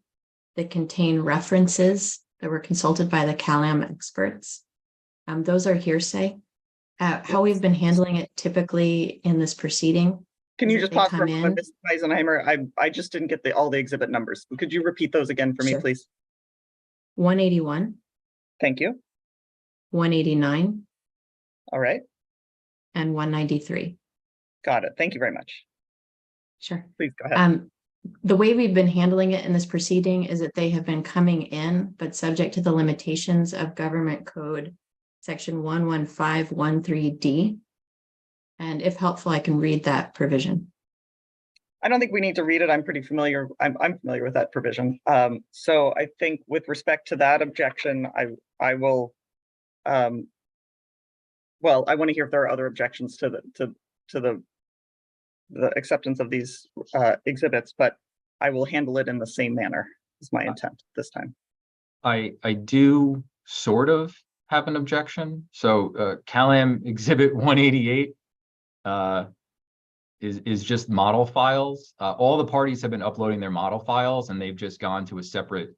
that contain references that were consulted by the CalAm experts. Those are hearsay. How we've been handling it typically in this proceeding. Can you As just they pause for come a moment, in. Ms. Eisenheimer? I just didn't get all the exhibit numbers. Could you repeat those again for me, Sure. please? 181, Thank you. 189, All right, and 193. got it. Thank you very much. Sure. Please go ahead. The way we've been handling it in this proceeding is that they have been coming in, but subject to the limitations of Government Code Section 11513D. And if helpful, I can read that provision. I don't think we need to read it. I'm pretty familiar. I'm familiar with that provision. So I think with respect to that objection, I will. Well, I want to hear if there are other objections to the acceptance of these exhibits, but I will handle it in the same manner is my intent this time. I do sort of have an objection. So CalAm Exhibit 188 is just model files. All the parties have been uploading their model files, and they've just gone to a separate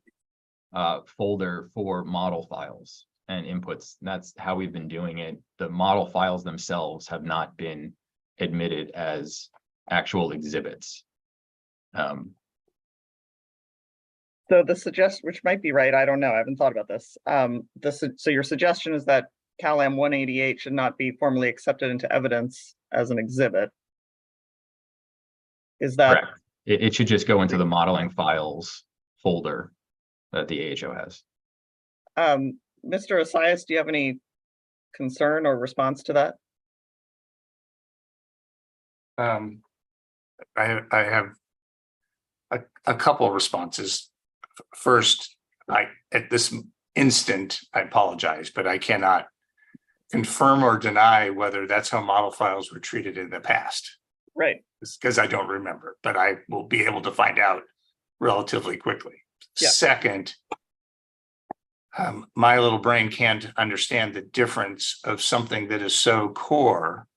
folder for model files and inputs. And that's how we've been doing it. The model files themselves have not been admitted as actual exhibits. So the suggestion, which might be right, I don't know, I haven't thought about this. So your suggestion is that CalAm 188 should not be formally accepted into evidence as an exhibit. Is that Correct. It should just go into the modeling files folder that the AHO has. Mr. Asias, do you have any concern or response to that? I have a couple of responses. First, at this instant, I apologize, but I cannot confirm or deny whether that's how model files were treated in the past. Right. Because I don't remember, but I will be able to find out relatively quickly. Yeah. Second, my little brain can't understand the difference of something that is so core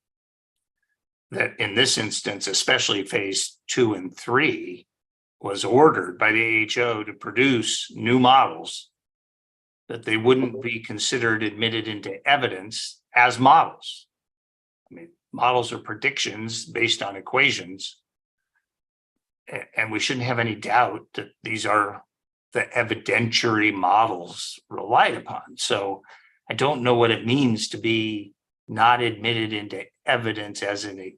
that in this instance, especially phase 2 and 3, was ordered by the AHO to produce new models, that they wouldn't be considered admitted into evidence as models. I mean, models are predictions based on equations, and we shouldn't have any doubt that these are the evidentiary models relied upon. So I don't know what it means to be not admitted into evidence as into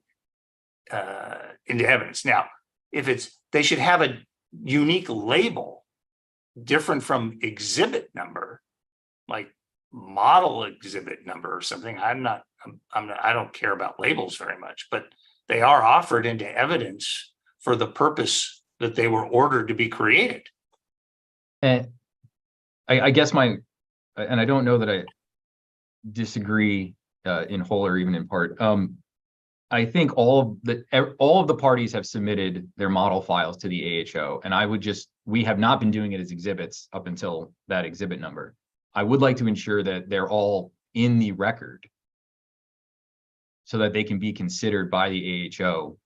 evidence. Now, if they should have a unique label different from exhibit number, like model exhibit number or something. I don't care about labels very much, but they are offered into evidence for the purpose that they were ordered to be created. And I guess and I don't know that I disagree in whole or even in part. I think all of the parties have submitted their model files to the AHO, and we have not been doing it as exhibits up until that exhibit number. I would like to ensure that they're all in the record so that they can be considered by the AHO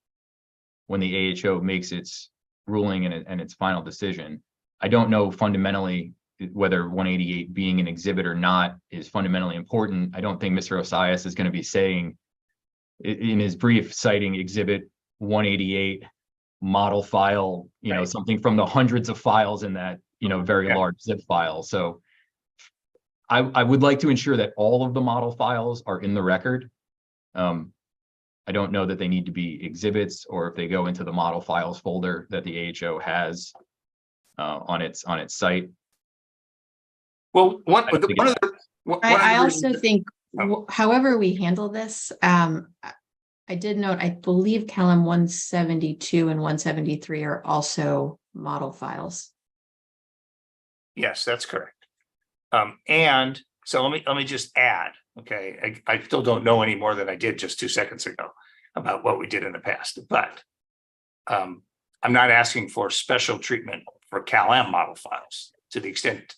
when the AHO makes its ruling and its final decision. I don't know fundamentally whether 188 being an exhibit or not is fundamentally important. I don't think Mr. Osias is going to be saying in his brief citing exhibit 188 model file, Right. something from the hundreds of files in that, very large zip file. So I would like to ensure that all of the model files are in the record. I don't know that they need to be exhibits or if they go into the model files folder that the AHO has on its site. Well, I also think, however we handle this, I did note, I believe CalAm 172 and 173 are also model files. Yes, that's correct. And so let me just add, okay, I still don't know any more than I did just 2 seconds ago about what we did in the past, but I'm not asking for special treatment for CalAm model files to the extent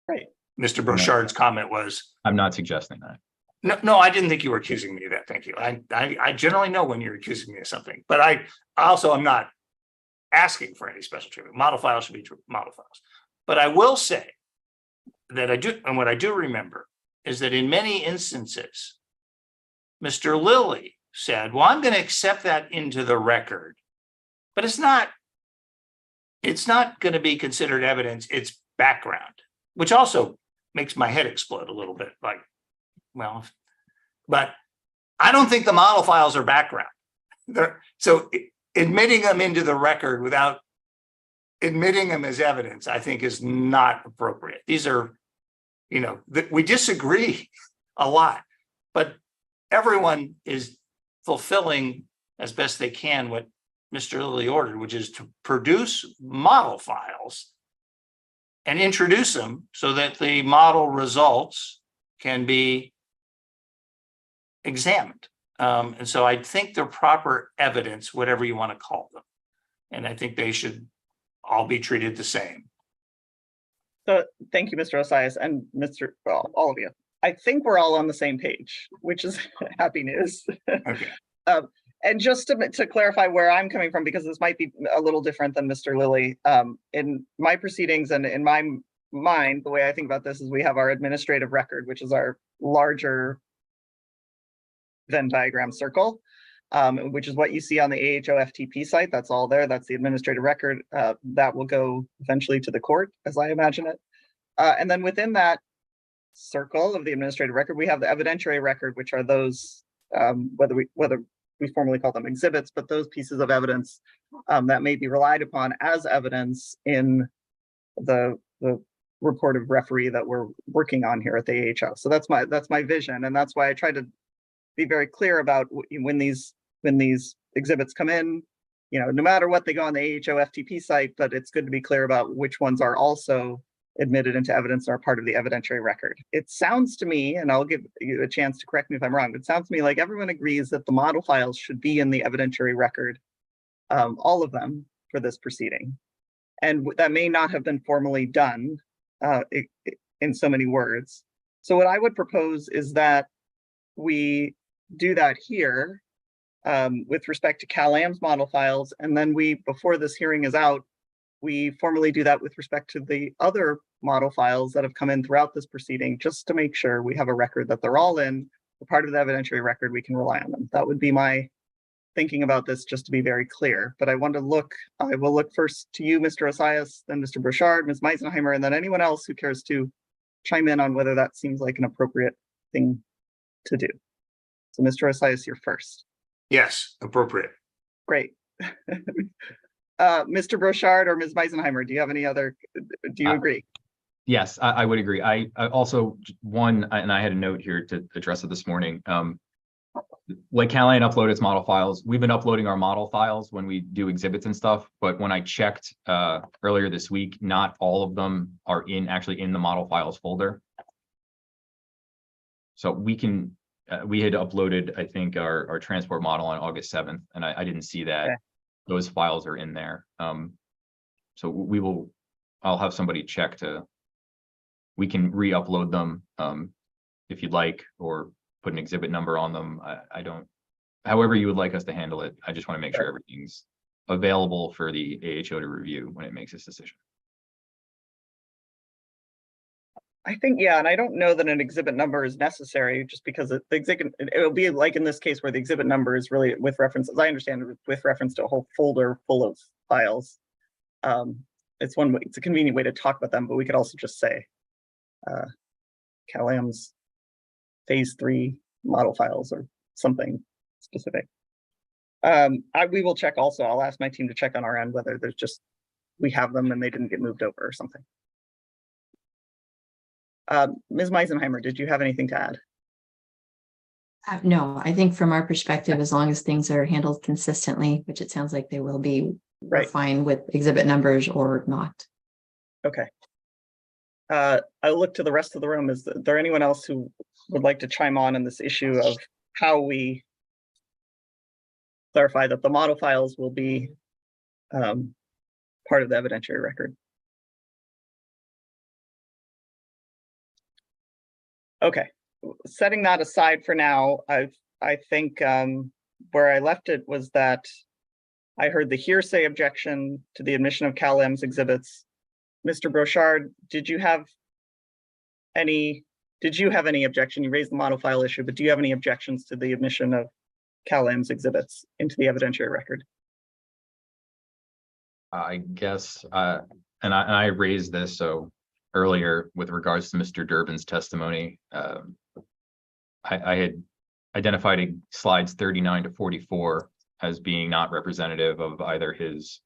Right. Mr. Brochard's comment was. I'm not suggesting that. No, I didn't think you were accusing me of that. Thank you. I generally know when you're accusing me of something, but I also am not asking for any special treatment. Model files should be model files. But I will say that what I do remember is that in many instances, Mr. Lilly said, well, I'm going to accept that into the record, but it's not going to be considered evidence. It's background, which also makes my head explode a little bit. Like, well, but I don't think the model files are background. So admitting them into the record without admitting them as evidence, I think, is not appropriate. These are, we disagree a lot, but everyone is fulfilling as best they can what Mr. Lilly ordered, which is to produce model files and introduce them so that the model results can be examined. And so I think they're proper evidence, whatever you want to call them. And I think they should all be treated the same. So thank you, Mr. Osias, and all of you. I think we're all on the same page, which is happy news. Okay. And just to clarify where I'm coming from, because this might be a little different than Mr. Lilly, in my proceedings and in my mind, the way I think about this is we have our administrative record, which is our larger Venn diagram circle, which is what you see on the AHO FTP site. That's all there. That's the administrative record. That will go eventually to the court, as I imagine it. And then within that circle of the administrative record, we have the evidentiary record, which are those, whether we formally call them exhibits, but those pieces of evidence that may be relied upon as evidence in the report of referee that we're working on here at the AHO. So that's my vision, and that's why I try to be very clear about when these exhibits come in. No matter what, they go on the AHO FTP site, but it's good to be clear about which ones are also admitted into evidence and are part of the evidentiary record. It sounds to me, and I'll give you a chance to correct me if I'm wrong, but it sounds to me like everyone agrees that the model files should be in the evidentiary record, all of them, for this proceeding. And that may not have been formally done in so many words. So what I would propose is that we do that here with respect to CalAM's model files, and then before this hearing is out, we formally do that with respect to the other model files that have come in throughout this proceeding, just to make sure we have a record that they're all in, they're part of the evidentiary record, we can rely on them. That would be my thinking about this, just to be very clear. But I will look first to you, Mr. Osias, then Mr. Brochard, Ms. Meisenheimer, and then anyone else who cares to chime in on whether that seems like an appropriate thing to do. So Mr. Osias, you're first. Yes, appropriate. Great. Mr. Brochard or Ms. Meisenheimer, do you agree? Yes, I would agree. I also, and I had a note here to address it this morning. Like CalAM uploaded its model files. We've been uploading our model files when we do exhibits and stuff, but when I checked earlier this week, not all of them are actually in the model files folder. So we had uploaded, I think, our transport model on August 7th, and I didn't see that. Okay. Those files are in there. So I'll have somebody check we can re-upload them if you'd like, or put an exhibit number on them. However you would like us to handle it. I just want to make sure everything's available for the AHO to review when it makes its decision. I think, yeah, and I don't know that an exhibit number is necessary, just because it will be like in this case where the exhibit number is really with reference, as I understand it, with reference to a whole folder full of files. It's a convenient way to talk about them, but we could also just say CalAM's phase 3 model files or something specific. We will check also. I'll ask my team to check on our end whether we have them and they didn't get moved over or something. Ms. Meisenheimer, did you have anything to add? No, I think from our perspective, as long as things are handled consistently, which it sounds like they will be, we're fine with exhibit numbers or not. Okay. I'll look to the rest of the room. Is there anyone else who would like to chime on this issue of how we clarify that the model files will be part of the evidentiary record? Okay, setting that aside for now, I think where I left it was that I heard the hearsay objection to the admission of CalAM's exhibits. Mr. Brochard, did you have any objection? You raised the model file issue, but do you have any objections to the admission of CalAM's exhibits into the evidentiary record. I guess, and I raised this so earlier with regards to Mr. Durbin's testimony. I had identified slides 39 to 44 as being not representative of either his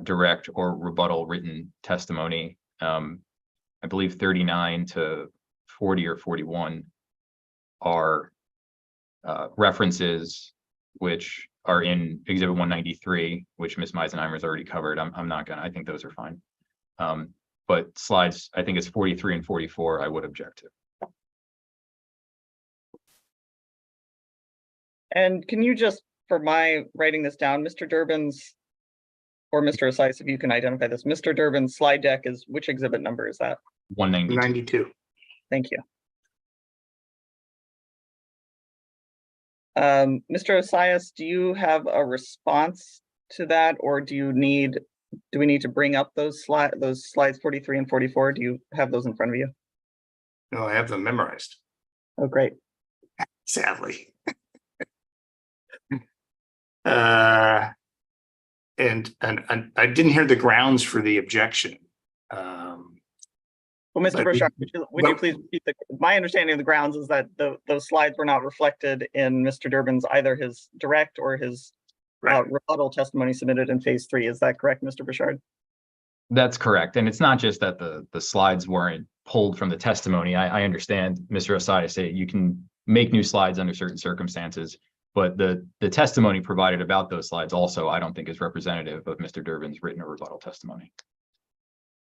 direct or rebuttal written testimony. I believe 39 to 40 or 41 are references which are in Exhibit 193, which Ms. Meisenheimer's already covered. I'm not gonna, I think those are fine. But slides, I think it's 43 and 44, I would object to. And can you just, for my writing this down, Mr. Durbin's, or Mr. Asais, if you can identify this, Mr. Durbin's slide deck is, which exhibit number is that? 192. 92. Thank you. Mr. Asais, do you have a response to that, or do we need to bring up those slides 43 and 44? Do you have those in front of you? No, I have them memorized, Oh, great. sadly. And I didn't hear the grounds for the objection. Well, Mr. But- Burchard, would you please repeat my understanding of the grounds is that those slides were not reflected in Mr. Durbin's, either his direct or his Right. rebuttal testimony submitted in phase 3. Is that correct, Mr. Burchard? That's correct. And it's not just that the slides weren't pulled from the testimony. I understand, Mr. Asai, say you can make new slides under certain circumstances, but the testimony provided about those slides also, I don't think is representative of Mr. Durbin's written or rebuttal testimony.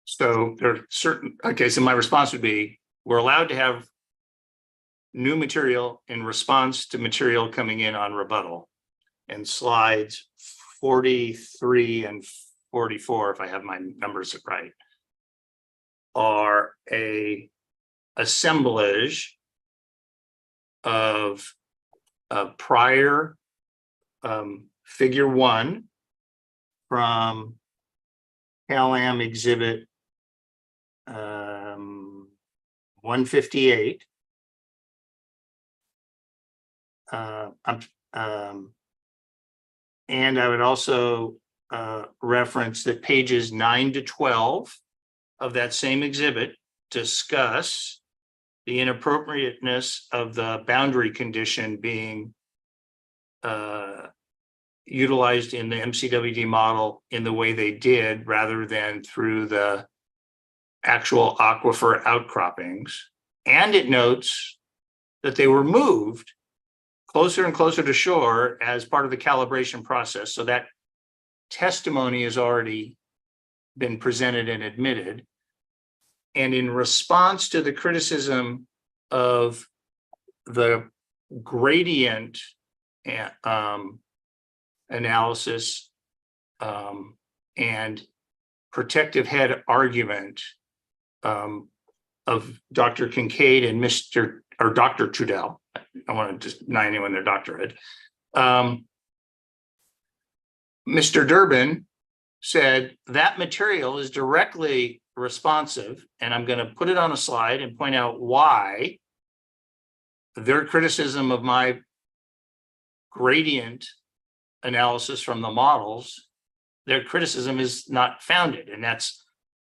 So there are certain, okay, so my response would be, we're allowed to have new material in response to material coming in on rebuttal. And slides 43 and 44, if I have my numbers right, are a assemblage of prior figure 1 from CalAM exhibit 158. And I would also reference that pages 9 to 12 of that same exhibit discuss the inappropriateness of the boundary condition being utilized in the MCWD model in the way they did, rather than through the actual aquifer outcroppings. And it notes that they were moved closer and closer to shore as part of the calibration process. So that testimony has already been presented and admitted. And in response to the criticism of the gradient analysis and protective head argument of Dr. Kincaid and Dr. Trudell, I want to just deny anyone their doctorate. Mr. Durbin said that material is directly responsive, and I'm going to put it on a slide and point out why their criticism of my gradient analysis from the models, their criticism is not founded, and that's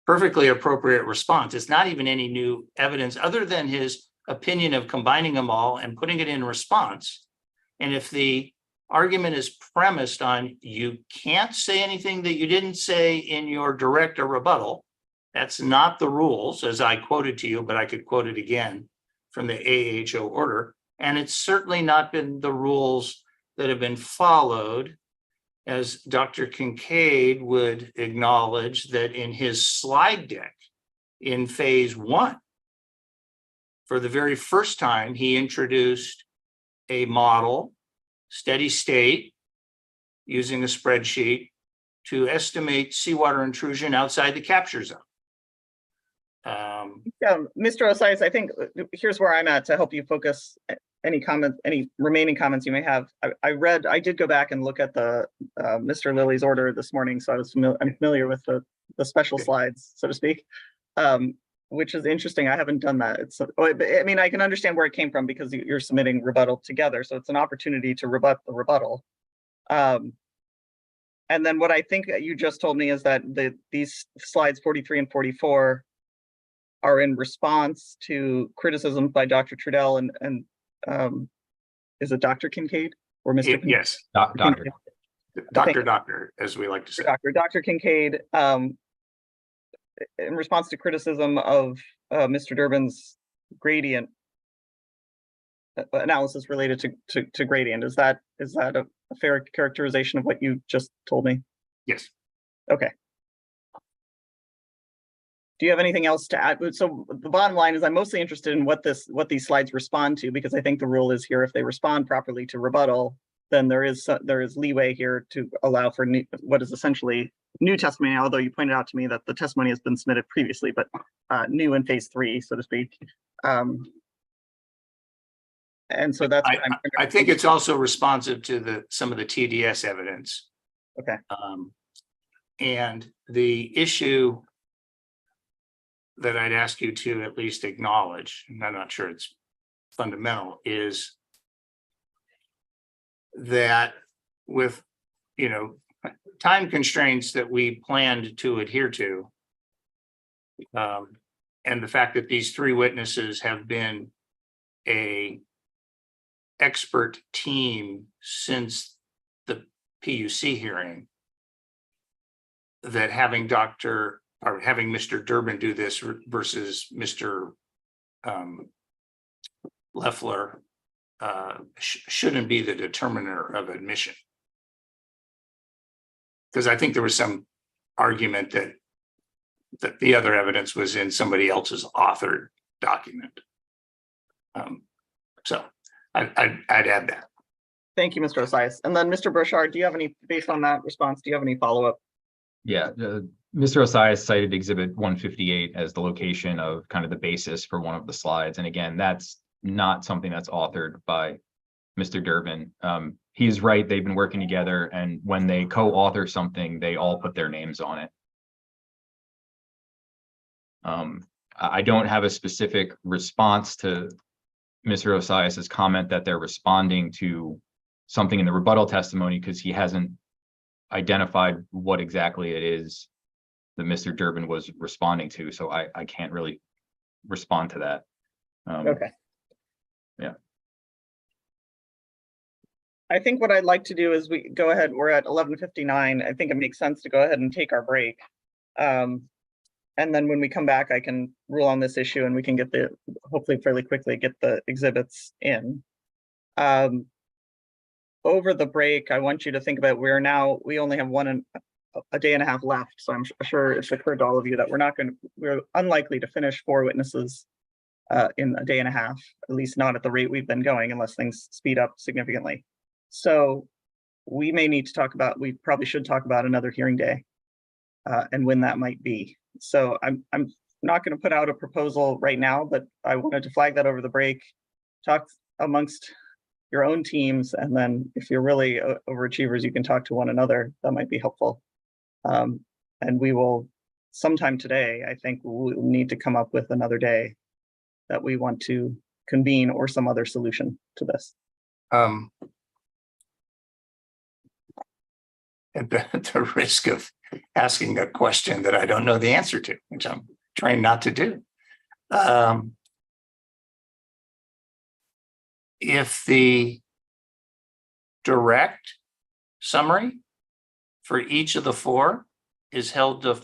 perfectly appropriate response. It's not even any new evidence other than his opinion of combining them all and putting it in response. And if the argument is premised on you can't say anything that you didn't say in your direct or rebuttal, that's not the rules, as I quoted to you, but I could quote it again from the AHO order. And it's certainly not been the rules that have been followed, as Dr. Kincaid would acknowledge that in his slide deck in phase 1, for the very first time, he introduced a model, steady state, using a spreadsheet to estimate seawater intrusion outside the capture zone. Mr. Asais, I think here's where I'm at to help you focus any comments, any remaining comments you may have. I did go back and look at the Mr. Lilly's order this morning, so I'm familiar with the special slides, so to speak. which is interesting. I haven't done that. I mean, I can understand where it came from because you're submitting rebuttal together. So it's an opportunity to rebut the rebuttal. And then what I think that you just told me is that these slides 43 and 44 are in response to criticisms by Dr. Trudell and is it Dr. Kincaid or Mr. Kincaid? Yes, Doctor. Doctor, as we like to say. Dr. Kincaid, in response to criticism of Mr. Durbin's gradient analysis related to gradient. Is that a fair characterization of what you just told me? Yes. Okay. Do you have anything else to add? So the bottom line is I'm mostly interested in what these slides respond to, because I think the rule is here, if they respond properly to rebuttal, then there is leeway here to allow for what is essentially new testimony, although you pointed out to me that the testimony has been submitted previously, but new in phase 3, so to speak. And so that's what I think it's also responsive to some of the TDS evidence. Okay. And the issue that I'd ask you to at least acknowledge, and I'm not sure it's fundamental, is that with, time constraints that we planned to adhere to, and the fact that these 3 witnesses have been a expert team since the PUC hearing, that having Mr. Durbin do this versus Mr. Leffler shouldn't be the determiner of admission. Because I think there was some argument that the other evidence was in somebody else's authored document. So I'd add that. Thank you, Mr. Osias. And then Mr. Burchard, do you have any, based on that response, do you have any follow-up? Yeah, Mr. Osias cited exhibit 158 as the location of kind of the basis for one of the slides. And again, that's not something that's authored by Mr. Durbin. He's right, they've been working together, and when they co-author something, they all put their names on it. I don't have a specific response to Mr. Osias's comment that they're responding to something in the rebuttal testimony, because he hasn't identified what exactly it is that Mr. Durbin was responding to. So I can't really respond to that. Okay. Yeah. I think what I'd like to do is we go ahead. We're at 11:59. I think it makes sense to go ahead and take our break. And then when we come back, I can rule on this issue and we can get hopefully fairly quickly get the exhibits in. Over the break, I want you to think about we only have a day and a half left. So I'm sure it's occurred to all of you that we're unlikely to finish 4 witnesses in a day and a half, at least not at the rate we've been going, unless things speed up significantly. So we probably should talk about another hearing day and when that might be. So I'm not going to put out a proposal right now, but I wanted to flag that over the break, talk amongst your own teams, and then if you're really overachievers, you can talk to one another. That might be helpful. And we will, sometime today, I think we'll need to come up with another day that we want to convene or some other solution to this. At the risk of asking a question that I don't know the answer to, which I'm trying not to do. If the direct summary for each of the 4 is held to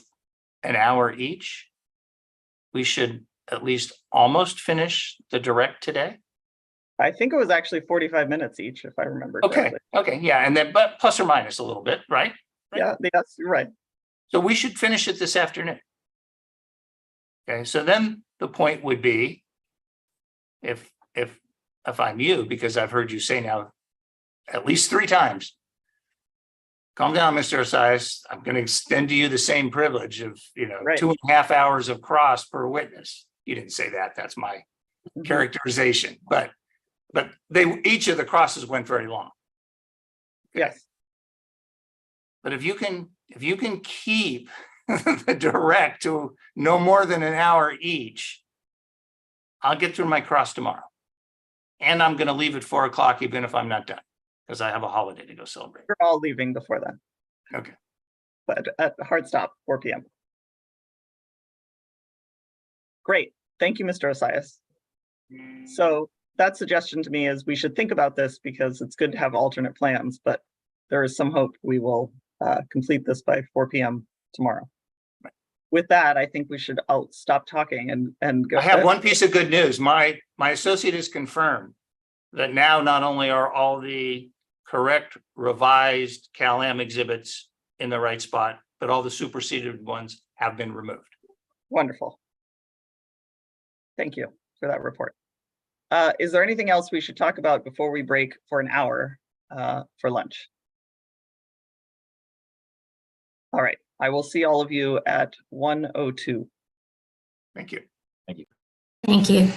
an hour each, we should at least almost finish the direct today. I think it was actually 45 minutes each, if I remember correctly. Okay, yeah, and then but plus or minus a little bit, right? Yeah, yes, you're right. So we should finish it this afternoon. Okay, so then the point would be, if I'm you, because I've heard you say now at least 3 times, calm down, Mr. Osias. I'm going to extend to you the same privilege of, Right. 2.5 hours of cross per witness. You didn't say that. That's my characterization. But each of the crosses went very long. Yes. But if you can keep the direct to no more than an hour each, I'll get through my cross tomorrow. And I'm going to leave at 4 o'clock, even if I'm not done, because I have a holiday to go celebrate. We're all leaving before then, Okay. but at hard stop, 4 p.m. Great. Thank you, Mr. Osias. So that suggestion to me is we should think about this because it's good to have alternate plans, but there is some hope we will complete this by 4 p.m. tomorrow. With that, I think we should stop talking and go. I have one piece of good news. My associate has confirmed that now not only are all the correct revised Cal-Am exhibits in the right spot, but all the superseded ones have been removed. Wonderful. Thank you for that report. Is there anything else we should talk about before we break for an hour for lunch? All right, I will see all of you at 1:02. Thank you. Thank you.